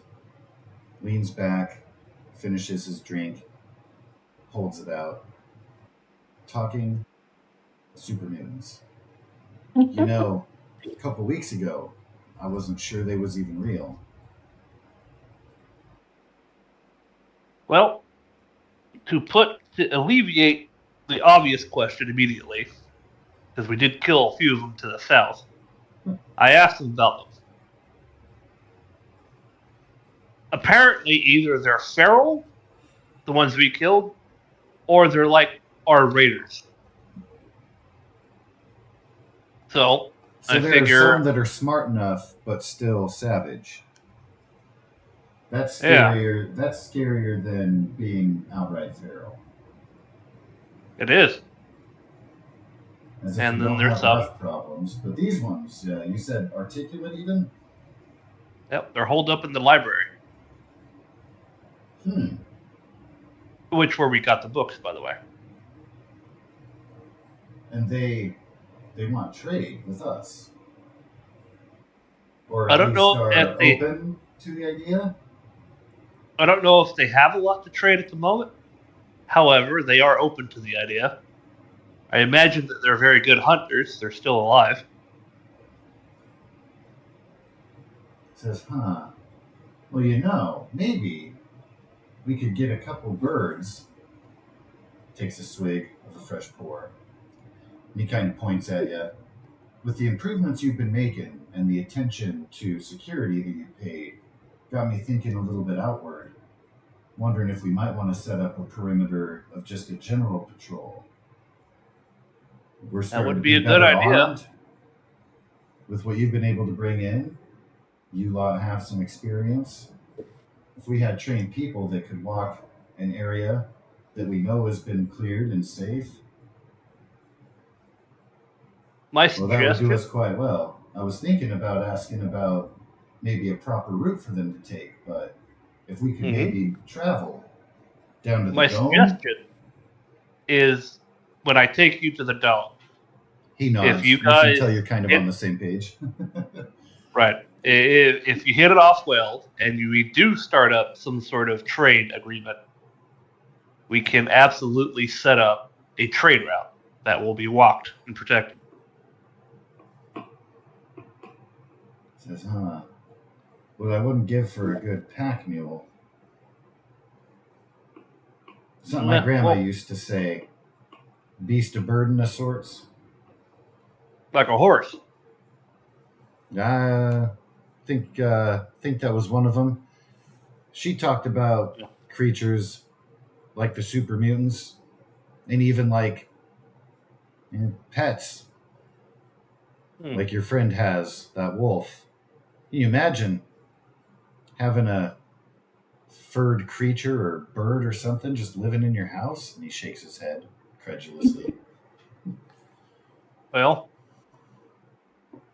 leans back, finishes his drink, holds it out. Talking super mutants. You know, a couple weeks ago, I wasn't sure they was even real. Well, to alleviate the obvious question immediately, because we did kill a few of them to the south, I asked them about them. Apparently, either they're feral, the ones we killed, or they're like our raiders. So So I there are some figure, that are smart enough, but still savage. That's yeah, scarier. That's scarier than being outright feral. it is. As if you And then don't there's have some. enough problems. But these ones, you said articulate even? Yep, they're holed up in the library, Hmm. which where we got the books, by the way. And they want trade with us. Or I at don't least know if are they. open to the idea? I don't know if they have a lot to trade at the moment. However, they are open to the idea. I imagine that they're very good hunters. They're still alive. Says, huh. Well, you know, maybe we could get a couple birds. Takes a swig of a fresh pour. And he kind of points at you. With the improvements you've been making and the attention to security that you paid, got me thinking a little bit outward. Wondering if we might want to set up a perimeter of just a general patrol. We're That starting would to be be a good better idea. armed with what you've been able to bring in. You lot have some experience. If we had trained people that could walk an area that we know has been cleared and safe, My well, that would do suggestion. us quite well. I was thinking about asking about maybe a proper route for them to take, but if we could Mhm. maybe travel down to the My dome. suggestion is when I take you to the dome, He if nods. you You can guys tell you're kind of hit on the same page. right, if you hit it off well and we do start up some sort of trade agreement, we can absolutely set up a trade route that will be walked and protected. Says, huh. What I wouldn't give for a good pack mule. Something my grandma Well, used to say. Beast of burden of sorts. like a horse. I think that was one of them. She talked about Yeah. creatures like the super mutants, and even like pets, Hmm. like your friend has that wolf. Can you imagine having a furred creature or bird or something just living in your house? And he shakes his head credulously. Well,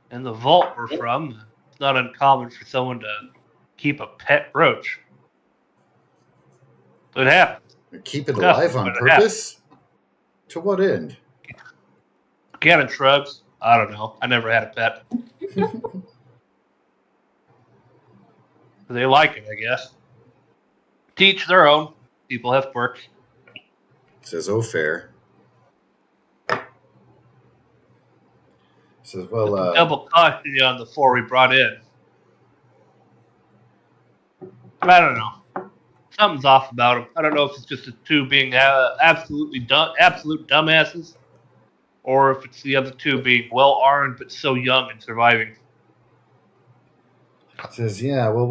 in the vault we're from, it's not uncommon for someone to keep a pet roach. It happens. Keep it Disgusting, alive on but it happens. purpose? To what end? Cannon shrugs. I don't know. I never had a pet. They like it, I guess. Teach their own. People have quirks. Says, oh, fair. Says, But well, to double caution you on the four we brought in, I don't know. Something's off about them. I don't know if it's just the two being absolute dumbasses, or if it's the other two being well armed but so young and surviving. says, yeah, well,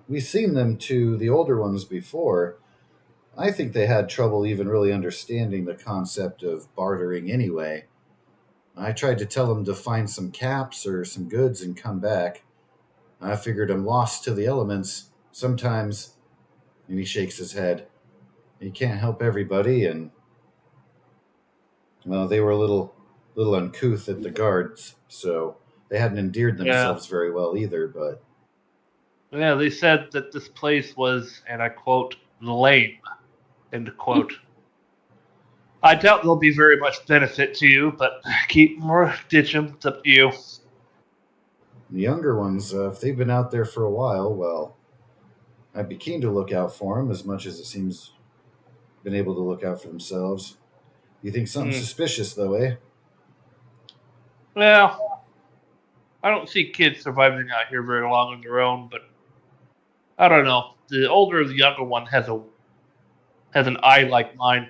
we seen them to the older ones before. I think they had trouble even really understanding the concept of bartering anyway. I tried to tell them to find some caps or some goods and come back. I figured I'm lost to the elements. Sometimes, and he shakes his head, you can't help everybody, and well, they were a little uncouth at the guards, so they hadn't endeared Yeah. themselves very well either. But Yeah, they said that this place was, and I quote, lame, end quote. I doubt there'll be very much benefit to you, but keep them or ditch them. It's up to you. the younger ones, if they've been out there for a while, well, I'd be keen to look out for them as much as it seems been able to look out for themselves. You think something Hmm. suspicious, though, eh? Well, I don't see kids surviving out here very long on their own, but I don't know. The older or the younger one has an eye like mine.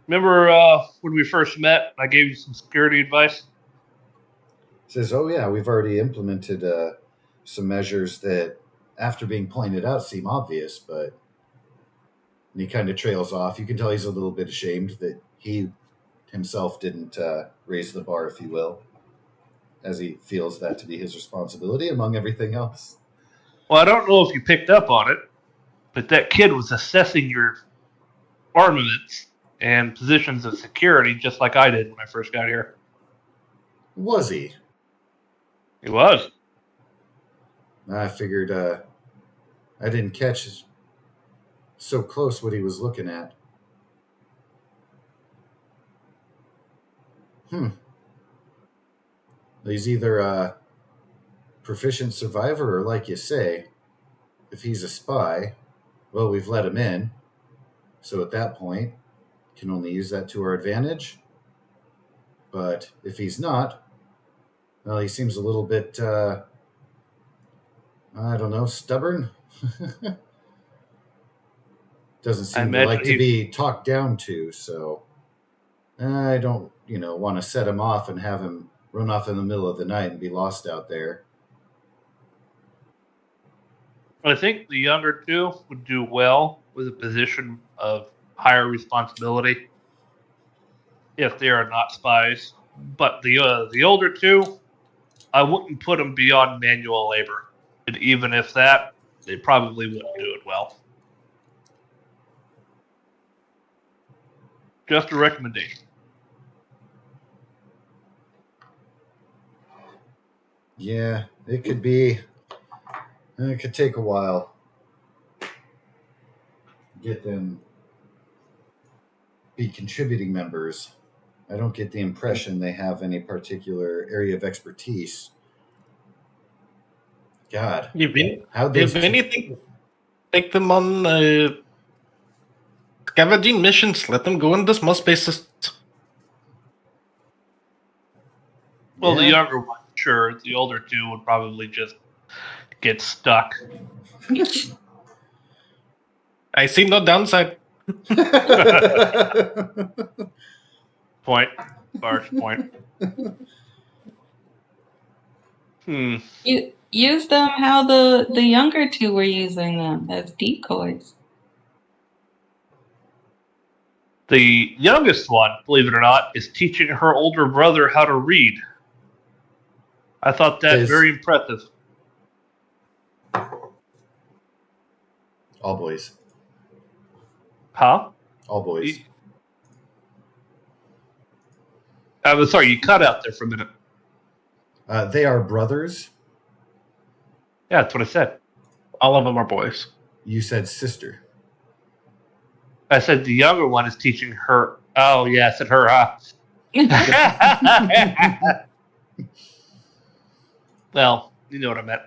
Remember when we first met? I gave you some security advice. Says, oh, yeah, we've already implemented some measures that, after being pointed out, seem obvious, but. And he kind of trails off. You can tell he's a little bit ashamed that he himself didn't raise the bar, if you will, as he feels that to be his responsibility among everything else. Well, I don't know if you picked up on it, but that kid was assessing your armaments and positions of security just like I did when I first got here. Was he? He was. I figured I didn't catch so close what he was looking at. Hmm. He's either a proficient survivor or, like you say, if he's a spy, well, we've let him in. So at that point, can only use that to our advantage. But if he's not, well, he seems a little bit, I don't know, stubborn. Doesn't I seem to imagine like to be talked down to. So I don't, want to set him off and have him run off in the middle of the night and be lost out there. I think the younger two would do well with a position of higher responsibility if they are not spies. But the older two, I wouldn't put them beyond manual labor. And even if that, they probably wouldn't do it well. Just a recommendation. Yeah, it could be. It could take a while. Get them be contributing members. I don't get the impression they have any particular area of expertise. God, how they? If anything, take them on scavenging missions. Let them go into small spaces. Well, the Yeah. younger one, sure. The older two would probably just get stuck. I see no downside. Point. Harsh point. You use them how the younger two were using them as decoys. The youngest one, believe it or not, is teaching her older brother how to read. I thought that very impressive. All boys. Huh? All boys. I'm sorry, you cut out there for a minute. They are brothers. Yeah, that's what I said. All of them are boys. You said sister. I said the younger one is teaching her. Oh, yeah, I said her. Well, you know what I meant.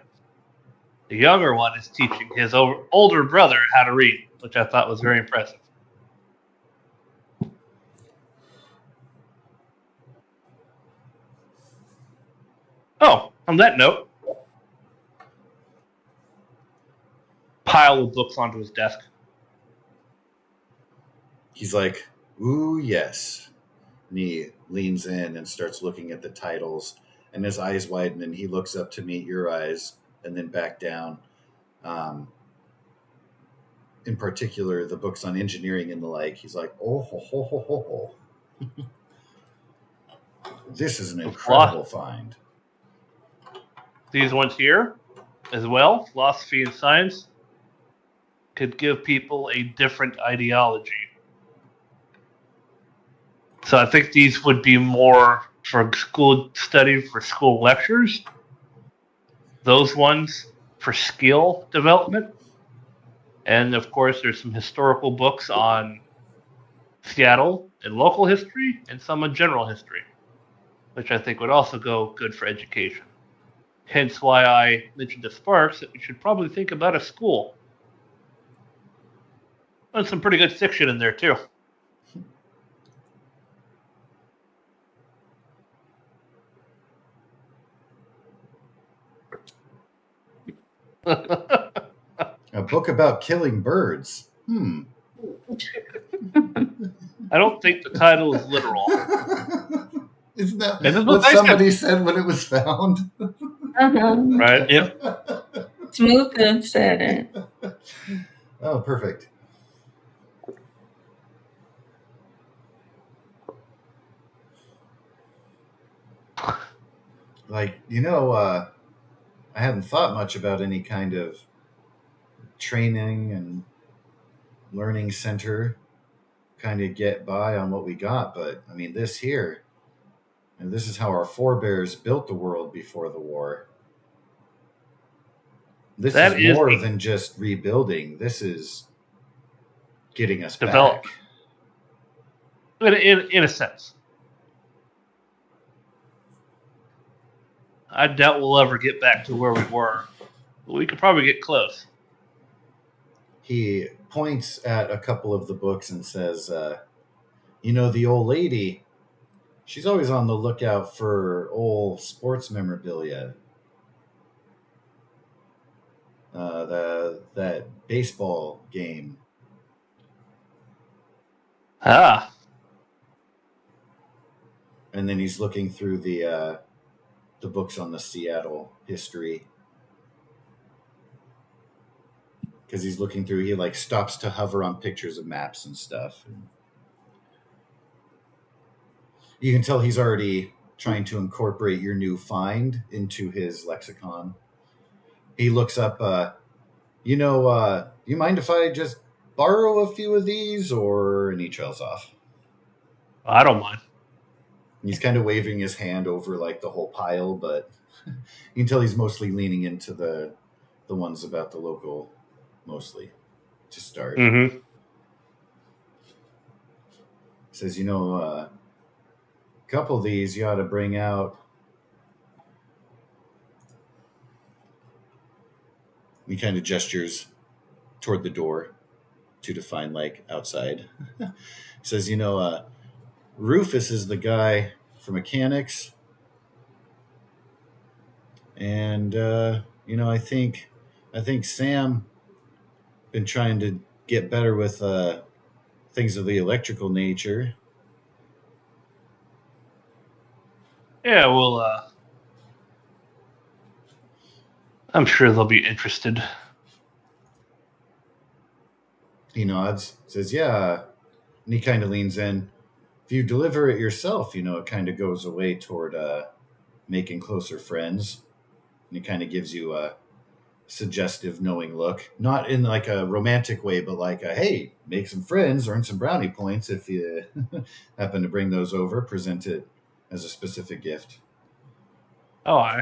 The younger one is teaching his older brother how to read, which I thought was very impressive. Oh, on that note, pile of books onto his desk. He's like, ooh, yes. And he leans in and starts looking at the titles, and his eyes widen, and he looks up to meet your eyes and then back down. In particular, the books on engineering and the like. He's like, oh, ho, ho, ho, ho, ho. This is an incredible find. These ones here, as well, philosophy and science, could give people a different ideology. So I think these would be more for school study, for school lectures. Those ones for skill development. And of course, there's some historical books on Seattle and local history and some on general history, which I think would also go good for education. Hence why I mentioned to Sparks that we should probably think about a school. And some pretty good fiction in there, too. A book about killing birds. I don't think the title is literal. Isn't that This is what I somebody said when it was found? Right? Yep. Smooth said it. Oh, perfect. Like, I hadn't thought much about any kind of training and learning center kind of get by on what we got, but I mean, this here, and this is how our forebears built the world before the war. This That is is more a than just rebuilding. This is getting us development. back. In a sense. I doubt we'll ever get back to where we were. But we could probably get close. he points at a couple of the books and says, the old lady, she's always on the lookout for old sports memorabilia. That baseball game. Ah. And then he's looking through the books on the Seattle history. Because he's looking through, he like stops to hover on pictures of maps and stuff. And you can tell he's already trying to incorporate your new find into his lexicon. He looks up, you mind if I just borrow a few of these? And he trails off. I don't mind. He's kind of waving his hand over like the whole pile, but you can tell he's mostly leaning into the ones about the local, mostly, to start. Mm-hmm. Says, a couple of these you ought to bring out. He kind of gestures toward the door to define like outside. Says, Rufus is the guy for mechanics. And, I think Sam been trying to get better with things of the electrical nature. Yeah, well, I'm sure they'll be interested. He nods, says, yeah. And he kind of leans in. If you deliver it yourself, it kind of goes away toward making closer friends. And he kind of gives you a suggestive, knowing look. Not in like a romantic way, but like a, hey, make some friends, earn some brownie points if you happen to bring those over. Present it as a specific gift. Oh,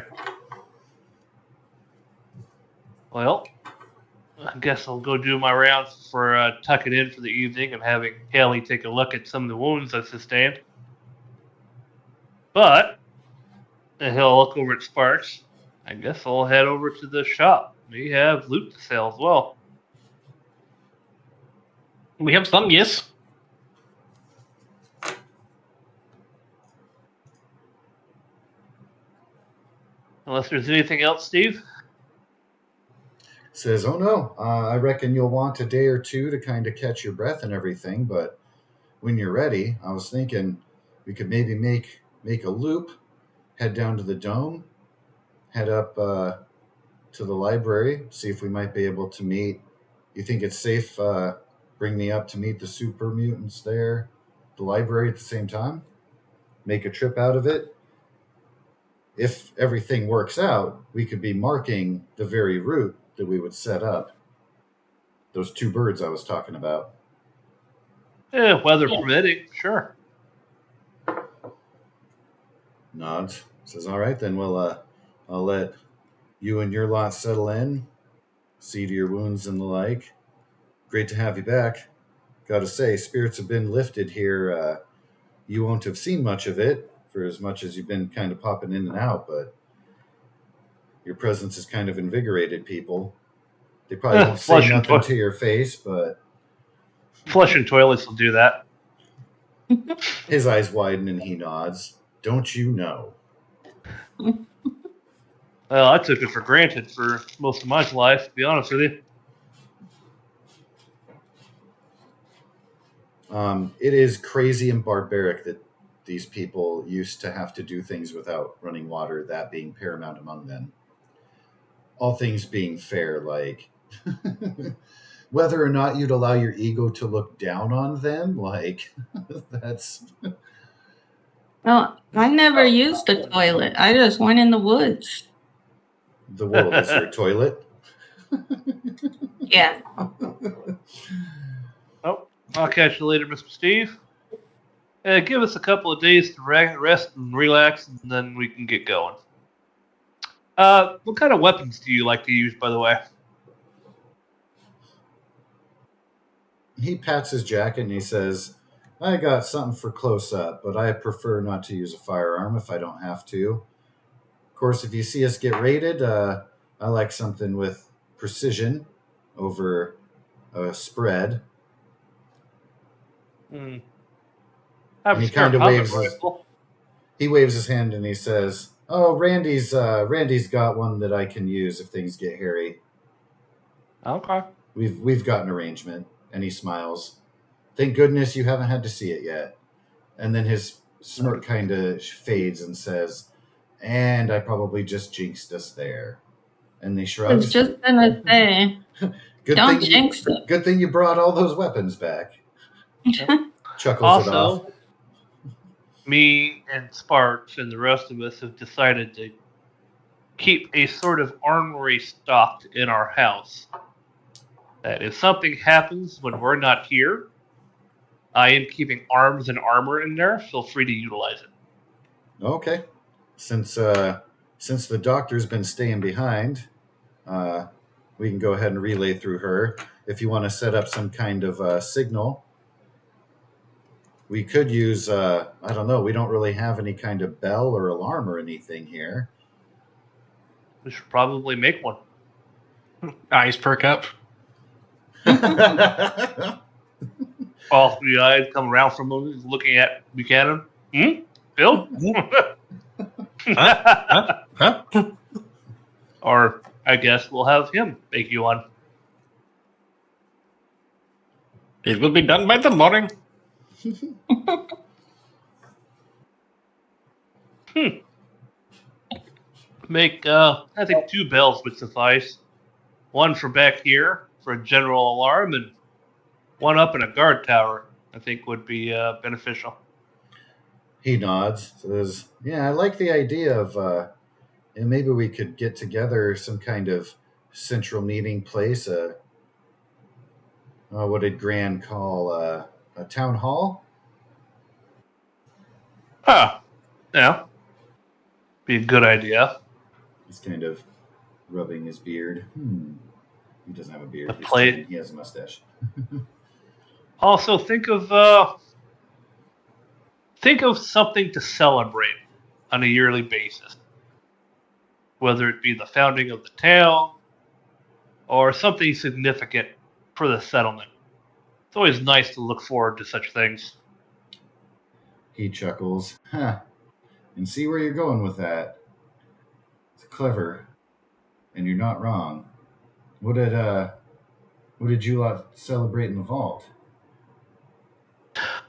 well, I guess I'll go do my rounds for tucking in for the evening and having Haley take a look at some of the wounds I sustained. But he'll look over at Sparks. I guess I'll head over to the shop. We have loot to sell as well. We have some, yes. Unless there's anything else, Steve? Says, oh no, I reckon you'll want a day or two to kind of catch your breath and everything, but when you're ready, I was thinking we could maybe make a loop, head down to the dome, head up to the library, see if we might be able to meet. You think it's safe? Bring me up to meet the super mutants there, the library at the same time. Make a trip out of it. If everything works out, we could be marking the very route that we would set up. Those two birds I was talking about. Weather permitting, sure. Nods. Says, all right, then I'll let you and your lot settle in, see to your wounds and the like. Great to have you back. Gotta say, spirits have been lifted here. You won't have seen much of it for as much as you've been kind of popping in and out, but your presence has kind of invigorated people. They probably won't say nothing to your face, but flushing toilets will do that. His eyes widen and he nods. Don't you know? Well, I took it for granted for most of my life, to be honest with you. It is crazy and barbaric that these people used to have to do things without running water, that being paramount among them. All things being fair, like whether or not you'd allow your ego to look down on them, like that's. Well, I never used the toilet. I just went in the woods. The world is your toilet. Yeah. Oh, I'll catch you later, Mr. Steve. Give us a couple of days to rest and relax, and then we can get going. What kind of weapons do you like to use, by the way? He pats his jacket and he says, I got something for close up, but I prefer not to use a firearm if I don't have to. Of course, if you see us get raided, I like something with precision over a spread. I have And a he spare kind of combat waves rifle. his hand and he says, "Oh, Randy's got one that I can use if things get hairy. Okay. We've got an arrangement." And he smiles. "Thank goodness you haven't had to see it yet." And then his smirk kind of fades and says, "And I probably just jinxed us there." And he I was shrugs. just gonna say, don't jinx it. Good thing you brought all those weapons back. Chuckles it off. Also, me and Sparks and the rest of us have decided to keep a sort of armory stocked in our house. That if something happens when we're not here, I am keeping arms and armor in there. Feel free to utilize it. Okay. Since the doctor's been staying behind, we can go ahead and relay through her. If you want to set up some kind of signal, we could use. I don't know. We don't really have any kind of bell or alarm or anything here. We should probably make one. Eyes perk up. All three eyes come around from looking at Buchanan. Bill? Huh? Or I guess we'll have him make you one. It will be done by the morning. Make, I think 2 bells would suffice. One for back here for a general alarm, and one up in a guard tower, I think would be beneficial. He nods. Says, "Yeah, I like the idea of. And maybe we could get together some kind of central meeting place. What did Gran call a town hall?" Huh. Yeah. Be a good idea. He's kind of rubbing his beard. He doesn't have a beard. He has a mustache. Also, think of something to celebrate on a yearly basis, whether it be the founding of the town or something significant for the settlement. It's always nice to look forward to such things. He chuckles. Huh. And see where you're going with that. It's clever. And you're not wrong. What did you lot celebrate in the vault?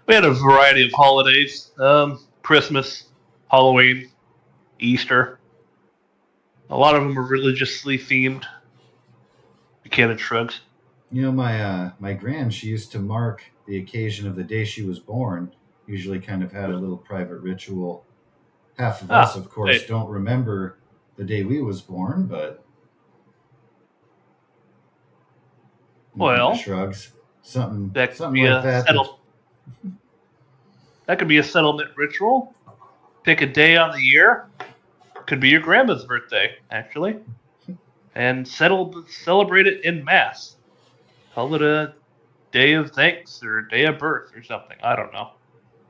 We had a variety of holidays: Christmas, Halloween, Easter. A lot of them were religiously themed. Buchanan shrugs. You know, my gran, she used to mark the occasion of the day she was born. Usually kind of had a little private ritual. Half of us, of course, don't remember the day we was born, but Well, shrugs. Something that could something be like that. That could be a settlement ritual. Pick a day on the year. Could be your grandma's birthday, actually, and celebrate it in mass. Call it a day of thanks or day of birth or something. I don't know.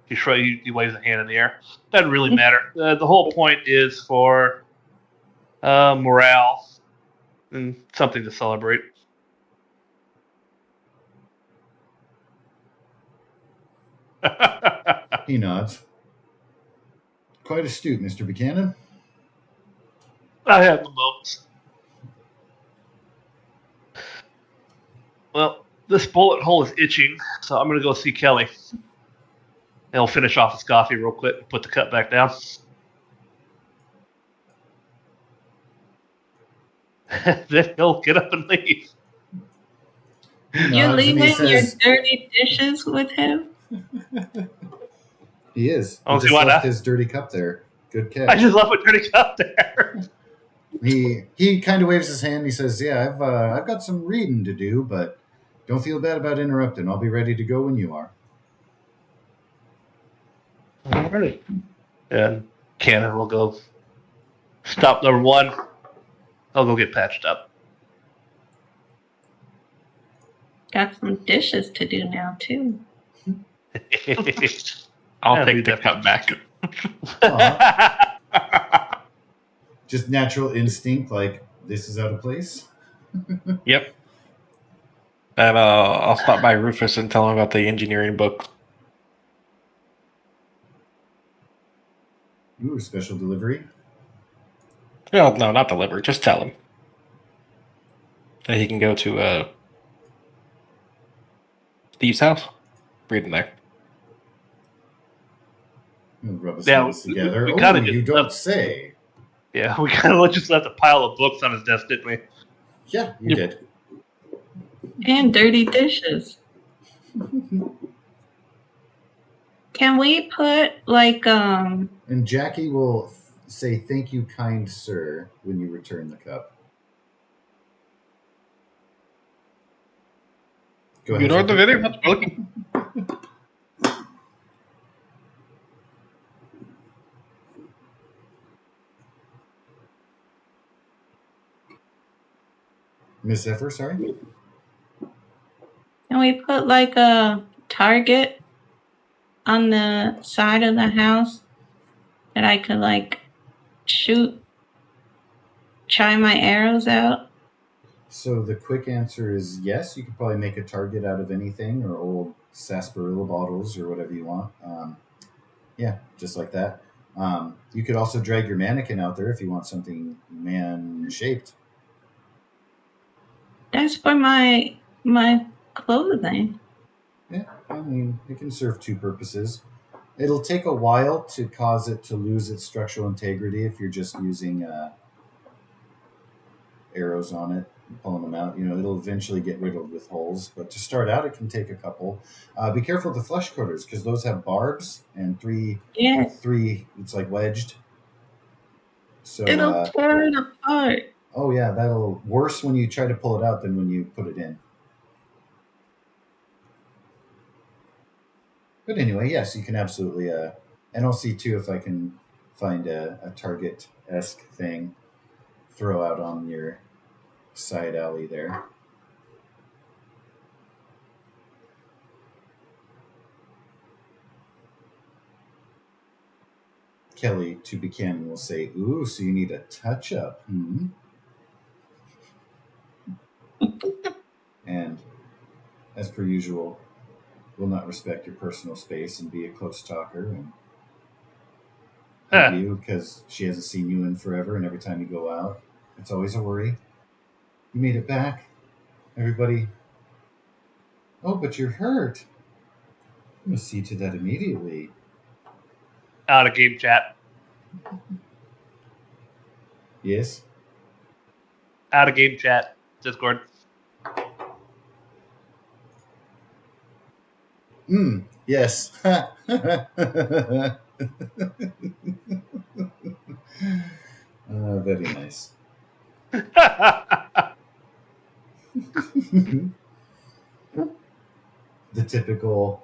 He waves a hand in the air. Doesn't really matter. The whole point is for morale and something to celebrate. He nods. Quite astute, Mr. Buchanan. I have the moments. Well, this bullet hole is itching, so I'm going to go see Kelly. And he'll finish off his coffee real quick and put the cup back down. Then he'll get up and leave. You leaving your dirty dishes with him? He is. Oh, he just left his dirty cup there. Good catch. I just left my dirty cup there. He kind of waves his hand. He says, "Yeah, I've got some reading to do, but don't feel bad about interrupting. I'll be ready to go when you are." Alrighty. And Cannon will go. Stop number 1. I'll go get patched up. Got some dishes to do now too. I'll take the cup back. Just natural instinct, like this is out of place. Yep. And I'll stop by Rufus and tell him about the engineering book. Ooh, special delivery. Well, no, not deliver. Just tell him that he can go to Steve's house. Read in there. Rub his Yeah, hands together. we Oh, kind of just you don't left. say. Yeah, we kind of just left a pile of books on his desk, didn't we? Yeah, you Yep. did. And dirty dishes. Can we put like And Jackie will say, "Thank you, kind sir," when you return the cup. Go You ahead, know the Zephyr. video? That's welcome. Miss Zephyr, sorry. can we put like a target on the side of the house that I could like try my arrows out? So the quick answer is yes. You could probably make a target out of anything, or old sarsaparilla bottles, or whatever you want. Yeah, just like that. You could also drag your mannequin out there if you want something man-shaped. That's for my clothing. Yeah, I mean, it can serve two purposes. It'll take a while to cause it to lose its structural integrity if you're just using arrows on it and pulling them out. It'll eventually get riddled with holes, but to start out, it can take a couple. Be careful of the flesh cutters because those have barbs and three. Yeah, It's like wedged. So, it'll tear it apart. oh yeah, that'll worse when you try to pull it out than when you put it in. But anyway, yes, you can absolutely. And I'll see too if I can find a target-esque thing throw out on your side alley there. Kelly to Buchanan will say, "Ooh, so you need a touch-up, hmm?" And as per usual, will not respect your personal space and be a close talker and hug you because she hasn't seen you in forever, and every time you go out, it's always a worry. You made it back, everybody. Oh, but you're hurt. I'm gonna see to that immediately. Out of game chat. Yes. Out of game chat. Discord. Yes. Very nice. The typical.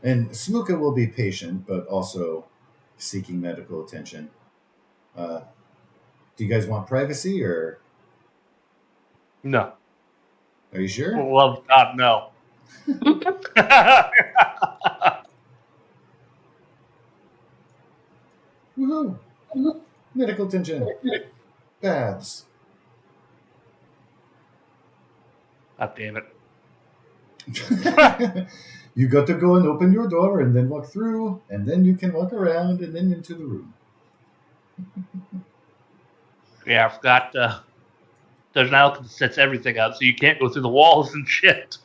And Smuka will be patient, but also seeking medical attention. Do you guys want privacy, or No. are you sure? For the love of God, no. Woohoo! Medical attention. Baths. God damn it. You got to go and open your door and then walk through, and then you can walk around and then into the room. Yeah, I forgot. There's an alchemy that sets everything up, so you can't go through the walls and shit.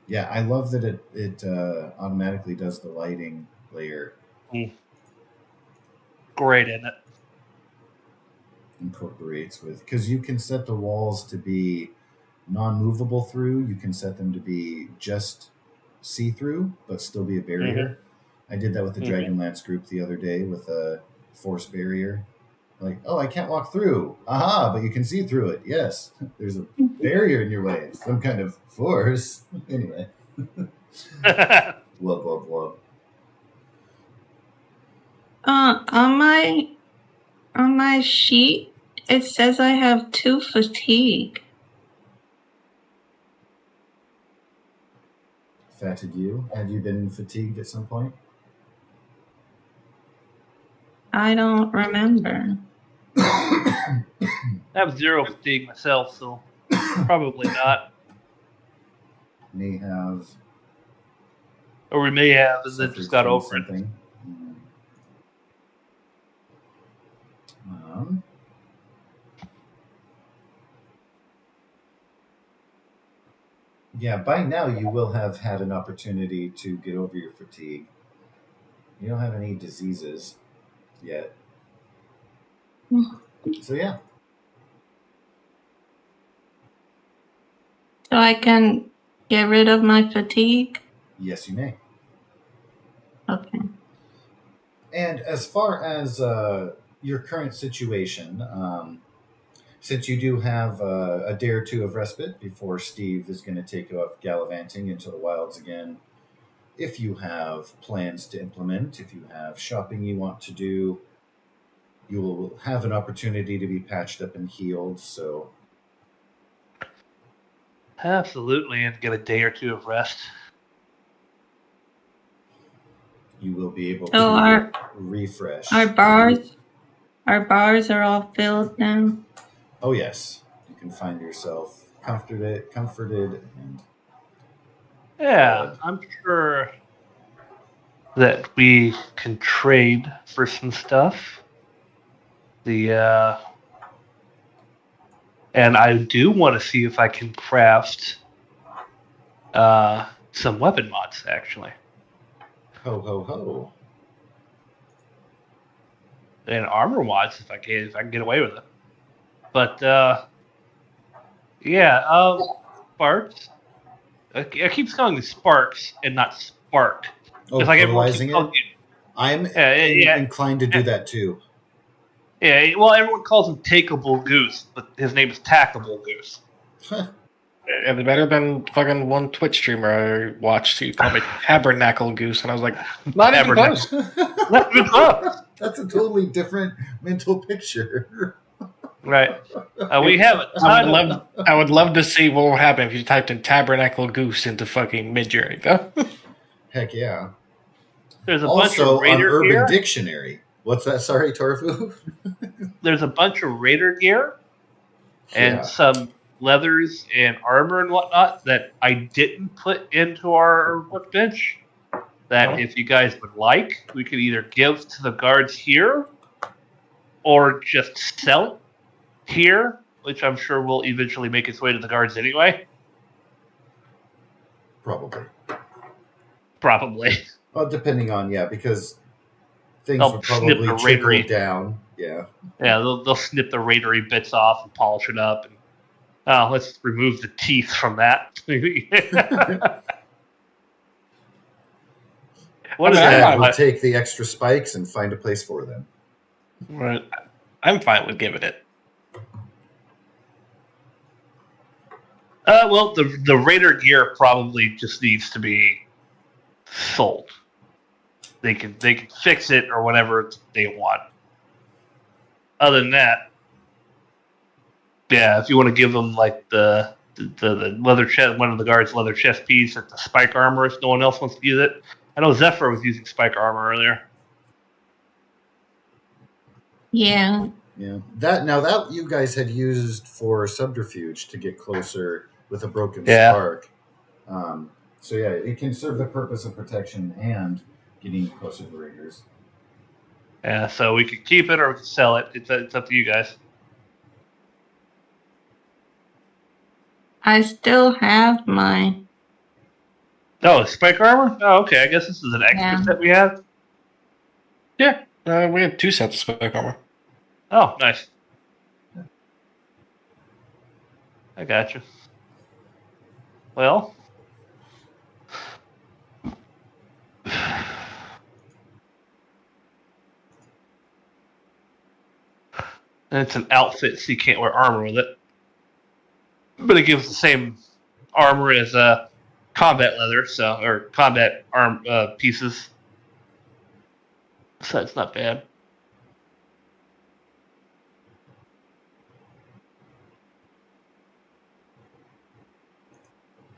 Yeah, I love that it automatically does the lighting layer. Great, isn't it? Incorporates with, because you can set the walls to be non-movable through. You can set them to be just see-through, but still be a barrier. I did that with the Dragonlance group the other day with a force barrier. Like, oh, I can't walk through. Aha, but you can see through it. Yes, there's a barrier in your way. Some kind of force. Anyway. Wub, wub, wub. On my sheet, it says I have 2 fatigue. Fatigue. Have you been fatigued at some point? I don't remember. I have 0 fatigue myself, so probably not. May have Or we may have, and then suffered just got from over it. something. Yeah, by now you will have had an opportunity to get over your fatigue. You don't have any diseases yet. So yeah. So I can get rid of my fatigue? Yes, you may. Okay. And as far as your current situation, since you do have a day or two of respite before Steve is going to take you off gallivanting into the wilds again, if you have plans to implement, if you have shopping you want to do, you will have an opportunity to be patched up and healed. So Absolutely, and get a day or 2 of rest. you will be able So to refresh. our bars are all filled now. Oh yes, you can find yourself comforted, and Yeah, fed. I'm sure that we can trade for some stuff. And I do want to see if I can craft some weapon mods actually, Ho ho ho! and armor mods if I can get away with it. But yeah, Sparks. I keep calling it Sparks and not Spark. Oh, It's like everyone keeps pluralizing calling it. you. I'm Yeah, inclined to do yeah, that too. yeah. Well, everyone calls him Takeable Goose, but his name is Tackable Goose. It's better than fucking one Twitch streamer I watched who called me Tabernacle Goose, and I was like, not even Tabernacle. close. Not even close. That's a totally different mental picture. Right. We have a ton of. I would love to see what would happen if you typed in Tabernacle Goose into fucking Midjourney, though. Heck yeah. There's a bunch of Also on Raider Urban gear. Dictionary. What's that? Sorry, Torfu? There's a bunch of Raider gear and Yeah. some leathers and armor and whatnot that I didn't put into our workbench. That Oh. if you guys would like, we could either give to the guards here or just sell it here, which I'm sure will eventually make its way to the guards anyway. Probably. Probably. Well, depending on, yeah, because things They'll would snip probably the trickle raidery. down. Yeah. Yeah, they'll snip the raidery bits off and polish it up. And let's remove the teeth from that. What is Dad that? will take the extra spikes and find a place for them. Right. I'm fine with giving it. Well, the Raider gear probably just needs to be sold. They can fix it or whatever they want. Other than that, yeah, if you want to give them like the leather chest, one of the guards' leather chest piece, and the spike armor, if no one else wants to use it. I know Zephyr was using spike armor earlier. Yeah. Yeah. That you guys had used for subterfuge to get closer with a broken Yeah. spark. So yeah, it can serve the purpose of protection and getting closer to raiders. Yeah, so we could keep it or we could sell it. It's up to you guys. I still have mine. Oh, spike armor? Oh, okay. I guess this is an extra Yeah. set we have. Yeah, we have 2 sets of spike armor. Oh, nice. I got you. Well, it's an outfit, so you can't wear armor with it. But it gives the same armor as combat leather, or combat arm pieces. So it's not bad.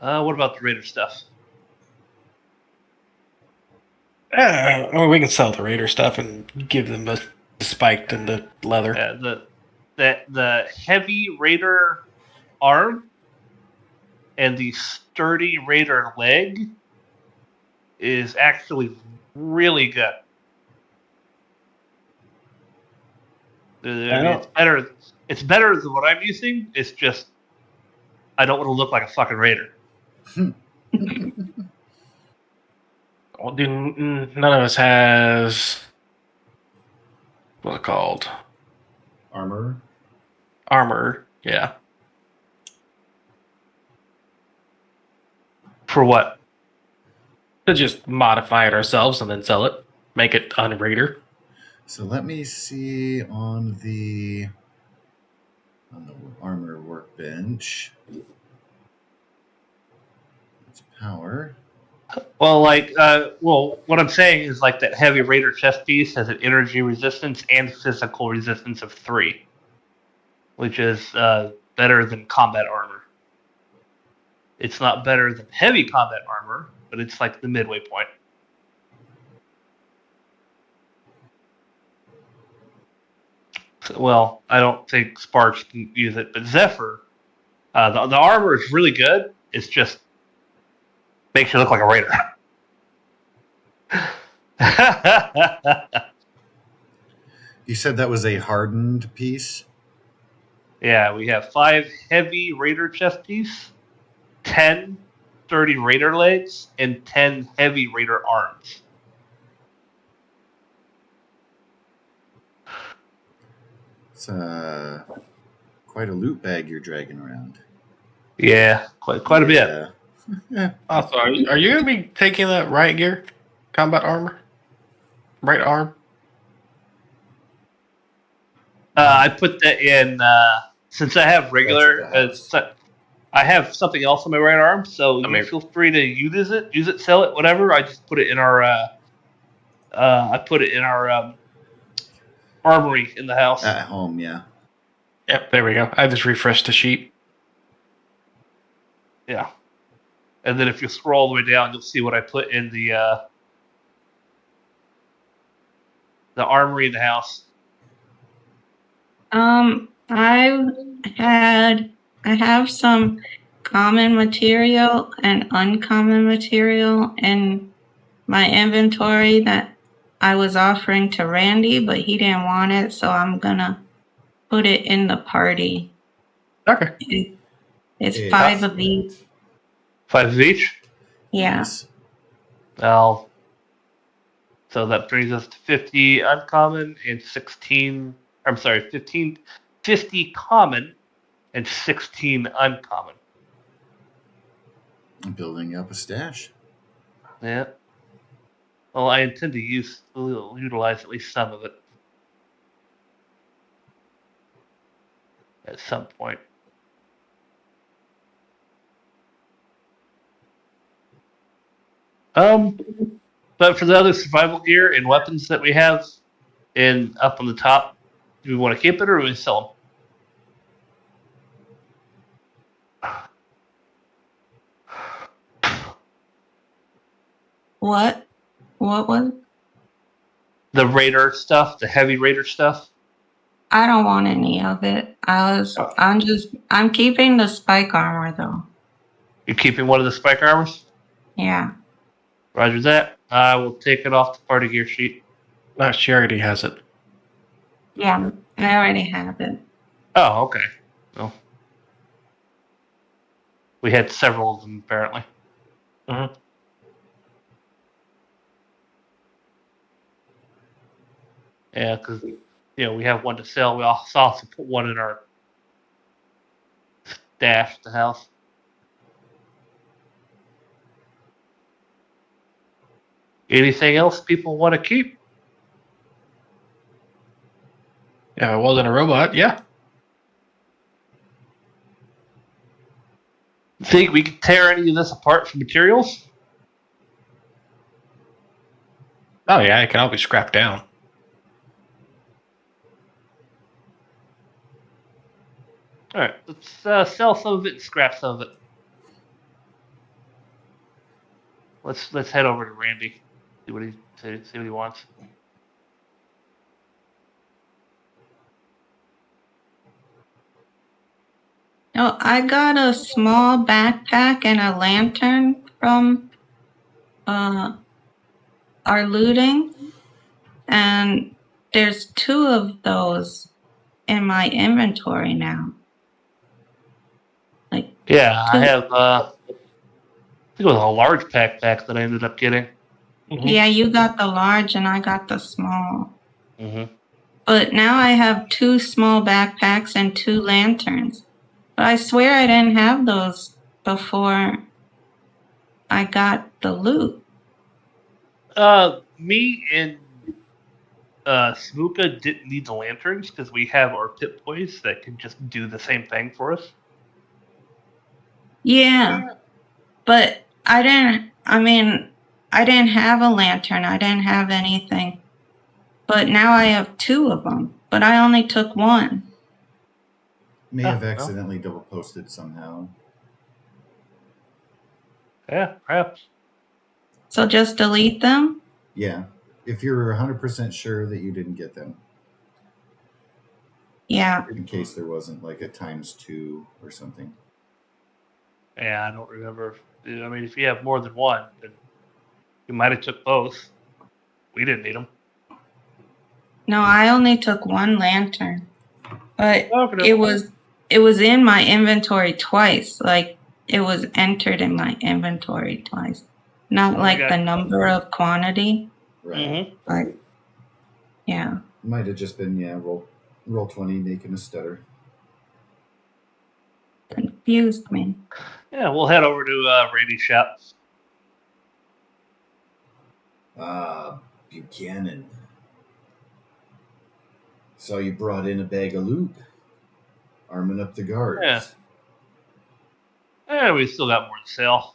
What about the Raider stuff? We can sell the Raider stuff and give them spiked in the leather. The heavy raider arm and the sturdy raider leg is actually really good. I mean, it's better. It's better than what I'm using. It's just I don't want to look like a fucking raider. Well, none of us has what's it called? Armor. Armor. Yeah. For what? To just modify it ourselves and then sell it, make it unraider. So let me see on the armor workbench. It's power. Well, what I'm saying is like that heavy raider chest piece has an energy resistance and physical resistance of 3, which is better than combat armor. It's not better than heavy combat armor, but it's like the midway point. Well, I don't think Sparks can use it, but Zephyr, the armor is really good. It's just makes you look like a raider. You said that was a hardened piece? Yeah, we have 5 heavy raider chest piece, 10 sturdy raider legs, and 10 heavy raider arms. It's quite a loot bag you're dragging around. Yeah, quite a bit. Yeah. Also, are you going to be taking that right gear? Combat armor? Right arm? I put that in since I have That's regular. at the house. I have something else on my right arm, so you feel free to use it, sell it, whatever. I just put it in our. I put it in our armory in the house. At home, yeah. Yep, there we go. I just refreshed the sheet. Yeah, and then if you scroll all the way down, you'll see what I put in the armory in the house. I have some common material and uncommon material in my inventory that I was offering to Randy, but he didn't want it, so I'm gonna put it in the party. Okay. It's 5 of each. 5 of each? Yeah. Nice. Well, so that brings us to 50 uncommon and 16. I'm sorry, 50 common and 16 uncommon. I'm building up a stash. Yeah. Well, I intend to utilize at least some of it at some point. But for the other survival gear and weapons that we have in up on the top, do we want to keep it or do we sell them? What? What was? The raider stuff, the heavy raider stuff. I don't want any of it. I'm keeping the spike armor though. You're keeping one of the spike armors? Yeah. Roger that. I will take it off the party gear sheet. No, she already has it. Yeah, I already have it. Oh, okay. Well, we had several of them apparently. Mm-hmm. Yeah, because we have one to sell. We also put one in our stash at the house. Anything else people want to keep? If I wasn't a robot, yeah. Think we could tear any of this apart for materials? Oh, yeah, it can all be scrapped down. All right, let's sell some of it and scrap some of it. Let's head over to Randy. See what he wants. No, I got a small backpack and a lantern from our looting, and there's 2 of those in my inventory now. Like Yeah, I 2. have. I think it was a large backpack that I ended up getting. Yeah, you got the large and I got the small. Mm-hmm. But now I have 2 small backpacks and 2 lanterns. But I swear I didn't have those before I got the loot. Me and Smooka didn't need the lanterns because we have our pip boys that can just do the same thing for us. Yeah, but I didn't have a lantern. I didn't have anything. But now I have 2 of them. But I only took 1. May Ah, have well. accidentally double posted somehow. Yeah, perhaps. So just delete them? Yeah, if you're 100% sure that you didn't get them, Yeah. in case there wasn't like a ×2 or something. Yeah, I don't remember. I mean, if you have more than one, then you might have took both. We didn't need them. No, I only took 1 lantern. But Okay. it was in my inventory twice. Like it was entered in my inventory twice. Not like the number of quantity. Right. Mm-hmm. But yeah. Might have just been Roll20 making a stutter. Confused me. Yeah, we'll head over to Randy's shop. Buchanan. Saw you brought in a bag of loot. Arming up the guards. Yeah. Yeah, we still got more to sell.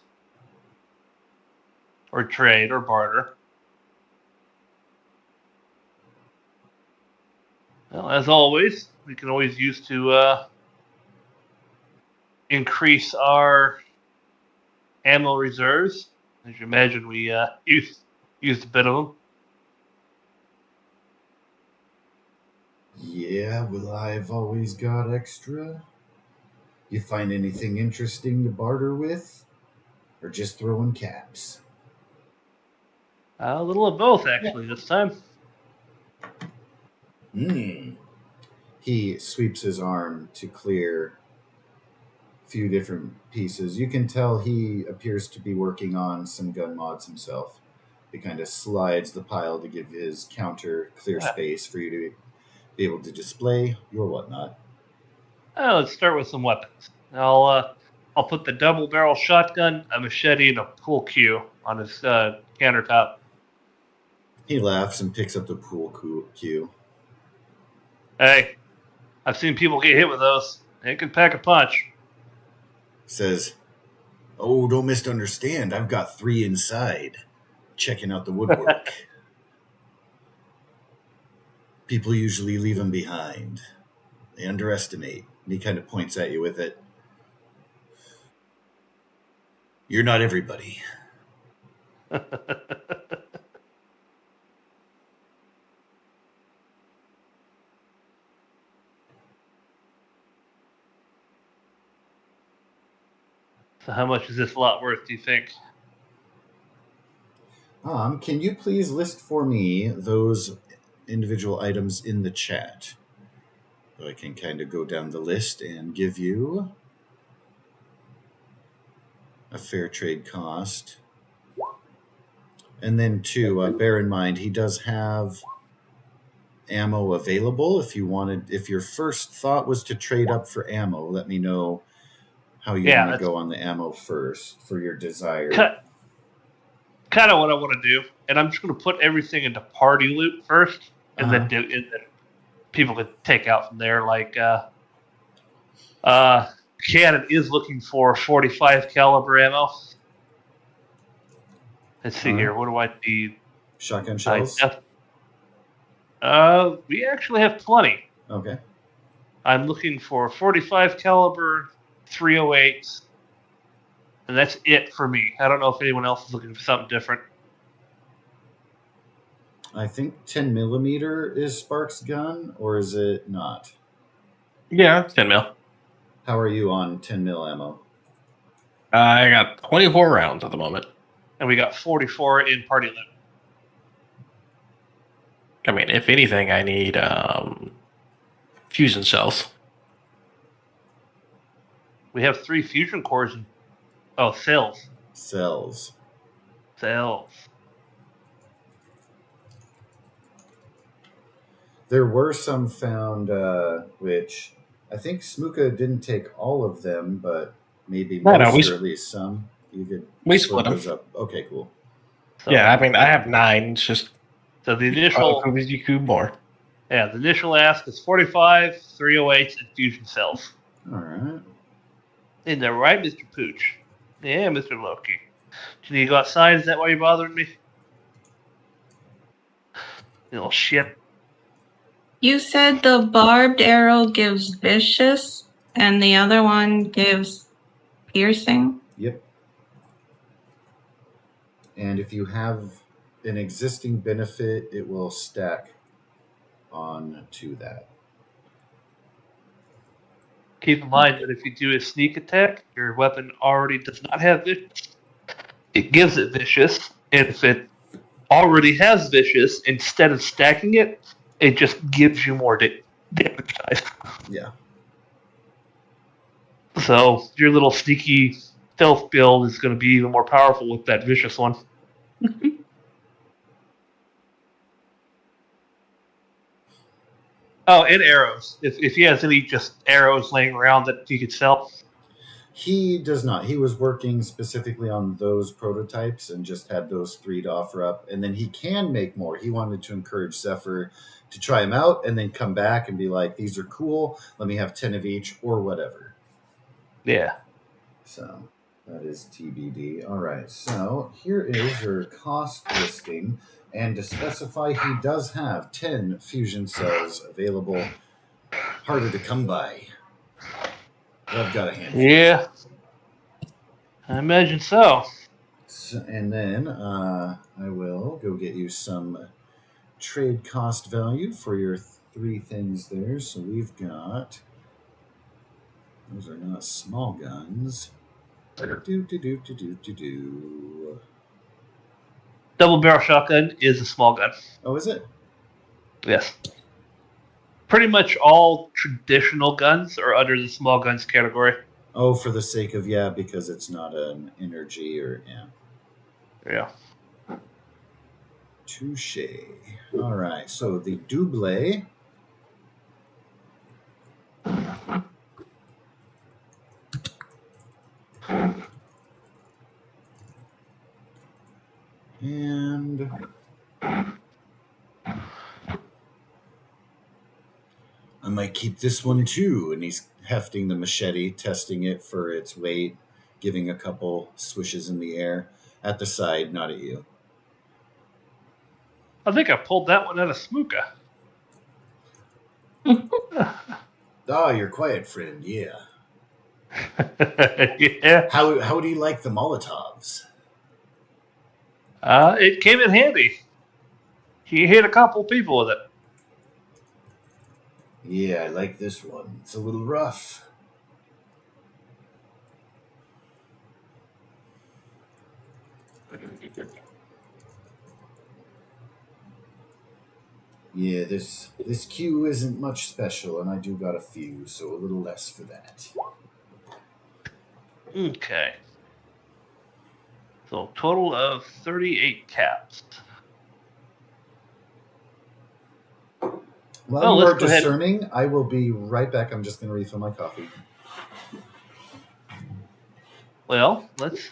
Or trade or barter. Well, as always, we can always use to increase our ammo reserves. As you imagine, we used a bit of them. Yeah, well, I've always got extra. You find anything interesting to barter with? Or just throwing caps? A little of both, actually, this time. He sweeps his arm to clear a few different pieces. You can tell he appears to be working on some gun mods himself. He kind of slides the pile to give his counter clear space for you to be able to display your whatnot. Let's start with some weapons. I'll put the double barrel shotgun, a machete, and a pool cue on his countertop. He laughs and picks up the pool cue. Hey, I've seen people get hit with those. They can pack a punch. Says, "Oh, don't misunderstand. I've got 3 inside, checking out the woodwork. People usually leave them behind. They underestimate." And he kind of points at you with it. You're not everybody. So how much is this lot worth, do you think? Can you please list for me those individual items in the chat? So I can kind of go down the list and give you a fair trade cost. And then, too, bear in mind, he does have ammo available. If your first thought was to trade up for ammo, let me know how you want to go on the ammo first for your desire. Kind of what I want to do, and I'm just going to put everything into party loot first, and then people could take out from there. Like, Cannon is looking for 45 caliber ammo. Let's see here. What do I need? Shotgun shells? We actually have plenty. Okay. I'm looking for 45 caliber 308s, and that's it for me. I don't know if anyone else is looking for something different. I think 10mm is Spark's gun, or is it not? Yeah, 10 mil. How are you on 10 mil ammo? I got 24 rounds at the moment. And we got 44 in party limit. I mean, if anything, I need fusion cells. We have 3 fusion cores and cells. Cells. Cells. There were some found, which I think Smuka didn't take all of them, but maybe No, most we or at least some. You could we split split 'em. those up. Okay, cool. So, yeah, I mean, I have 9. It's just so the initial you cube more. the initial ask is 45, 308s, and fusion cells. All right. Isn't that right, Mr. Pooch? Yeah, Mr. Loki. Can you go outside? Is that why you're bothering me? You little shit. You said the barbed arrow gives vicious and the other one gives piercing? Yep. And if you have an existing benefit, it will stack on to that. Keep in mind that if you do a sneak attack, your weapon already does not have vicious. It gives it vicious, and if it already has vicious, instead of stacking it, it just gives you more damage dice. Yeah. So your little sneaky stealth build is going to be even more powerful with that vicious one. Oh, and arrows. If he has any just arrows laying around that he could sell. He does not. He was working specifically on those prototypes and just had those 3 to offer up. And then he can make more. He wanted to encourage Zephyr to try them out and then come back and be like, these are cool. Let me have 10 of each or whatever. Yeah. So that is TBD. All right. So here is your cost listing. And to specify, he does have 10 fusion cells available. Harder to come by. But I've got a handful. Yeah. I imagine so. And then I will go get you some trade cost value for your 3 things there. So we've got, those are not small guns. Do. Double barrel shotgun is a small gun. Oh, is it? Yes. Pretty much all traditional guns are under the small guns category. Oh, for the sake of, yeah, because it's not an energy or, yeah. Yeah. Touche. All right. So the double. And I might keep this one too. And he's hefting the machete, testing it for its weight, giving a couple swishes in the air at the side, not at you. I think I pulled that one out of Smuka. Ah, you're quiet, friend. Yeah. Yeah. How do you like the Molotovs? It came in handy. He hit a couple people with it. Yeah, I like this one. It's a little rough. Yeah, this queue isn't much special, and I do got a few, so a little less for that. Okay. So total of 38 caps. While Oh, you let's are go ahead. discerning, I will be right back. I'm just going to refill my coffee. Well, let's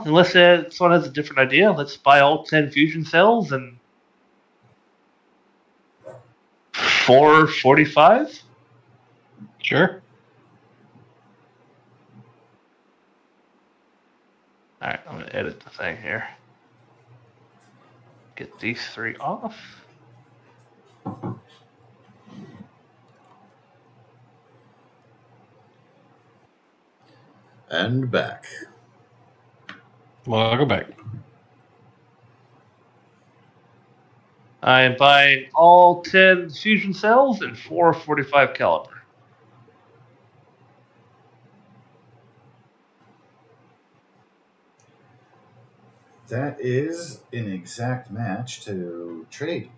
unless someone has a different idea, let's buy all 10 fusion cells and 445. Sure. All right, I'm gonna edit the thing here. Get these 3 off. And back. Well, I'll go back. I am buying all 10 fusion cells and 4 45 caliber. That is an exact match to trade.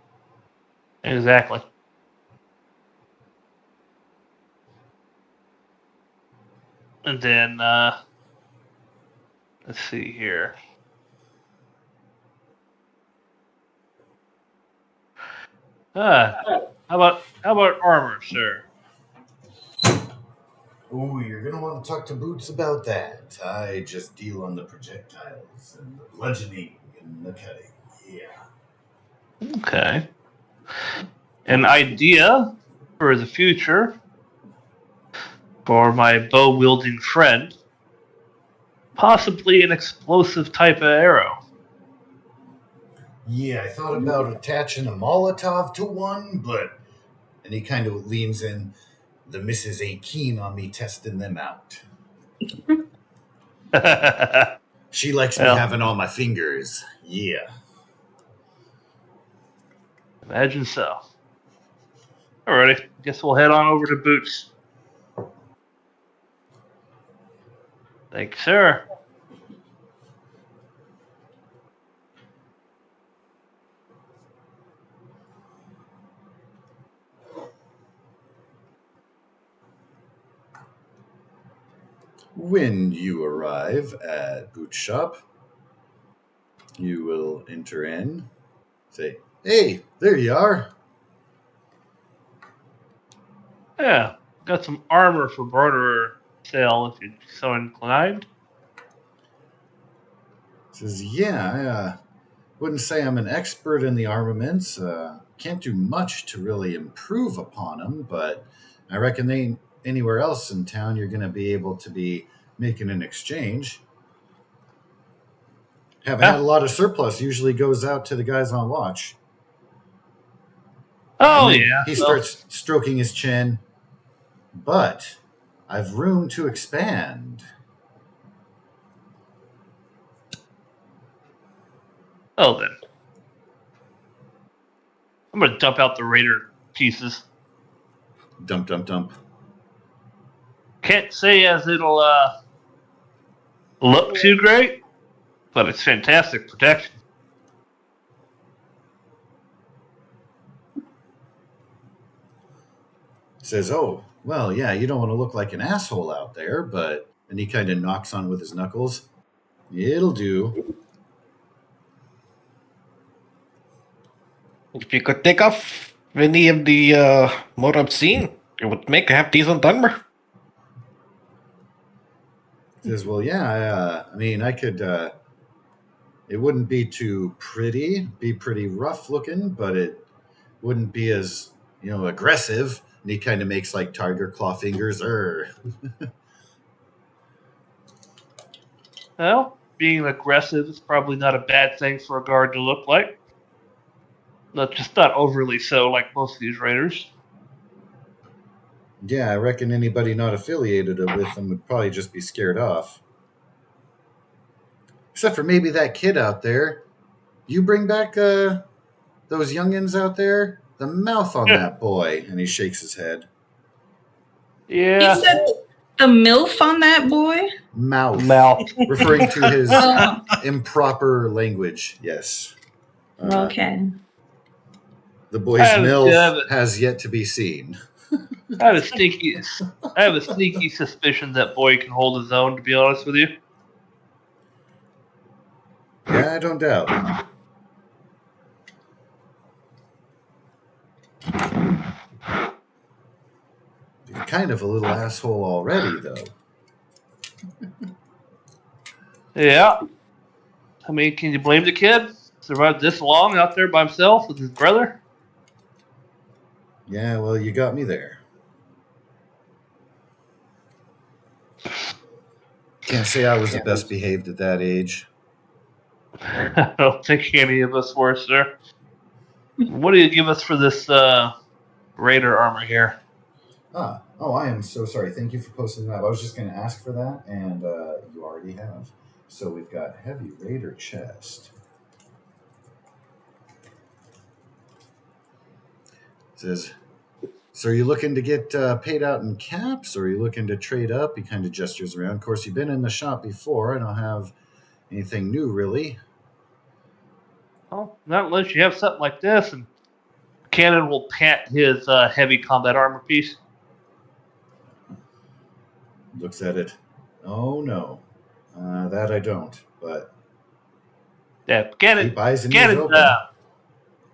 Exactly. And then, let's see here. How about armor, sir? Oh, you're gonna want to talk to Boots about that. I just deal on the projectiles and the bludgeoning and the cutting. Yeah. Okay. An idea for the future for my bow wielding friend. Possibly an explosive type of arrow. Yeah, I thought about attaching a Molotov to one, but and he kind of leans in. The missus ain't keen on me testing them out. She likes me Well, having all my fingers. Yeah. imagine so. Alrighty, guess we'll head on over to Boots. Thank you, sir. When you arrive at Boot Shop, you will enter in, say, "Hey, there you are." Yeah, got some armor for barter sale if you're so inclined. Says, "Yeah, I wouldn't say I'm an expert in the armaments. Can't do much to really improve upon them, but I reckon they ain't anywhere else in town you're going to be able to be making an exchange. Haven't had a lot of surplus. Usually goes out to the guys on watch." And Oh then yeah. he Well, starts stroking his chin. "But I've room to expand." oh then. I'm gonna dump out the Raider pieces. Dump, dump, dump. Can't say as it'll look too great, but it's fantastic protection. Says, "Oh, well, yeah, you don't want to look like an asshole out there, but..." And he kind of knocks on with his knuckles. "It'll do." If you could take off any of the more obscene, it would make a half decent armor. Says, "Well, yeah, I mean, I could, it wouldn't be too pretty, be pretty rough looking, but it wouldn't be as, aggressive." And he kind of makes like tiger claw fingers. Well, being aggressive is probably not a bad thing for a guard to look like. Not overly so like most of these raiders. Yeah, I reckon anybody not affiliated with them would probably just be scared off. Except for maybe that kid out there. You bring back those youngins out there? The mouth on that boy. And he shakes his head. Yeah. You said the MILF on that boy? Mouth. Mouth. Referring to his Oh, improper language, yes. okay. The I boy's have, MILF has yet to be seen. I have a sneaky suspicion that boy can hold his own. To be honest with you. Yeah, I don't doubt. He's kind of a little asshole already, though. Yeah. I mean, can you blame the kid? Survived this long out there by himself with his brother? Yeah, well, you got me there. Can't say I was the best behaved at that age. I don't think any of us were, sir. What do you give us for this Raider armor here? Oh, I am so sorry. Thank you for posting that. I was just going to ask for that, and you already have. So we've got heavy raider chest. It says, so are you looking to get paid out in caps, or are you looking to trade up? He kind of gestures around. Of course, you've been in the shop before. I don't have anything new, really. Well, not unless you have something like this, and Cannon will pat his heavy combat armor piece. Looks at it. Oh, no. That I don't, but Yeah, Cannon. keep eyes and ears Cannon. open.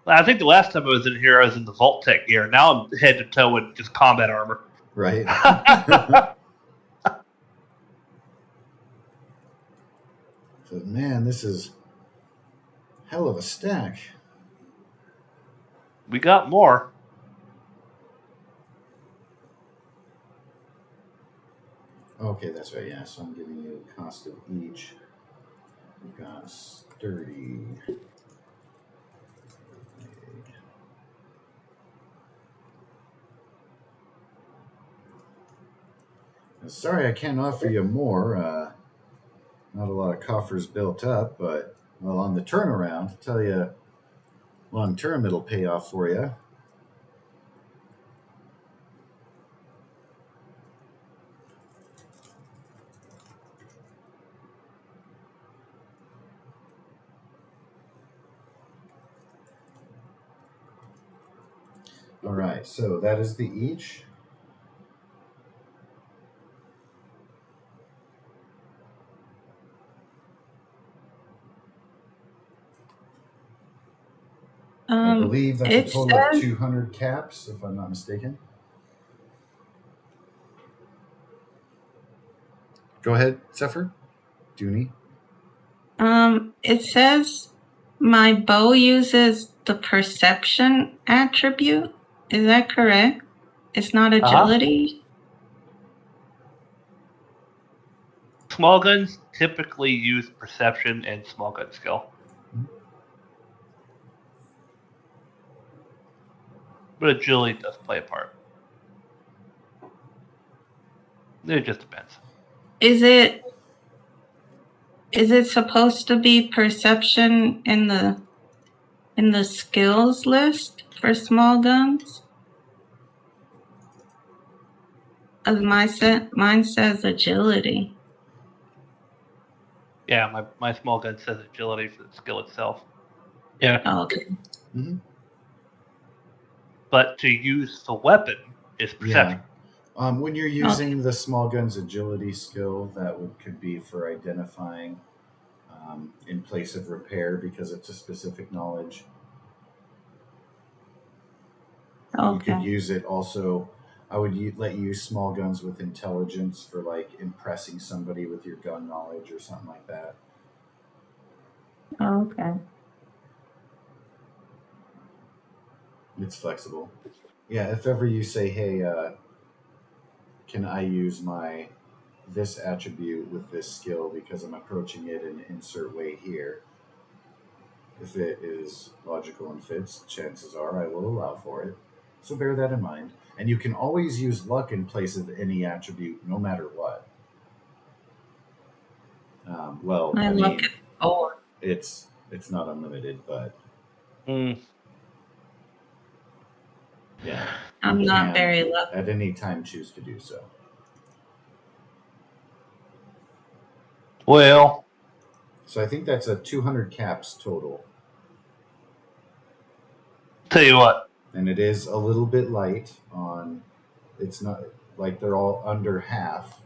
I think the last time I was in here, I was in the Vault Tech gear. Now I'm head to toe in just combat armor. Right? So, man, this is hell of a stack. We got more. Okay, that's right. Yeah, so I'm giving you the cost of each. We've got sturdy. Sorry, I can't offer you more. Not a lot of coffers built up, but well, on the turnaround, I'll tell you, long term, it'll pay off for you. All right, so that is the each. I believe that's a It total of says 200 caps, if I'm not mistaken. Go ahead, Zephyr. Dooney. it says my bow uses the perception attribute. Is that correct? It's not agility. Small guns typically use perception and small gun skill. But agility does play a part. It just depends. Is it supposed to be perception in the skills list for small guns? As mine says agility. Yeah, my small gun says agility for the skill itself. Yeah. Oh, okay. Mm-hmm. But to use the weapon is perception. Yeah. When you're using the small gun's agility skill, that could be for identifying in place of repair because it's a specific knowledge. You could Okay. use it also. I would let you use small guns with intelligence for like impressing somebody with your gun knowledge or something like that. Okay. It's flexible. Yeah, if ever you say, "Hey, can I use my this attribute with this skill because I'm approaching it in an insert way here?" If it is logical and fits, chances are I will allow for it. So bear that in mind. And you can always use luck in place of any attribute, no matter what. Well, I I look mean, at 4. it's not unlimited, but yeah, you I'm not can very lucky. at any time choose to do so. Well, So I think that's a 200 caps total, tell you what, and it is a little bit light on. It's not like they're all under half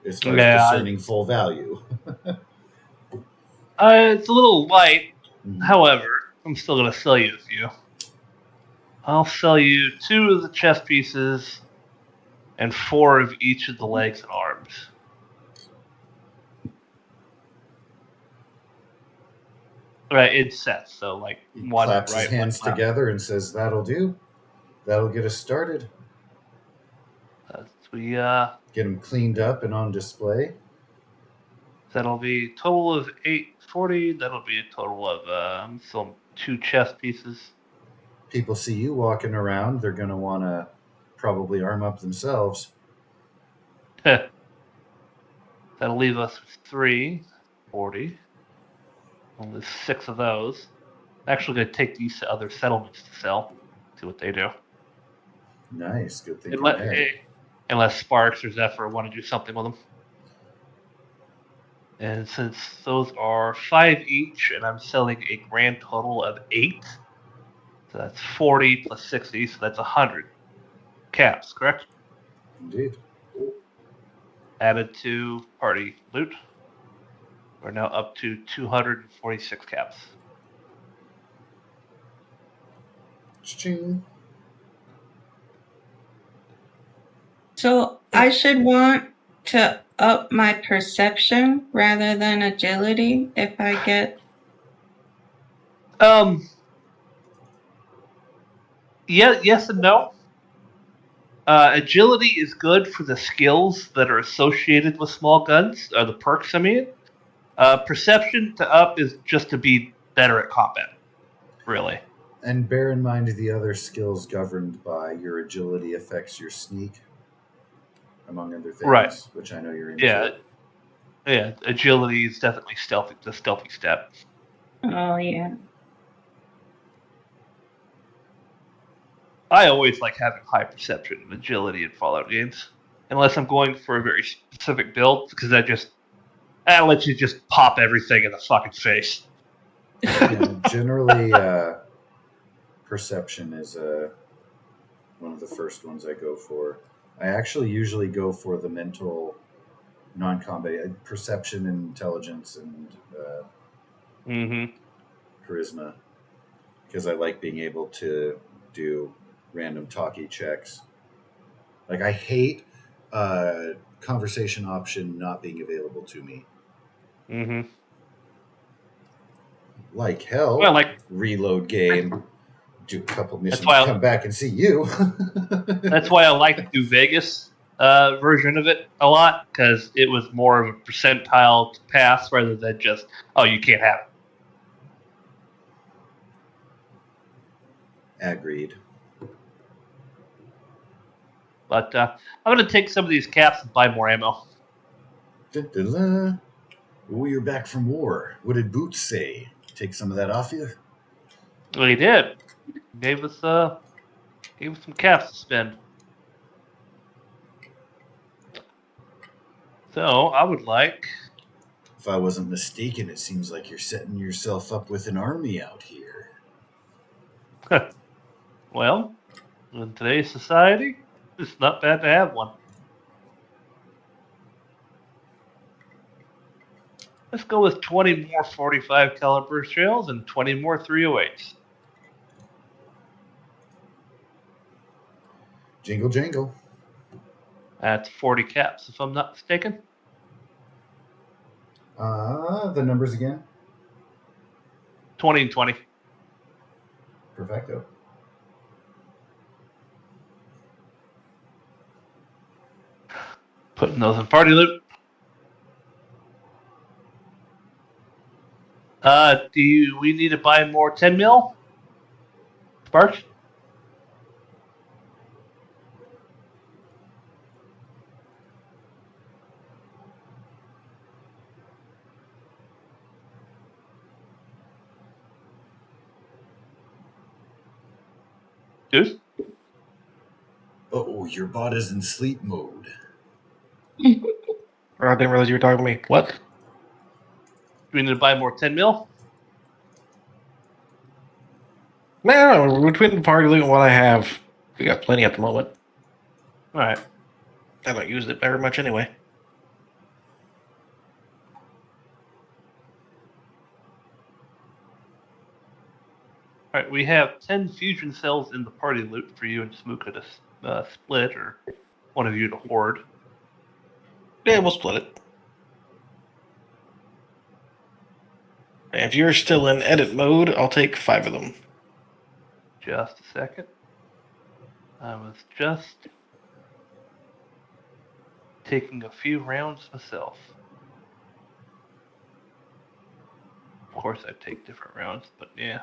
as far as yeah, discerning full value. it's a little light. Mhm. However, I'm still going to sell you a few. I'll sell you 2 of the chest pieces and 4 of each of the legs and arms. Right, in sets. So like He one claps his right, one hands left. together and says, "That'll do. That'll get us started. We Get them cleaned up and on display." that'll be a total of 840. That'll be a total of some 2 chest pieces. People see you walking around, they're going to want to probably arm up themselves. That'll leave us with 3, 40. Only 6 of those. I'm actually going to take these to other settlements to sell. See what they do. Nice, good thinking there. Unless Sparks or Zephyr want to do something with them. And since those are 5 each, and I'm selling a grand total of 8, so that's 40 plus 60, so that's 100 caps, correct? Indeed. Added to party loot. We're now up to 246 caps. Ching. So I should want to up my perception rather than agility if I get. Yeah, yes and no. Agility is good for the skills that are associated with small guns, or the perks, I mean. Perception to up is just to be better at combat, really. And bear in mind the other skills governed by your agility affects your sneak, among other things, Right. which I know you're into. Yeah. Agility is definitely the stealthy step. Oh, yeah. I always like having high perception and agility in Fallout games, unless I'm going for a very specific build, because that lets you just pop everything in the fucking face. Yeah, generally, perception is one of the first ones I go for. I actually usually go for the mental non-combat perception and intelligence and Mm-hmm. charisma, because I like being able to do random talkie checks. Like I hate conversation option not being available to me. Mm-hmm. Like hell, Well, like reload game, do a couple that's missions, why come back and see you. that's why I like the New Vegas version of it a lot, because it was more of a percentile to pass rather than just you can't have it. Agreed. But I'm going to take some of these caps and buy more ammo. Da-da-da. Oh, you're back from war. What did Boots say? Take some of that off you? Well, he did. Gave us some caps to spend. So I would like. If I wasn't mistaken, it seems like you're setting yourself up with an army out here. Well, in today's society, it's not bad to have one. Let's go with 20 more 45 caliber shells and 20 more 308s. Jingle jangle. That's 40 caps, if I'm not mistaken. The numbers again. 20 and 20. Perfecto. Putting those in party loot. Do we need to buy more 10 mil? Sparks? Goose? Oh, your bot is in sleep mode. I didn't realize you were talking to me. What? Do we need to buy more 10 mil? No, between the party loot and what I have, we got plenty at the moment. Alright. I don't use it very much anyway. Alright, we have 10 fusion cells in the party loot for you and Smooka to split, or one of you to hoard. Yeah, we'll split it. If you're still in edit mode, I'll take 5 of them. Just a second. I was just taking a few rounds myself. Of course, I take different rounds, but yeah.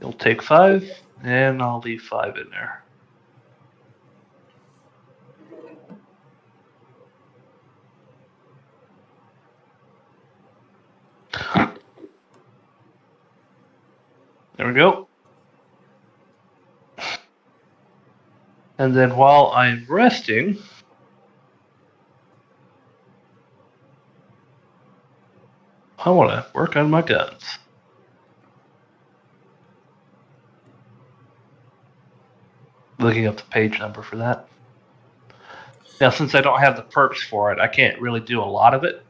You'll take take 5, and I'll leave 5 in there. There we go. And then while I'm resting, I want to work on my guns. Looking up the page number for that. Now, since I don't have the perks for it, I can't really do a lot of it.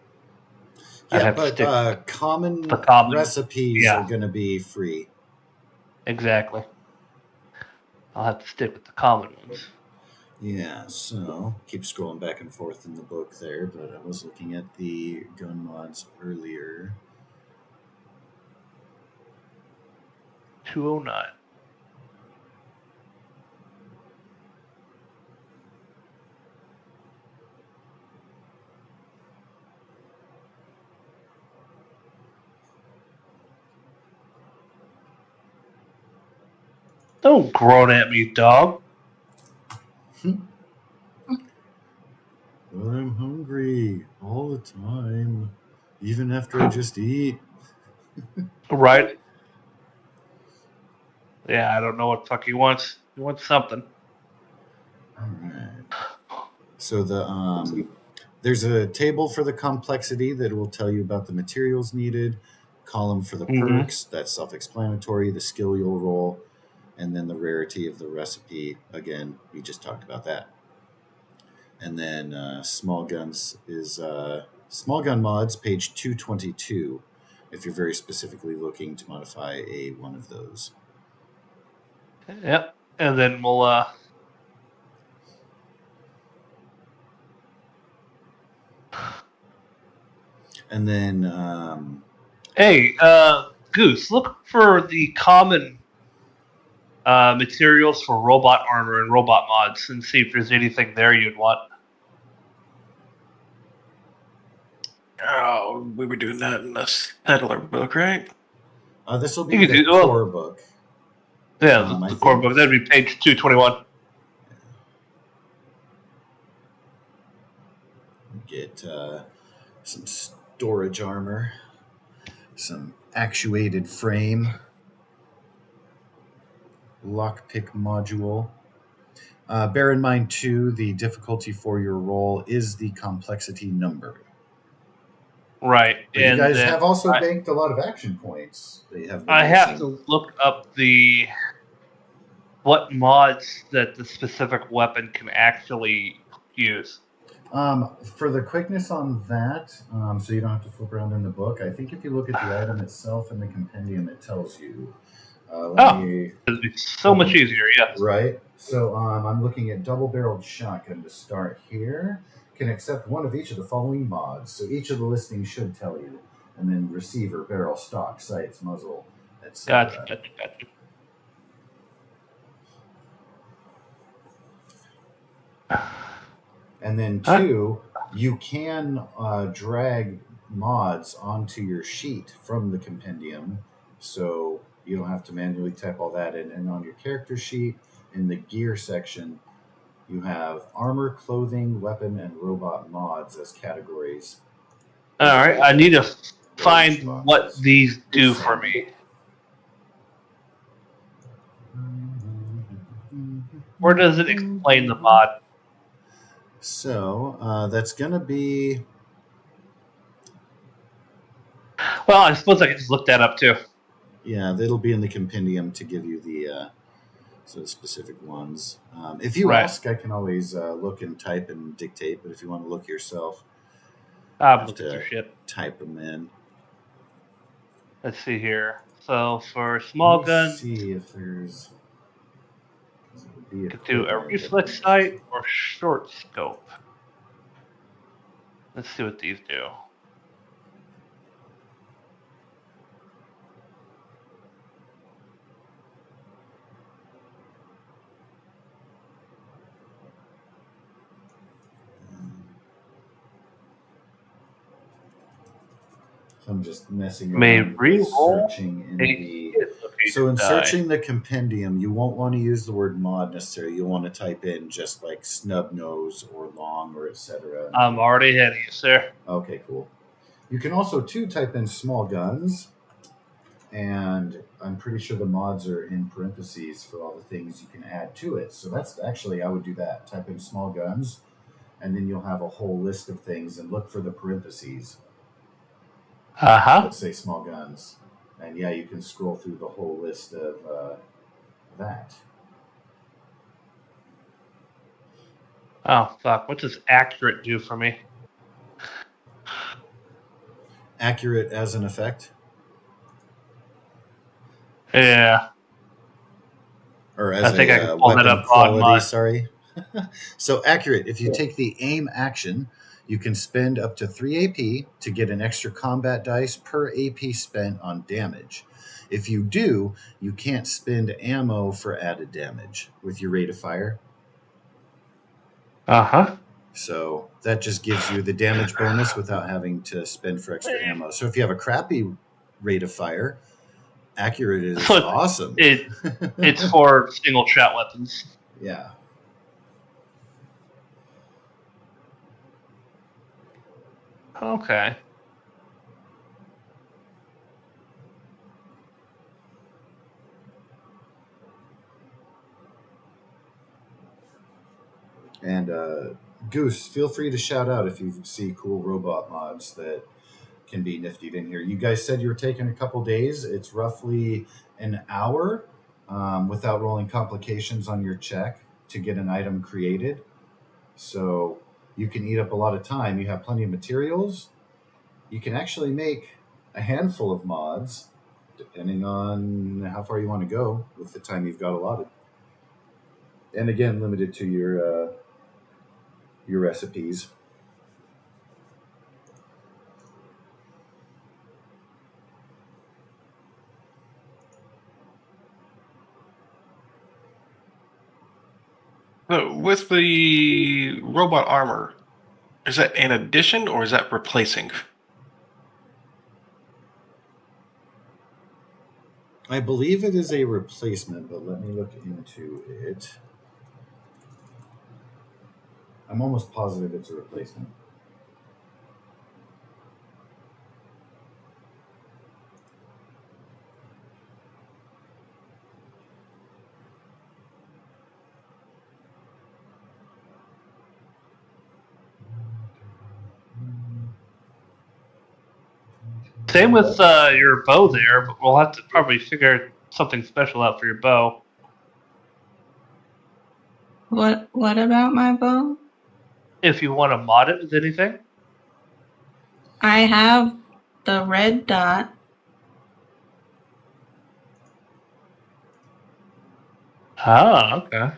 I'd Yeah, have to but stick to common the common. recipes are going to be free. Exactly. I'll have to stick with the common ones. Yeah, so keep scrolling back and forth in the book there, but I was looking at the gun mods earlier. 209. Don't groan at me, dog. But I'm hungry all the time, even after I just eat. Right? Yeah, I don't know what the fuck he wants. He wants something. All right. So there's a table for the complexity that will tell you about the materials needed. Column for the Mm-hmm. perks, that's self-explanatory. The skill you'll roll, and then the rarity of the recipe. Again, we just talked about that. And then small guns is small gun mods, page 222. If you're very specifically looking to modify one of those. Yep. And then we'll And then Hey, Goose, look for the common materials for robot armor and robot mods and see if there's anything there you'd want. Oh, we were doing that in the settler book, right? this will You be could the do well. core book. Yeah, I the core think. book. That'd be page 221. Get some storage armor, some actuated frame, lockpick module. Bear in mind, too, the difficulty for your roll is the complexity number. Right, But you and guys then have also banked a lot of action points that you have been I have using. to look up what mods that the specific weapon can actually use. For the quickness on that, so you don't have to flip around in the book, I think if you look at the item itself in the compendium, it tells you. Let me It'd be so much easier, yes. Right. So I'm looking at double-barreled shotgun to start here. Can accept one of each of the following mods. So each of the listings should tell you. And then receiver, barrel, stock, sights, muzzle, etc. Gotcha. And then Huh? two, you can drag mods onto your sheet from the compendium. So you don't have to manually type all that in. And on your character sheet, in the gear section, you have armor, clothing, weapon, and robot mods as categories. All right, I need to Orange find what boxes. these do It's for same. me. Where does it explain the mod? So that's going to be. Well, I suppose I could just look that up too. Yeah, that'll be in the compendium to give you the specific ones. If you Right. ask, I can always look and type and dictate, but if you want to look yourself, you I'm have looking through to shit. type them in. Let's see here. So for Let small me guns, see if there's. It would be could do a equipment, but reflex sight or short scope. Let's see what these do. I'm just messing May around with re-roll searching a in the hit So in die. searching the compendium, you won't want to use the word mod necessarily. You'll want to type in just like snub nose or long or etc. I'm already ahead of you, sir. Okay, cool. You can also too type in small guns, and I'm pretty sure the mods are in parentheses for all the things you can add to it. So that's actually, I would do that. Type in small guns, and then you'll have a whole list of things, and look for the parentheses Uh-huh. that say small guns. And yeah, you can scroll through the whole list of that. Oh, fuck. What does accurate do for me? Accurate as an effect, Yeah. or I as think I a can pull that weapon up on quality, my... sorry. So accurate, if you take the aim action, you can spend up to 3 AP to get an extra combat dice per AP spent on damage. If you do, you can't spend ammo for added damage with your rate of fire. Uh-huh. So that just gives you the damage bonus without having to spend for extra ammo. So if you have a crappy rate of fire, accurate is So awesome. it's for single shot weapons. Yeah. Okay. And Goose, feel free to shout out if you see cool robot mods that can be niftied in here. You guys said you were taking a couple days. It's roughly an hour without rolling complications on your check to get an item created. So you can eat up a lot of time. You have plenty of materials. You can actually make a handful of mods depending on how far you want to go with the time you've got allotted. And again, limited to your recipes. So with the robot armor, is that an addition or is that replacing? I believe it is a replacement, but let me look into it. I'm almost positive it's a replacement. Same with your bow there, but we'll have to probably figure something special out for your bow. What about my bow? If you want to mod it with anything. I have the red dot. Ah, okay.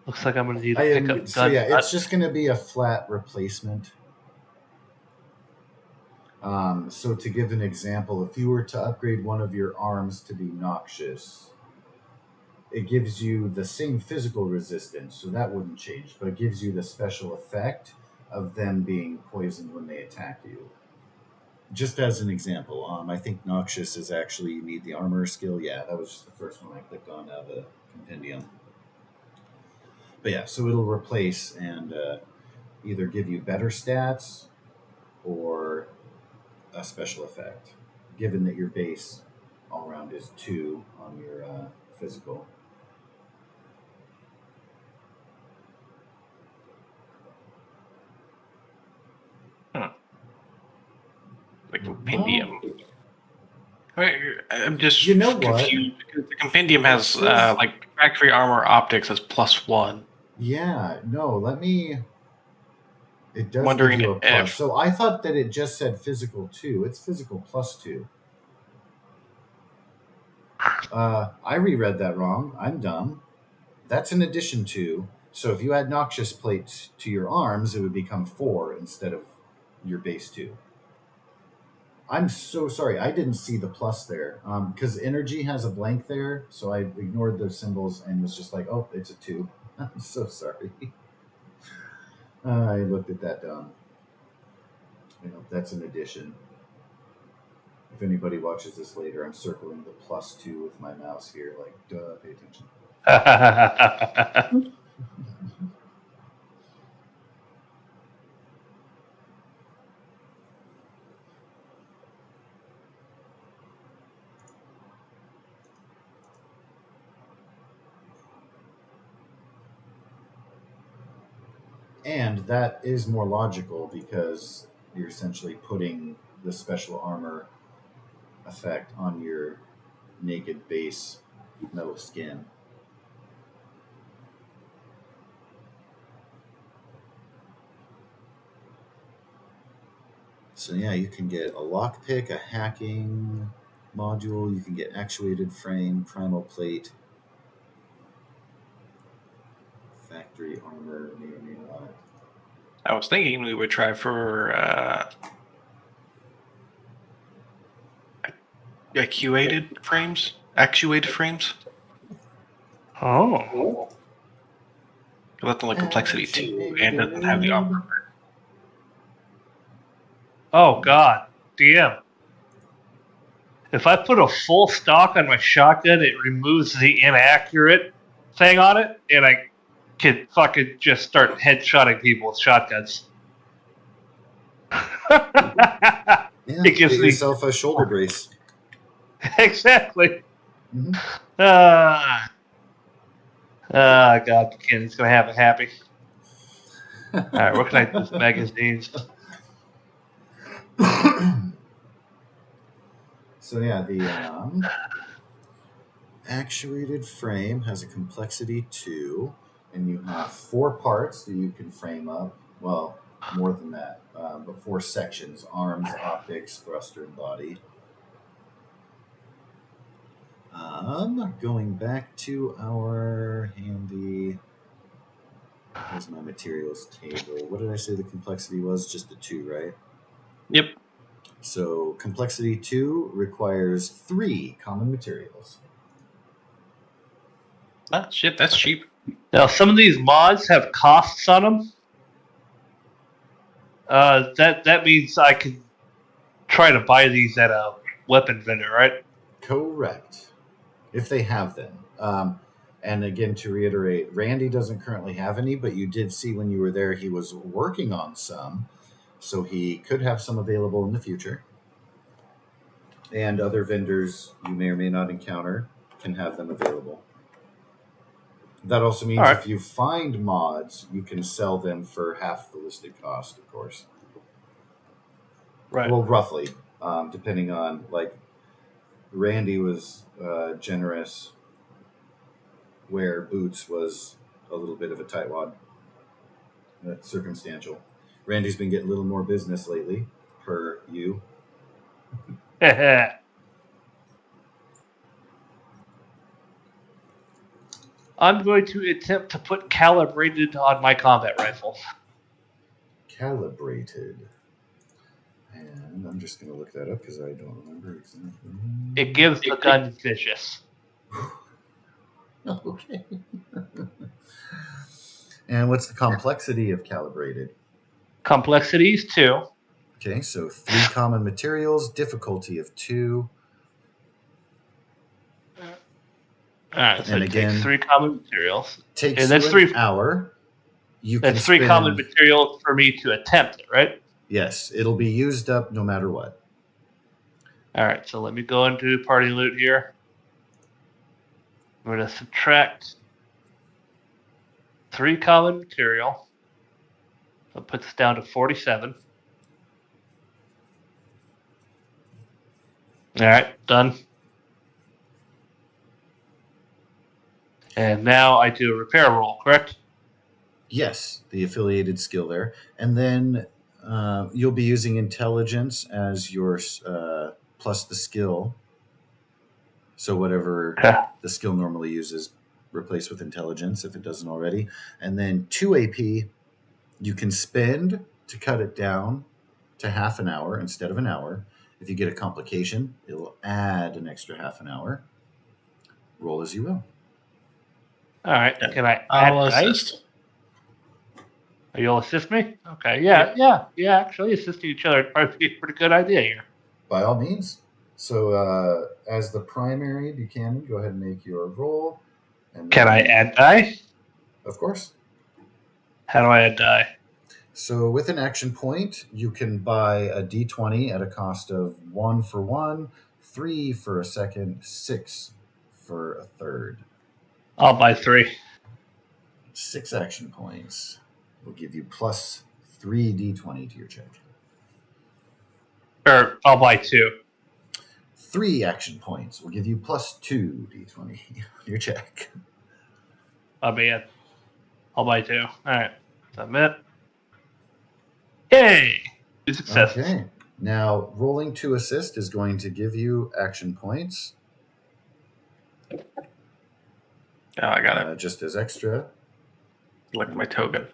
Looks like I'm going to need to pick up So yeah, gun it's nut. just going to be a flat replacement. So to give an example, if you were to upgrade one of your arms to be noxious, it gives you the same physical resistance, so that wouldn't change, but it gives you the special effect of them being poisoned when they attack you. Just as an example, I think noxious is actually you need the armor skill. Yeah, that was just the first one I clicked on out of the compendium. But yeah, so it'll replace and either give you better stats or a special effect, given that your base all around is 2 on your physical. The Well, compendium. I'm just you know what? confused because the compendium It has says, like factory armor optics as +1. yeah, no, let me. It does give Wondering you a plus. if So I thought that it just said physical 2. It's physical +2. I reread that wrong. I'm dumb. That's in addition to. So if you add noxious plates to your arms, it would become 4 instead of your base 2. I'm so sorry. I didn't see the plus there because energy has a blank there, so I ignored those symbols and was just like, "Oh, it's a 2." I'm so sorry. I looked at that. That's an addition. If anybody watches this later, I'm circling the +2 with my mouse here. Like, duh, pay attention. And that is more logical because you're essentially putting the special armor effect on your naked base metal skin. So yeah, you can get a lockpick, a hacking module, you can get actuated frame, primal plate, factory armor, may or may not. I was thinking we would try for actuated frames. Oh. That's only complexity 2 and doesn't have the armor. Oh God, DM. If I put a full stock on my shotgun, it removes the inaccurate thing on it, and I could fucking just start headshotting people with shotguns. Yeah, It gives get me yourself a shoulder brace. exactly. Mm-hmm. God, Kenny's gonna have it happy. All right, where can I do magazines? So yeah, the actuated frame has a complexity 2, and you have 4 parts that you can frame up. Well, more than that, but 4 sections: arms, optics, thruster, and body. Going back to our handy. Here's my materials table. What did I say the complexity was? Just a 2, right? Yep. So complexity 2 requires 3 common materials. Ah, shit, that's cheap. Now, some of these mods have costs on them. That means I can try to buy these at a weapon vendor, right? Correct. If they have them. And again, to reiterate, Randy doesn't currently have any, but you did see when you were there he was working on some. So he could have some available in the future. And other vendors you may or may not encounter can have them available. That also means All right. if you find mods, you can sell them for half the listed cost, of course. Right. Well, roughly, depending on, like, Randy was generous, where Boots was a little bit of a tightwad. That's circumstantial. Randy's been getting a little more business lately, per you. I'm going to attempt to put calibrated on my combat rifle. Calibrated. And I'm just going to look that up because I don't remember exactly. It gives the gun vicious. Okay. And what's the complexity of calibrated? Complexities 2. Okay, so 3 common materials, difficulty of 2. All right, so And it takes again, 3 common materials. takes And you that's an 3. hour. You can That's 3 common spend. materials for me to attempt it, right? Yes, it'll be used up no matter what. All right, so let me go into party loot here. I'm going to subtract 3 common material. That puts us down to 47. All right, done. And now I do a repair roll, correct? Yes, the affiliated skill there. And then you'll be using intelligence as your plus the skill. So whatever Okay. the skill normally uses, replace with intelligence if it doesn't already. And then 2 AP you can spend to cut it down to half an hour instead of an hour. If you get a complication, it will add an extra half an hour. Roll as you will. All right. Can I I'll add dice? assist. You'll assist me? Okay. Yeah. Actually, assisting each other would probably be a pretty good idea here. By all means. So, as the primary Buchanan, go ahead and make your roll. And Can I add die? Of course. How do I add die? So, with an action point, you can buy a d20 at a cost of 1 for 1, 3 for a second, 6 for a third. I'll buy 3. 6 action points will give you plus 3 d20 to your check. Or I'll buy 2. 3 action points will give you plus 2 d20 on your check. I'll buy 2. All right. Submit. Yay! 2 successes. Okay. Now, rolling to assist is going to give you action points. Oh, I got it. Just as extra. Select my token.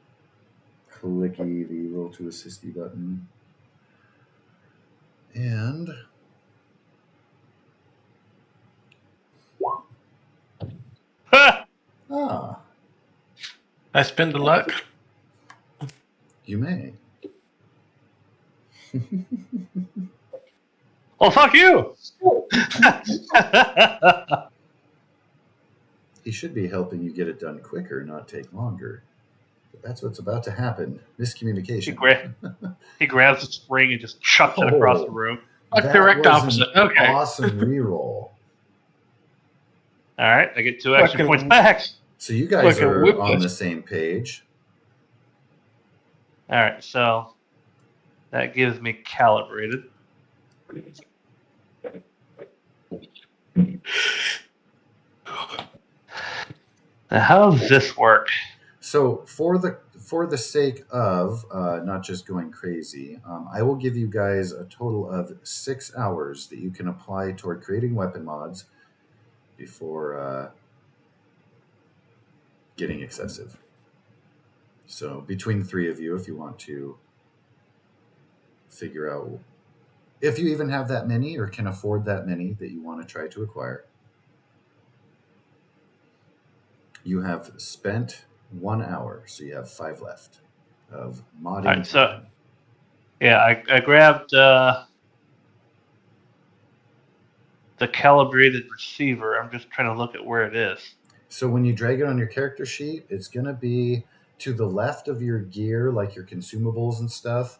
Clicky the roll to assist button. And I spend the luck. You may. Well, fuck you! He should be helping you get it done quicker, not take longer. But that's what's about to happen. Miscommunication. He grabs the spring and just chucks it across the room. Like direct opposite. Okay. Awesome reroll. All right, I get 2 action points back. So you guys are on the same page. All right, so that gives me calibrated. Now, how does this work? So for the sake of not just going crazy, I will give you guys a total of 6 hours that you can apply toward creating weapon mods before getting excessive. So between the 3 of you, if you want to figure out if you even have that many or can afford that many that you want to try to acquire. You have spent 1 hour, so you have 5 left of modding. All right, so yeah, I grabbed the calibrated receiver. I'm just trying to look at where it is. So when you drag it on your character sheet, it's going to be to the left of your gear, like your consumables and stuff.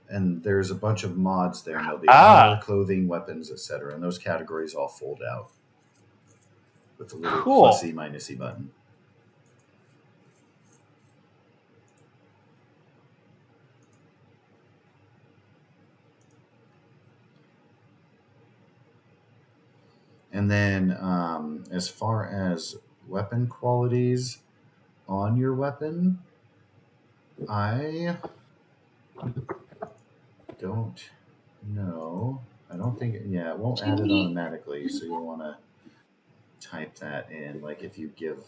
And there's a bunch of mods there, and there'll be armor, clothing, weapons, etc. And those categories all fold out with a little plussy minusy button. And then as far as weapon qualities on your weapon, I don't know. I don't think, it won't add it automatically, so you'll want to type that in. Like if you give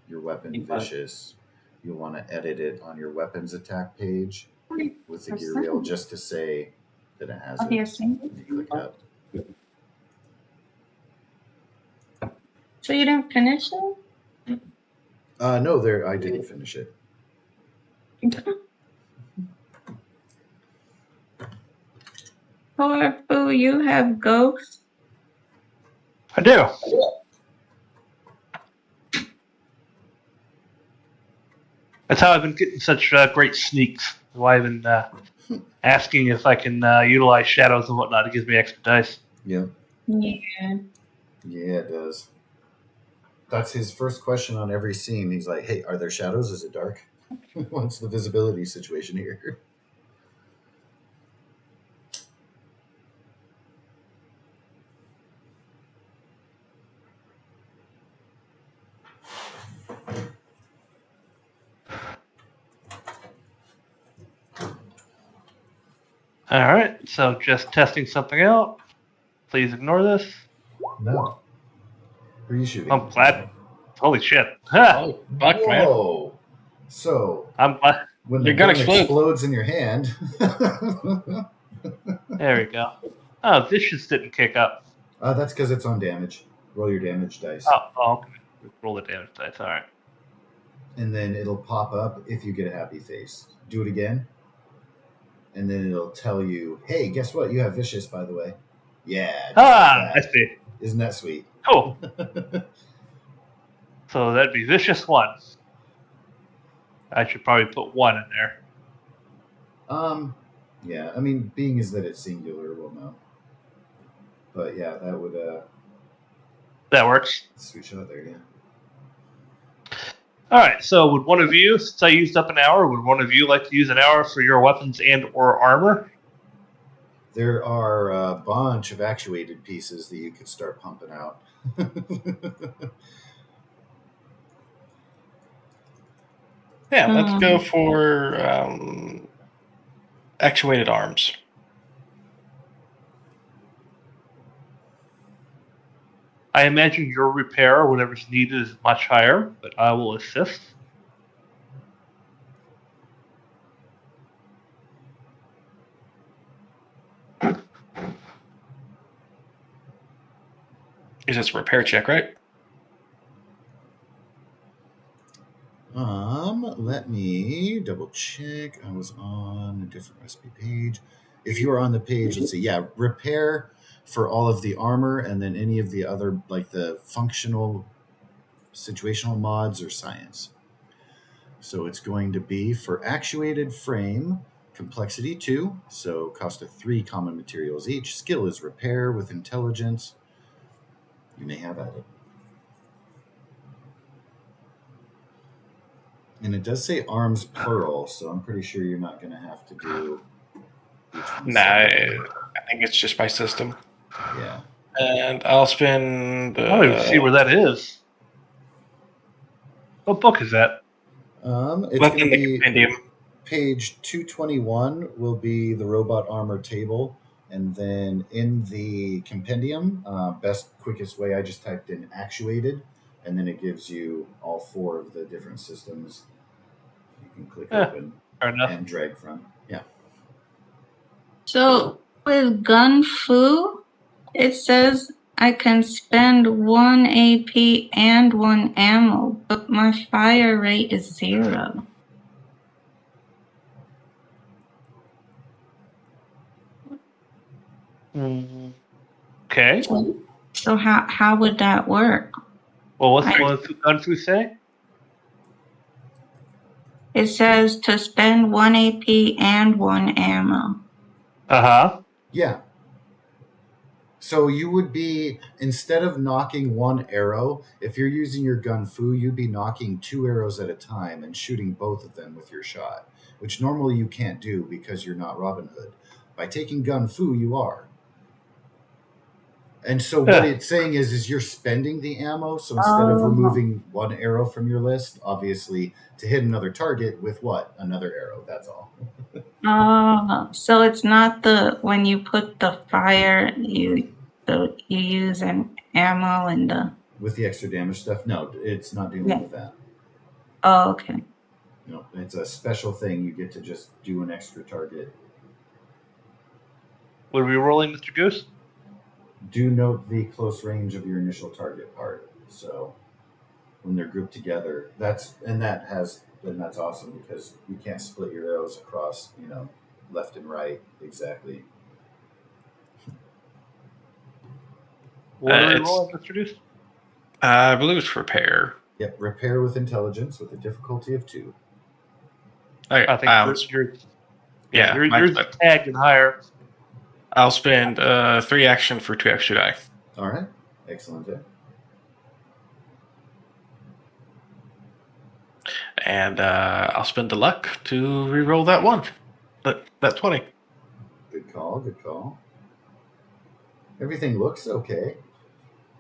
your weapon vicious, you'll want to edit it on your weapons attack page with the gear reel just to say that it has it. You click up. So you didn't finish it? No, I didn't finish it. Poor you have ghosts? I do. That's how I've been getting such great sneaks. Why I've been asking if I can utilize shadows and whatnot. It gives me extra dice. Yep. Yeah. Yeah, it does. That's his first question on every scene. He's like, hey, are there shadows? Is it dark? What's the visibility situation here? All right, so just testing something out. Please ignore this. No. Who are you shooting? I'm glad. Holy shit. Oh, fuck, man. Whoa. So, I'm glad. when the gun explodes in your hand. There we go. Oh, vicious didn't kick up. That's because it's on damage. Roll your damage dice. Oh, okay. Roll the damage dice. All right. And then it'll pop up if you get a happy face. Do it again. And then it'll tell you, hey, guess what? You have vicious, by the way. Yeah, just like I that. see. Isn't that sweet? Cool. So that'd be vicious 1. I should probably put 1 in there. Yeah, I mean, being is that it's singular, we'll know. But yeah, that would That works. sweet shot there, yeah. All right. So would one of you, since I used up an hour, would one of you like to use an hour for your weapons and/or armor? There are a bunch of actuated pieces that you could start pumping out. Yeah, let's go for actuated arms. I imagine your repair or whatever's needed is much higher, but I will assist. Is this a repair check, right? Let me double check. I was on a different recipe page. If you are on the page, let's see. Yeah, repair for all of the armor, and then any of the other, like the functional, situational mods or science. So it's going to be for actuated frame, complexity 2, so cost of 3 common materials each. Skill is repair with intelligence. You may have at it. And it does say arms plural, so I'm pretty sure you're not going to have to do each one Nah, I separately. think it's just by system. Yeah. And I'll spend. I don't even see where that is. What book is that? It's Look going to in the be compendium. page 221 will be the robot armor table. And then in the compendium, best, quickest way, I just typed in actuated, and then it gives you all 4 of the different systems you can click open Fair enough. and drag from. Yeah. So with gun fu, it says I can spend 1 AP and 1 ammo, but my fire rate is 0. Okay. So how would that work? Well, what's I- the gun fu say? It says to spend 1 AP and 1 ammo. Uh-huh. Yeah. So you would be, instead of knocking 1 arrow, if you're using your gun fu, you'd be knocking 2 arrows at a time and shooting both of them with your shot, which normally you can't do because you're not Robin Hood. By taking gun fu, you are. And so what Yeah. it's saying is you're spending the ammo. So instead of removing 1 arrow from your list, obviously to hit another target with what? Another arrow. That's all. Oh, so it's not when you put the fire, you use an ammo and the. With the extra damage stuff, no, it's not dealing with that. Oh, okay. No, it's a special thing. You get to just do an extra target. What are we rolling, Mr. Goose? Do note the close range of your initial target part. So when they're grouped together, that's awesome because you can't split your arrows across, left and right exactly. What are we It's- rolling, Mr. Goose? I believe it's repair. Yep, repair with intelligence with a difficulty of 2. Okay, I think yours mine's is better. tagged and higher. I'll spend 3 action for 2 extra die. All right, excellent. And I'll spend the luck to re-roll that 1. That 20. Good call. Good call. Everything looks okay.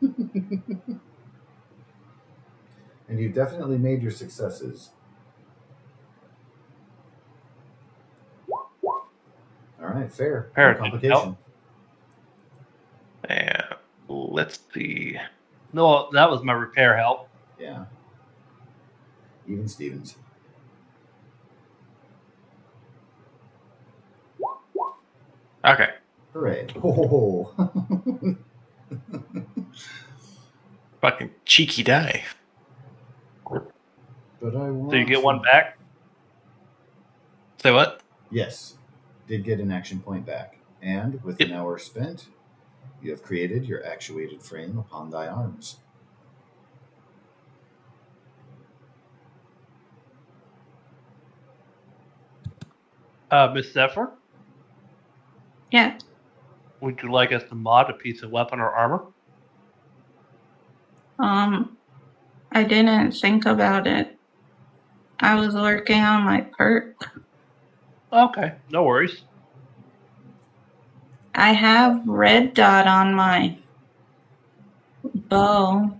And you've definitely made your successes. All right, fair. No Fair, complication. And let's see. No, that was my repair help. Yeah. Even Stevens. Okay. Hooray. Oh. Fucking cheeky die. But I want So you get to... one back. Say what? Yes, did get an action point back. And with an hour spent, you have created your actuated frame upon thy arms. Miss Zephyr, Yeah. would you like us to mod a piece of weapon or armor? I didn't think about it. I was working on my perk. Okay, no worries. I have red dot on my bow,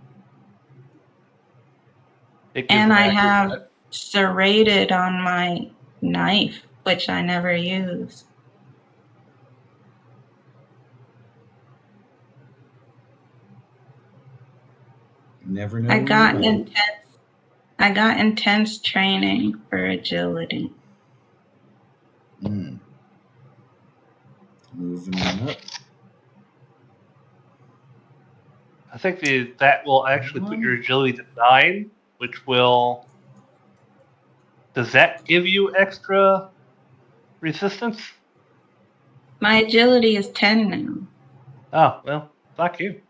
It gives and an I accurate. have serrated on my knife, which I never use. You never know I when got you will. intense training for agility. Moving on up. I think that will actually put your agility to 9, which will. Does that give you extra resistance? My agility is 10 now. Oh, well, fuck you.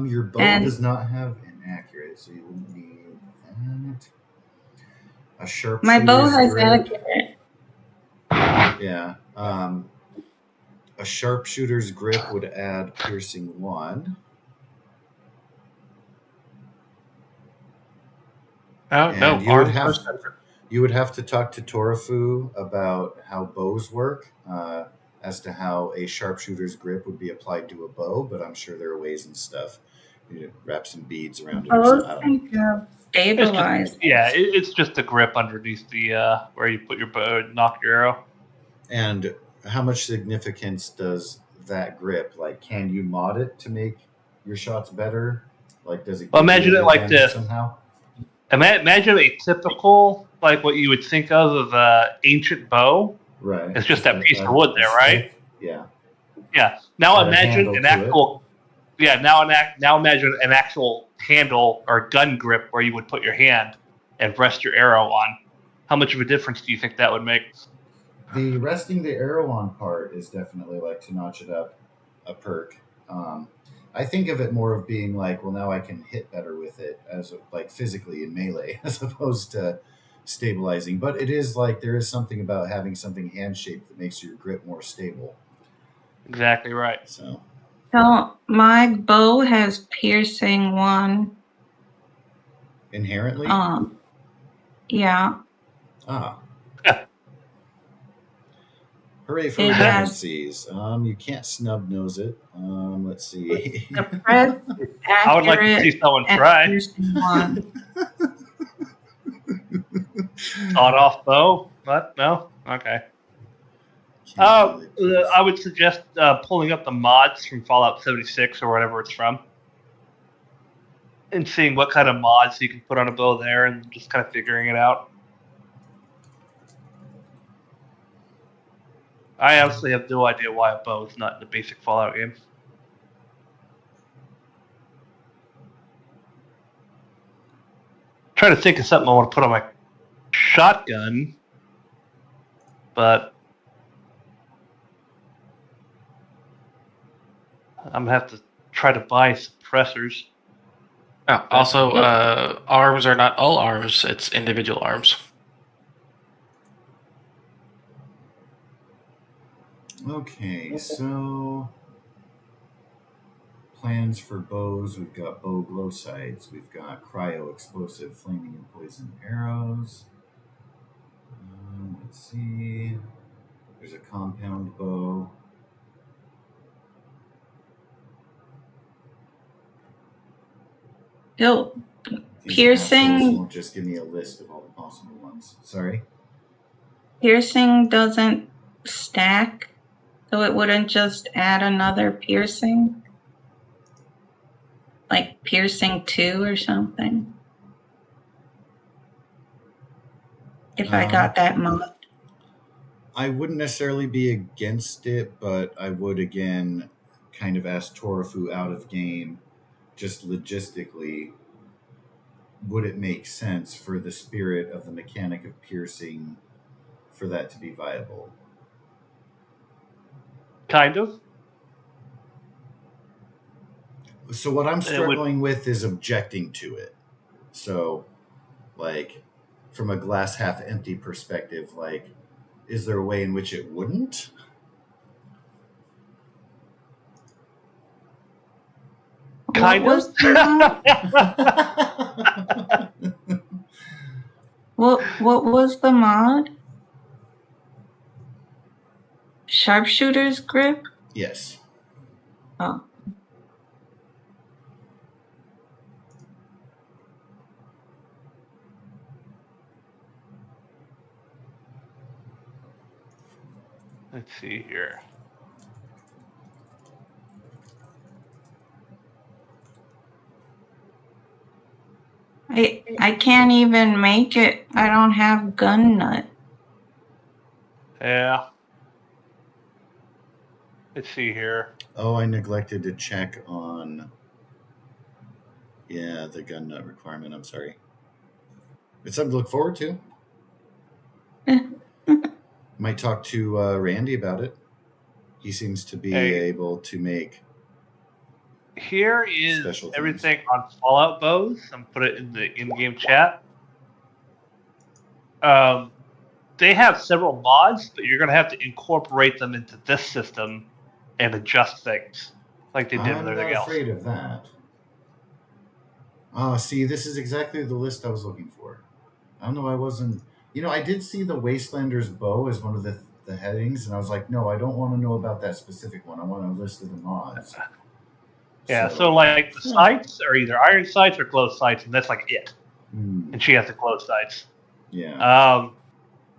Your bow And- does not have inaccurate, so you wouldn't need that. A sharpshooter's My bow has grip. accurate. Yeah. A sharpshooter's grip would add piercing 1. Oh, And no, you would have to talk to Torafu about how bows work, as to how a sharpshooter's grip would be applied to a bow, but I'm sure there are ways and stuff. You wrap some beads around it or Bows something. I don't know. can have stabilized. It's just a grip underneath the where you put your bow and knock your arrow. And how much significance does that grip? Like, can you mod it to make your shots better? Like, does it Well, give imagine you an it like advantage this. somehow? Imagine a typical, like what you would think of an ancient bow. Right. It's just that piece of wood there, right? Stick. Yeah. Yeah. Now Add a imagine handle an to actual. Yeah. Now imagine an actual handle or gun grip where you would put your hand and rest your arrow on. How much of a difference do you think that would make? The resting the arrow on part is definitely like to notch it up a perk. I think of it more of being like, well, now I can hit better with it as like physically in melee as opposed to stabilizing. But it is like there is something about having something hand shaped that makes your grip more stable. Exactly right. So my bow has piercing 1. inherently, Yeah. Hooray for It has redundancies. You can't snub nose it. Let's see. suppressed, I would like to see accurate, someone and try. piercing 1. Sawed off bow? What? No? Okay. I would suggest pulling up the mods from Fallout 76 or whatever it's from, and seeing what kind of mods you can put on a bow there, and just kind of figuring it out. I honestly have no idea why a bow is not in the basic Fallout game. Trying to think of something I want to put on my shotgun, but I'm gonna have to try to buy suppressors. Oh, also, arms are not all arms, it's individual arms. Okay, so plans for bows. We've got bow glow sights. We've got cryo explosive flaming and poison arrows. Let's see. There's a compound bow. These Piercing won't just give me a list of all the possible ones. Sorry. Piercing doesn't stack, so it wouldn't just add another piercing? Like piercing 2 or something? if I got that mod. I wouldn't necessarily be against it, but I would again kind of ask Torafu out of game, just logistically. Would it make sense for the spirit of the mechanic of piercing for that to be viable? Kind of. So what I'm And it would struggling with is objecting to it. So, like, from a glass half empty perspective, like, is there a way in which it wouldn't? What kind was of. the mod? What was the mod? Sharpshooter's grip? Yes. Oh. Let's see here. I can't even make it. I don't have gun nut. Yeah. Let's see here. Oh, I neglected to check on. Yeah, the gun nut requirement. I'm sorry. It's something to look forward to. Might talk to Randy about it. He seems to be able to make. Here is special things. everything on Fallout bows. I'm put it in the in-game chat. They have several mods, but you're going to have to incorporate them into this system and adjust things like they did with I'm everything not else. afraid of that. See, this is exactly the list I was looking for. I don't know. I wasn't. I did see the Wastelander's bow as one of the headings, and I was like, no, I don't want to know about that specific one. I want a list of the mods. Yeah, so like the sights are either iron sights or glow sights, and that's like it. And she has the glow sights. Yeah.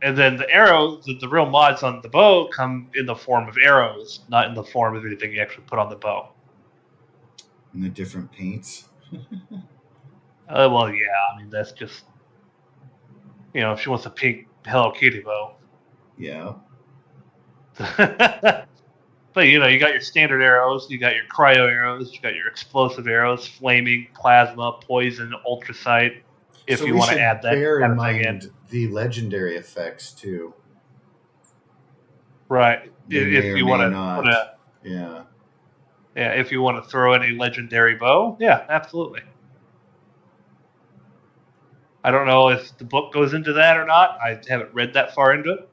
And then the arrows, the real mods on the bow come in the form of arrows, not in the form of anything you actually put on the bow. And the different paints. Well, yeah, I mean, that's just, if she wants a pink Hello Kitty bow. Yeah. But, you got your standard arrows, you got your cryo arrows, you got your explosive arrows, flaming, plasma, poison, ultra sight, if So you we want to should add that bear kind in of thing in. mind the legendary effects too. Right. They may If or you may want to not. put a... Yeah. Yeah, if you want to throw in a legendary bow, yeah, absolutely. I don't know if the book goes into that or not. I haven't read that far into it.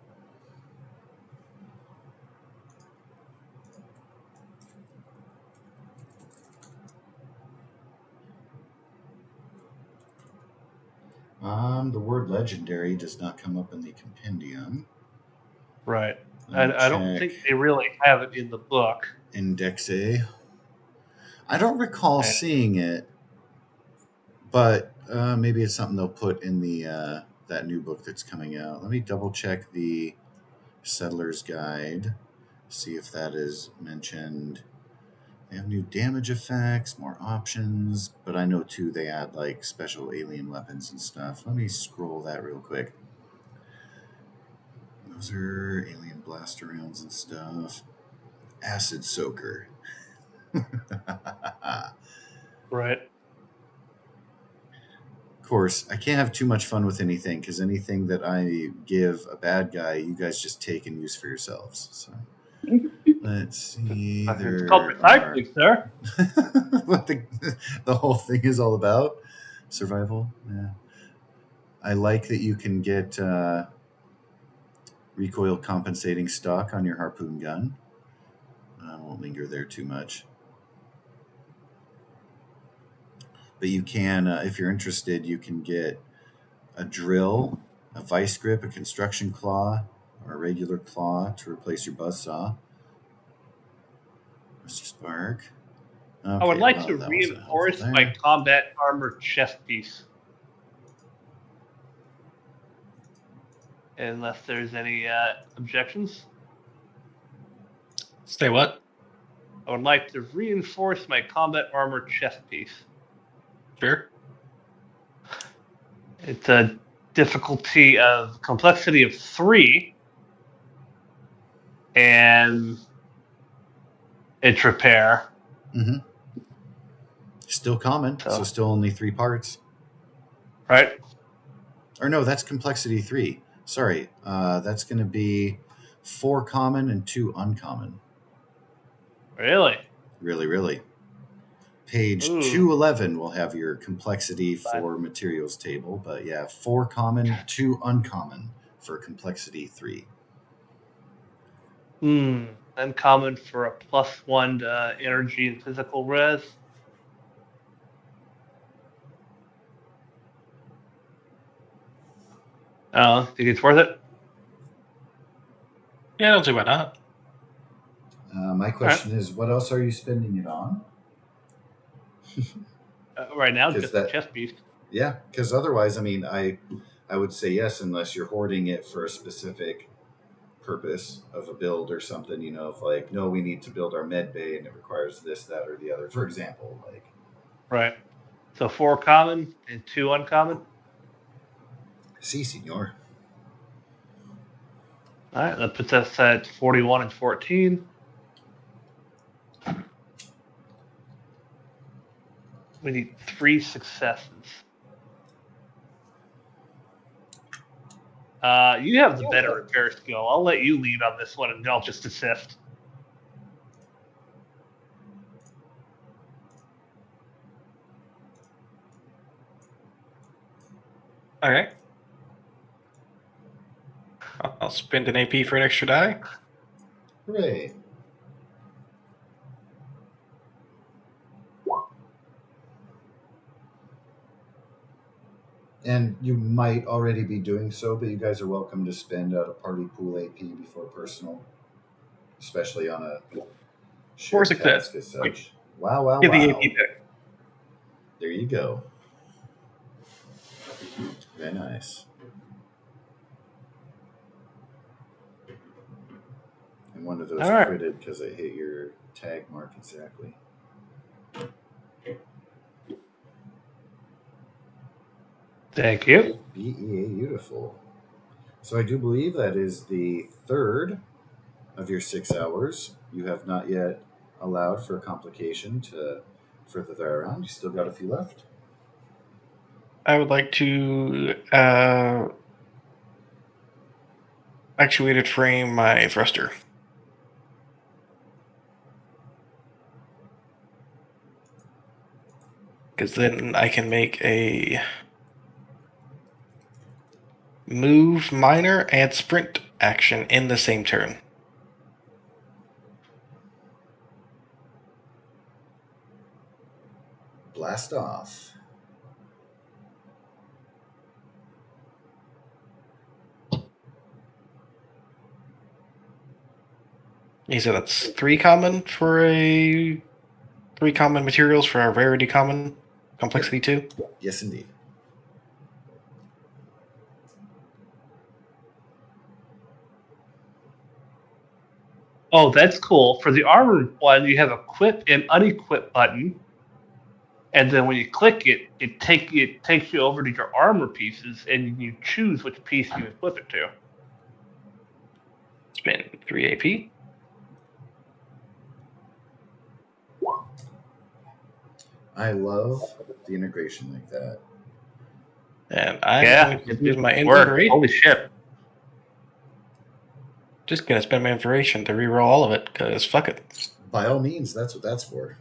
The word legendary does not come up in the compendium. Right. I don't think they really have it in the book. Index A. I don't recall seeing it, but maybe it's something they'll put in the that new book that's coming out. Let me double check the Settler's Guide, see if that is mentioned. They have new damage effects, more options, but I know too they add like special alien weapons and stuff. Let me scroll that real quick. Those are alien blaster rounds and stuff. Acid Soaker. Right. Of course, I can't have too much fun with anything because anything that I give a bad guy, you guys just take and use for yourselves. So let's see. It's called recycling, sir. What the whole thing is all about. Survival. Yeah. I like that you can get recoil compensating stock on your harpoon gun. I won't linger there too much. But you can, if you're interested, you can get a drill, a vice grip, a construction claw, or a regular claw to replace your buzzsaw. Mr. Spark. Okay, I would like to that wasn't helpful reinforce there. my combat armor chest piece. Unless there's any objections. Say what? I would like to reinforce my combat armor chest piece. Sure. It's a difficulty of complexity of 3, and it's repair. Mm-hmm. Still common, so still only 3 parts. Right? Or no, that's complexity 3. Sorry, that's going to be 4 common and 2 uncommon. Really? Really. Page Ooh. 211 will have your complexity for materials table, but yeah, 4 common, 2 uncommon for complexity 3. Uncommon for a +1 to energy and physical res. Oh, think it's worth it? Yeah, I don't see why not. My question is, what else are you spending it on? Right now, 'Cause just the that- chest piece. Yeah, because otherwise, I mean, I would say yes, unless you're hoarding it for a specific purpose of a build or something. You know, if like, no, we need to build our med bay and it requires this, that, or the other. For example, like. Right. So 4 common and 2 uncommon. Si, senor. All right, that puts us at 41 and 14. We need 3 successes. You have the better repair skill. I'll let you lead on this one, and I'll just assist. Okay. I'll spend an AP for an extra die. Hooray. And you might already be doing so, but you guys are welcome to spend out a party pool AP before personal, especially on a shared success. task as such. Wow. Get the AP back. There you go. Very nice. And one of those All right. critted because it hit your tag mark exactly. Thank you. BEA beautiful. So I do believe that is the third of your 6 hours. You have not yet allowed for a complication to further that around. You still got a few left. I would like to actuated frame my thruster. Because then I can make a move, minor, and sprint action in the same turn. Blast off. You said that's 3 common for a 3 common materials for a rarity common complexity 2. Yes, indeed. Oh, that's cool. For the armor one, you have equip and unequip button, and then when you click it, it takes you over to your armor pieces, and you choose which piece you equip it to. Spend 3 AP. I love the integration like that. And I'm going to use my inventory. Holy shit. Just going to spend my inspiration to reroll all of it, because fuck it. By all means, that's what that's for.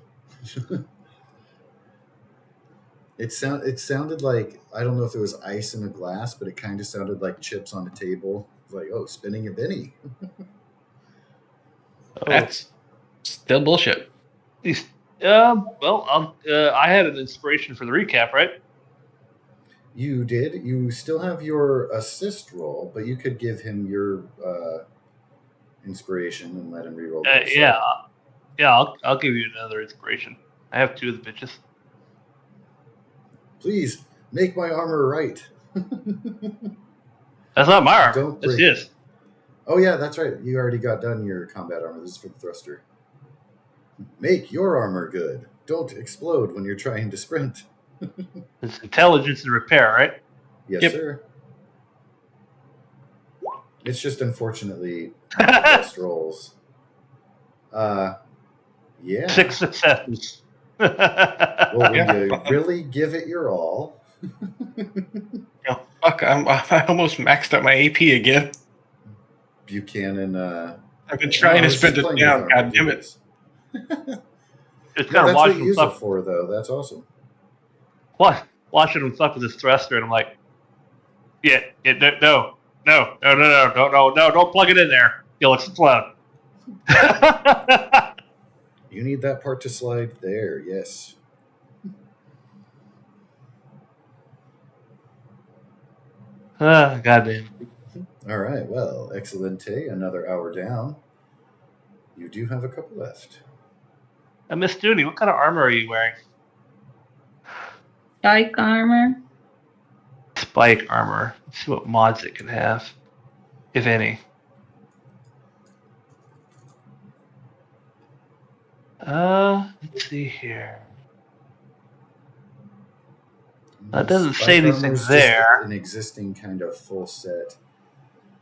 It sounded like, I don't know if it was ice in a glass, but it kind of sounded like chips on a table. It's like, oh, spinning a Benny. That's still bullshit. Well, I had an inspiration for the recap, right? You did. You still have your assist roll, but you could give him your inspiration and let him reroll that. Yeah. I'll give you another inspiration. I have 2 of the bitches. Please make my armor right. That's not my armor. Don't That's break. his. Oh yeah, that's right. You already got done your combat armor. This is for the thruster. Make your armor good. Don't explode when you're trying to sprint. It's intelligence and repair, right? Yes, Yep. sir. It's just unfortunately not the best rolls. Yeah. 6 successes. Well, when Yeah. you really give it your all. Fuck, I almost maxed out my AP again. Buchanan. I've been trying I to was spend just it playing down. with armor. God Do damn it! this. Just No, kind of that's what watching you him use it fuck. for, though. That's awesome. Watching him fuck with his thruster, and I'm like, no, don't plug it in there. You'll explode. You need that part to slide there. Yes. Goddamn. All right. Well, excelente. Another hour down. You do have a couple left. Miss Dooney, what kind of armor are you wearing? Spike armor. Spike armor. Let's see what mods it can have, if any. Let's see here. That doesn't say Spike anything armor's there. just an existing kind of full set,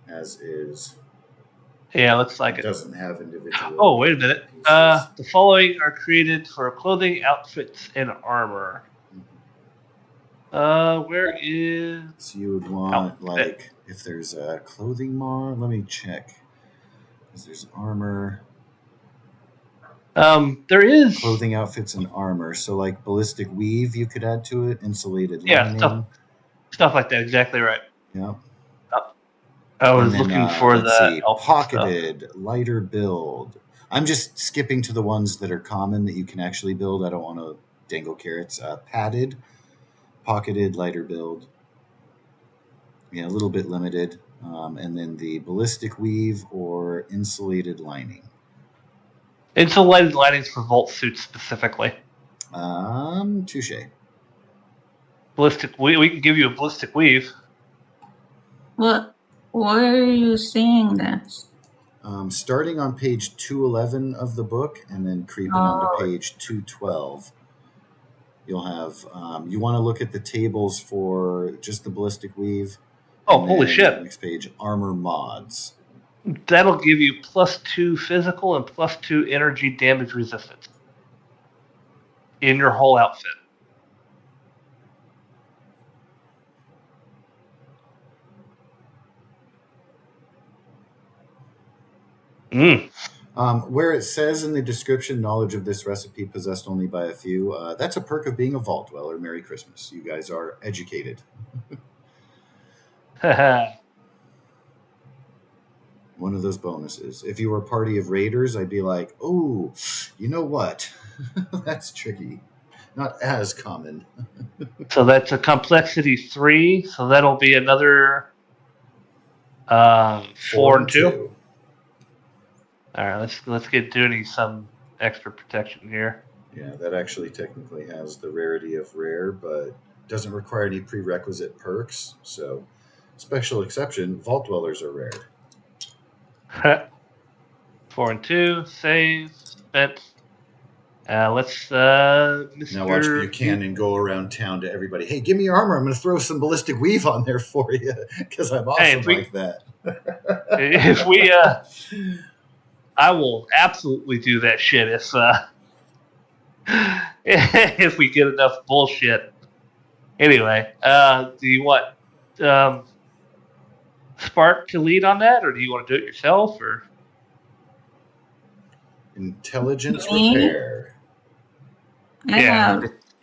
as is. Yeah, looks like It it. doesn't have individual. Oh, wait a minute. pieces. The following are created for clothing, outfits, and armor. Where is? So you would want, outfit? like, if there's a clothing mod, let me check. Because there's armor, There is clothing, outfits, and armor. So, like, ballistic weave, you could add to it, insulated yeah lining. stuff like that. Exactly right. Yeah. I was And then, looking for let's the see, elf pocketed, lighter build. I'm just skipping to the ones that are common that you can actually build. I don't want to dangle carrots. Padded, pocketed, lighter build. Yeah, a little bit limited. And then the ballistic weave or insulated lining. insulated linings for Volt suits specifically. Touche. Ballistic. We can give you a ballistic weave. What? Where are you seeing this? Starting on page 211 of the book and then creeping onto page 212, you'll have, you want to look at the tables for just the ballistic weave. Oh, and holy then shit. Next page, armor mods. That'll give you +2 physical and +2 energy damage resistance in your whole outfit. Where it says in the description, knowledge of this recipe possessed only by a few, that's a perk of being a vault dweller. Merry Christmas. You guys are educated. One of those bonuses. If you were a party of raiders, I'd be like, oh, you know what? That's tricky. Not as common. So that's a complexity 3. So that'll be another 4 and 2. All right, let's get Dooney some extra protection here. Yeah, that actually technically has the rarity of rare, but doesn't require any prerequisite perks. So, special exception, vault dwellers are rare. 4 and 2, save, spent. Let's Mr. Now watch Buchanan go around town to everybody. Hey, give me your armor. I'm going to throw some ballistic weave on there for you because I'm awesome like that. If we, I will absolutely do that shit if we get enough bullshit. Anyway, do you want Spark to lead on that, or do you want to do it yourself, or? Intelligence Me? repair. I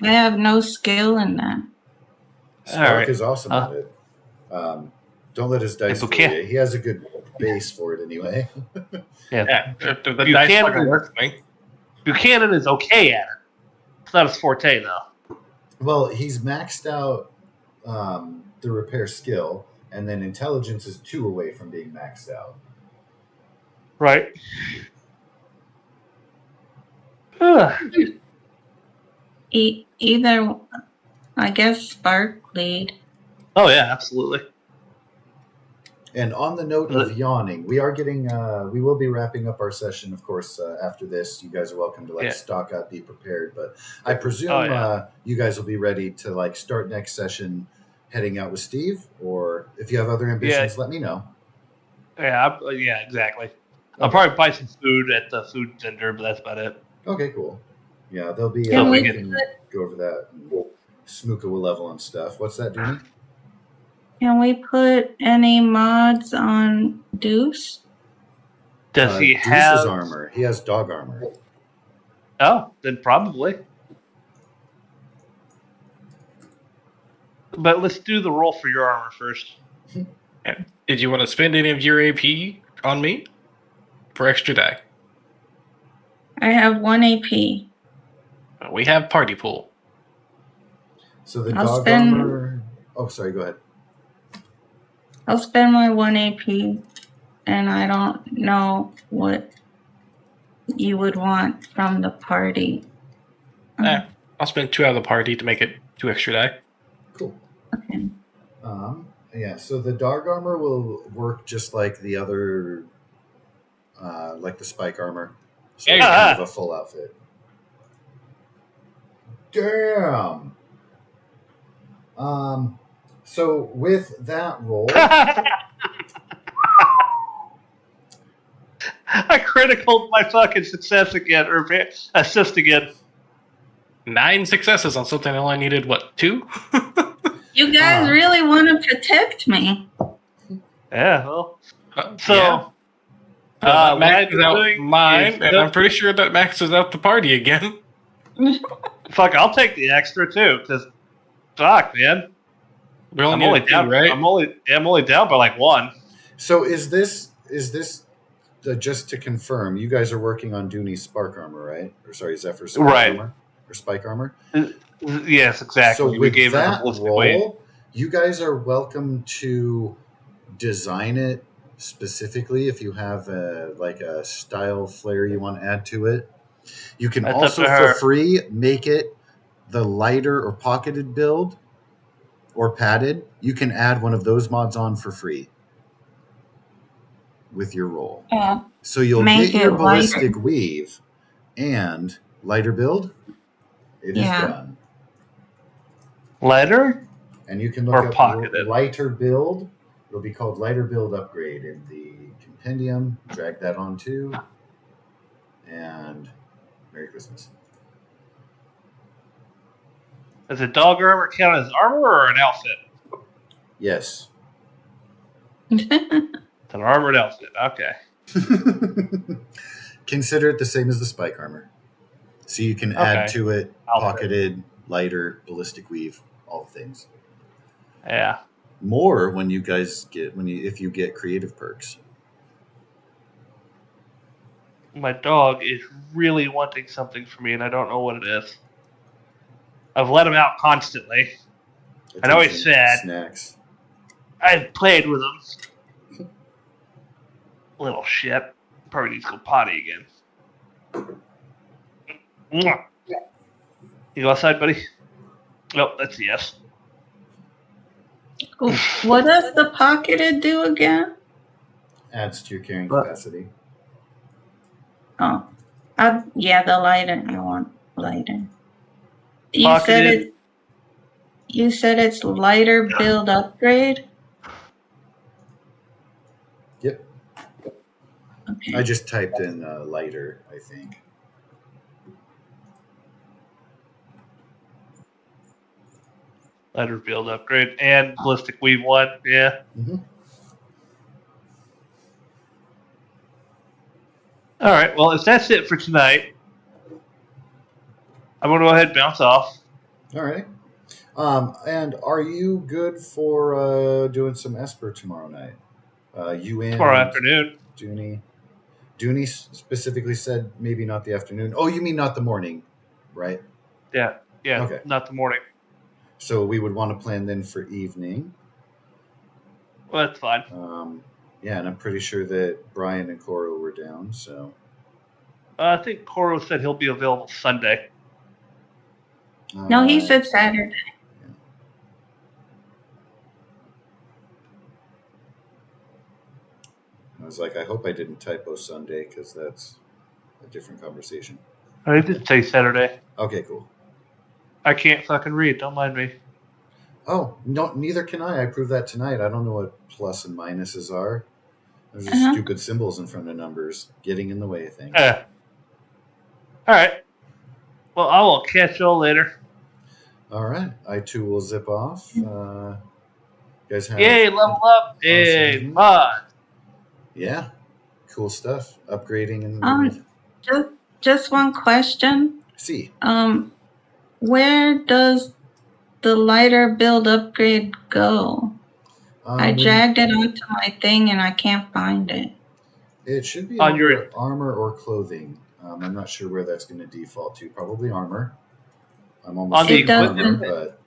have no skill in that. Spark is awesome at it. Don't let his dice fool you. He has a good base for it anyway. Yeah, the dice fucking work for me. Buchanan is okay at it. It's not his forte, though. Well, he's maxed out the repair skill, and then intelligence is 2 away from being maxed out. Right. Either, I guess, Spark lead. Oh yeah, absolutely. And on the note of yawning, we are getting, we will be wrapping up our session, of course, after this. You guys are welcome to stock up, be prepared. But I presume you guys will be ready to start next session heading out with Steve, or if you have other ambitions, let me know. Yeah, exactly. I'll Okay. probably buy some food at the food vendor, but that's about it. Okay, cool. Yeah, there'll be. So we we get- can go over that and smook a level and stuff. What's that, Dooney? Can we put any mods on Deuce? Does he Deuce's have? armor? He has dog armor. Oh, then probably. But let's do the roll for your armor first. Did you want to spend any of your AP on me for extra die? I have 1 AP. We have party pool. So the I'll dog spend- armor. Oh, sorry. Go ahead. I'll spend my 1 AP, and I don't know what you would want from the party. I'll spend 2 out of the party to make it 2 extra die. Cool. Okay. Yeah. So the dog armor will work just like the other, like the spike armor. So it's kind of a full outfit. Damn. So with that roll, I critical my fucking success again, or assist again. 9 successes on something I only needed, what, 2? You guys really want to protect me. Yeah, well. So, yeah. That maxes out mine, and I'm is pretty sure that maxes out the party again. fuck, I'll take the extra too, because fuck, man. We only I'm need only 2, down, right? I'm only down by like 1. so is this just to confirm? You guys are working on Dooney's spark armor, right? Or sorry, Zephyr's spark Right. armor or spike armor. Yes, exactly. So We with gave her the that ballistic wave. roll, you guys are welcome to design it specifically if you have like a style flair you want to add to it. You can That's up also to for her. free make it the lighter or pocketed build or padded. You can add one of those mods on for free with your roll. So you'll Make get your it ballistic lighter. weave and lighter build. It is done. Lighter? And you can look Or up pocketed. lighter build. It'll be called lighter build upgrade in the compendium. Drag that on too. And Merry Christmas. Does a dog armor count as armor or an outfit? Yes. It's an armored outfit. Okay. Consider it the same as the spike armor. So you can add to it pocketed, lighter, ballistic weave, all the things. Yeah. More when you guys get if you get creative perks. My dog is really wanting something from me, and I don't know what it is. I've let him out constantly. I know he's sad. Snacks. I've played with him. Little shit. Probably needs to go potty again. Mwah. You go outside, buddy? Nope, that's a yes. What does the pocketed do again? Adds to your carrying capacity. Oh, yeah, the lighter. I want lighter. Pocketed. You said it's lighter build upgrade? Yep. Okay. I just typed in lighter, I think. Lighter build upgrade. And ballistic weave 1. Yeah. Mm-hmm. All right. Well, if that's it for tonight, I'm going to go ahead and bounce off. All right. And are you good for doing some Esper tomorrow night? You and Tomorrow afternoon. Dooney specifically said maybe not the afternoon. Oh, you mean not the morning, right? Yeah. Okay. Not the morning. So we would want to plan then for evening. Well, that's fine. Yeah, and I'm pretty sure that Brian and Coro were down, so. I think Coro said he'll be available Sunday. No, he said Saturday. I was like, I hope I didn't typo Sunday because that's a different conversation. I did say Saturday. Okay, cool. I can't fucking read. Don't mind me. Oh, no, neither can I. I proved that tonight. I don't know what plus and minuses are. Those are stupid symbols in front of numbers getting in the way of things. All right. Well, I will catch y'all later. All right, I too will zip off. You guys have Yay, level up awesome and evening. mod. Yeah, cool stuff. Upgrading in the Just one question. see. Where does the lighter build upgrade go? I dragged it onto my thing and I can't find it. It should be On under your- armor or clothing. I'm not sure where that's going to default to. Probably armor. I'm almost On the certain armor, equipment. but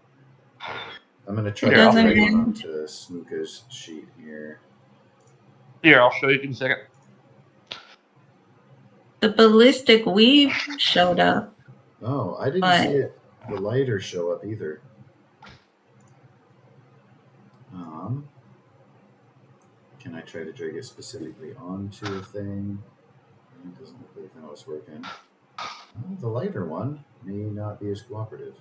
I'm going to try It to doesn't drag it have- onto Smooka's sheet here. Here, I'll show you in a second. The ballistic weave showed up. Oh, I didn't But- see it. The lighter show up either. Can I try to drag it specifically onto a thing? It doesn't look like how it's working. The lighter one may not be as cooperative.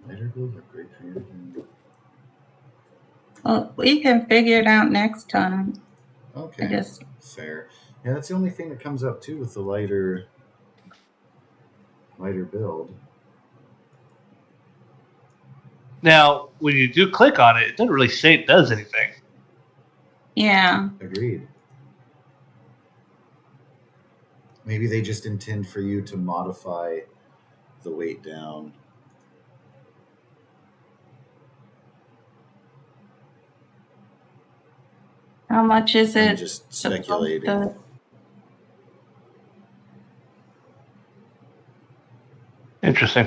Lighter build upgrade for your Well, we can figure it out next time. Okay, fair. Yeah, that's the only thing that comes up too with the lighter build. Now, when you do click on it, it doesn't really say it does anything. Yeah. Agreed. Maybe they just intend for you to modify the weight down. How much is it? I'm just speculating. Interesting.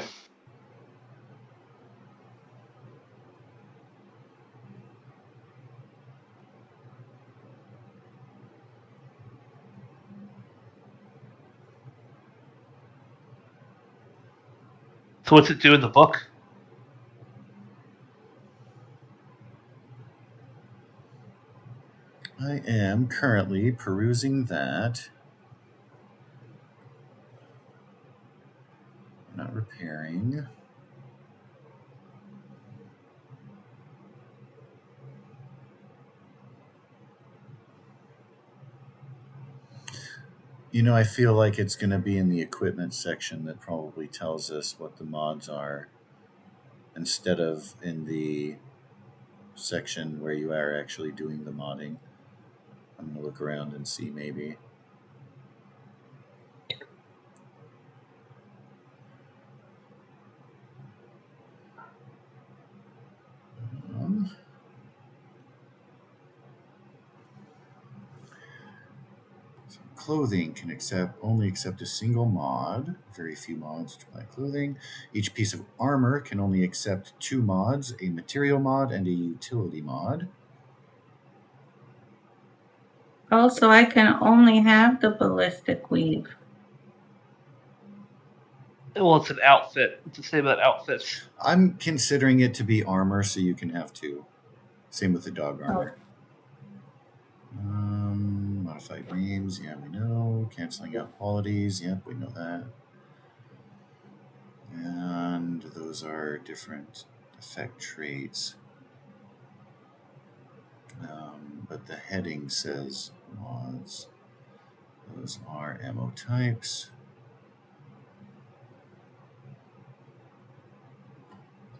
So what's it do in the book? I am currently perusing that. Not repairing. I feel like it's going to be in the equipment section that probably tells us what the mods are instead of in the section where you are actually doing the modding. I'm going to look around and see maybe. Clothing can only accept a single mod. Very few mods to buy clothing. Each piece of armor can only accept 2 mods, a material mod and a utility mod. Also, I can only have the ballistic weave. Well, it's an outfit. What's it say about outfits? I'm considering it to be armor, so you can have 2. Same with the dog armor. Modified names, yeah, we know. Canceling out qualities, yep, we know that. And those are different effect traits. But the heading says mods. Those are ammo types.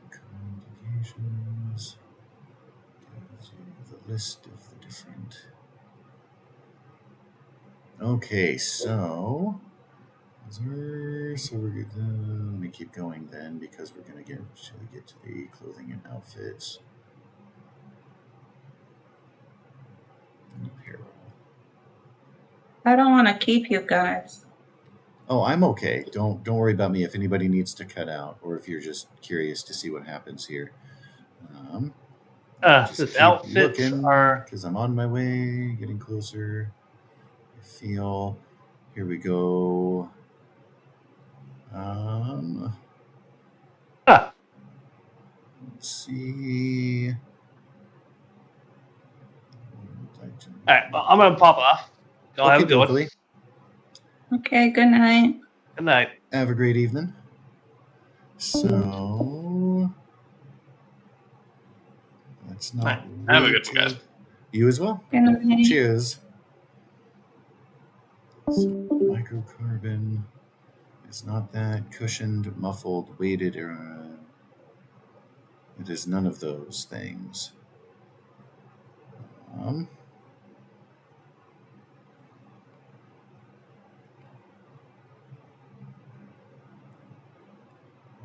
Complications. The list of the different. Okay, so we're good. Let me keep going then, because we're gonna get to the clothing and outfits. And apparel. I don't want to keep you guys. Oh, I'm okay. Don't worry about me if anybody needs to cut out, or if you're just curious to see what happens here. Just Says keep outfits looking, are. because I'm on my way, getting closer. I feel. Here we go. Let's see. I'm gonna pop off. Y'all have a good one. dokey. Okay, good night. Good night. Have a great evening. So let's not Have a wait good one, guys. till you as well. Good night. Cheers. So microcarbon is not that cushioned, muffled, weighted. It is none of those things.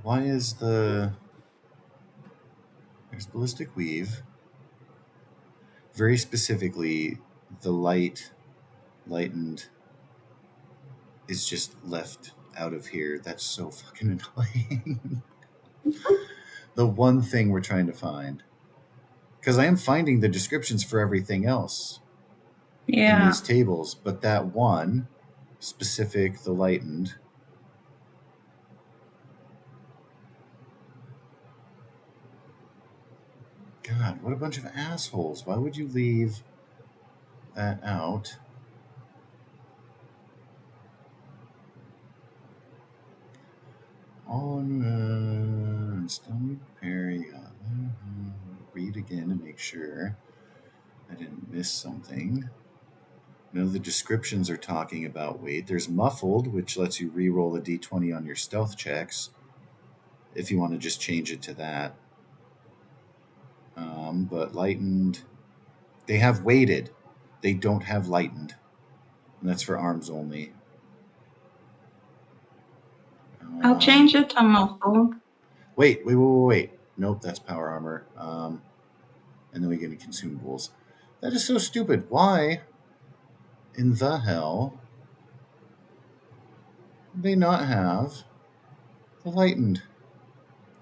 Why is there's ballistic weave? Very specifically, the lightened is just left out of here. That's so fucking annoying. The one thing we're trying to find. Because I am finding the descriptions for everything else in Yeah. these tables, but that one specific, the lightened. God, what a bunch of assholes. Why would you leave that out? On Stone Perry. Read again and make sure I didn't miss something. None of the descriptions are talking about weight. There's muffled, which lets you re-roll a d20 on your stealth checks if you want to just change it to that. But lightened, they have weighted. They don't have lightened, and that's for arms only. I'll change it to muffled. Wait. Nope, that's power armor. And then we get into consumables. That is so stupid. Why in the hell do they not have the lightened?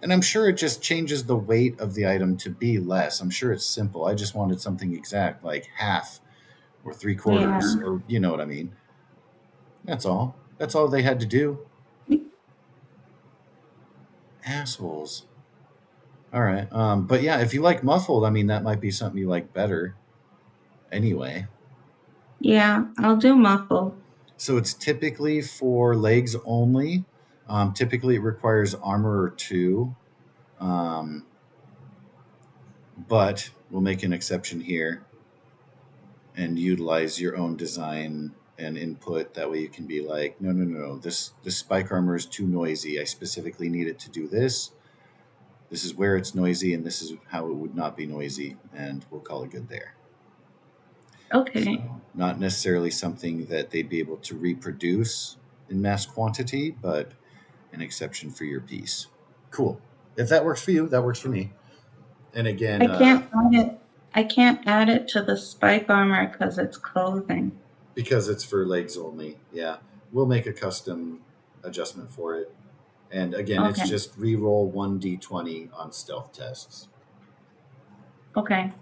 And I'm sure it just changes the weight of the item to be less. I'm sure it's simple. I just wanted something exact, like half or 3/4, or you know what I mean. That's all. That's all they had to do. Assholes. All right. But yeah, if you like muffled, I mean, that might be something you like better. Anyway. Yeah, I'll do muffled. So it's typically for legs only. Typically, it requires armor or 2. But we'll make an exception here and utilize your own design and input. That way you can be like, no. This spike armor is too noisy. I specifically need it to do this. This is where it's noisy, and this is how it would not be noisy, and we'll call it good there. Okay. So, not necessarily something that they'd be able to reproduce in mass quantity, but an exception for your piece. Cool. If that works for you, that works for me. And again, I can't add it to the spike armor because it's clothing. Because it's for legs only. Yeah, we'll make a custom adjustment for it. And again, Okay. It's just re-roll 1d20 on stealth tests. Okay.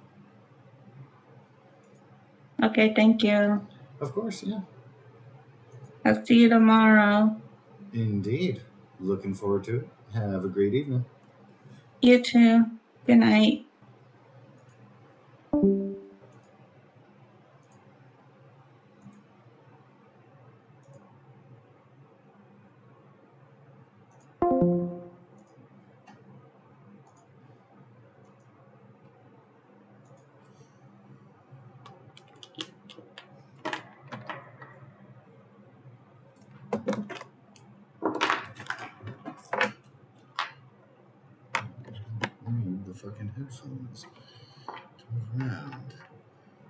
Okay, thank you. Of course, yeah. I'll see you tomorrow. Indeed. Looking forward to it. Have a great evening. You too. Good night. Move the fucking headphones around.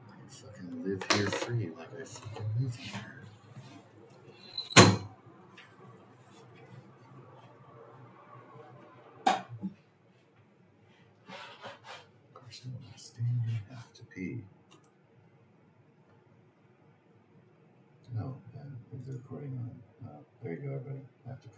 I fucking live here free like I fucking live here. Of course, I want to stand and have to pee. No, leave the recording on. There you go, everybody. I have to pee.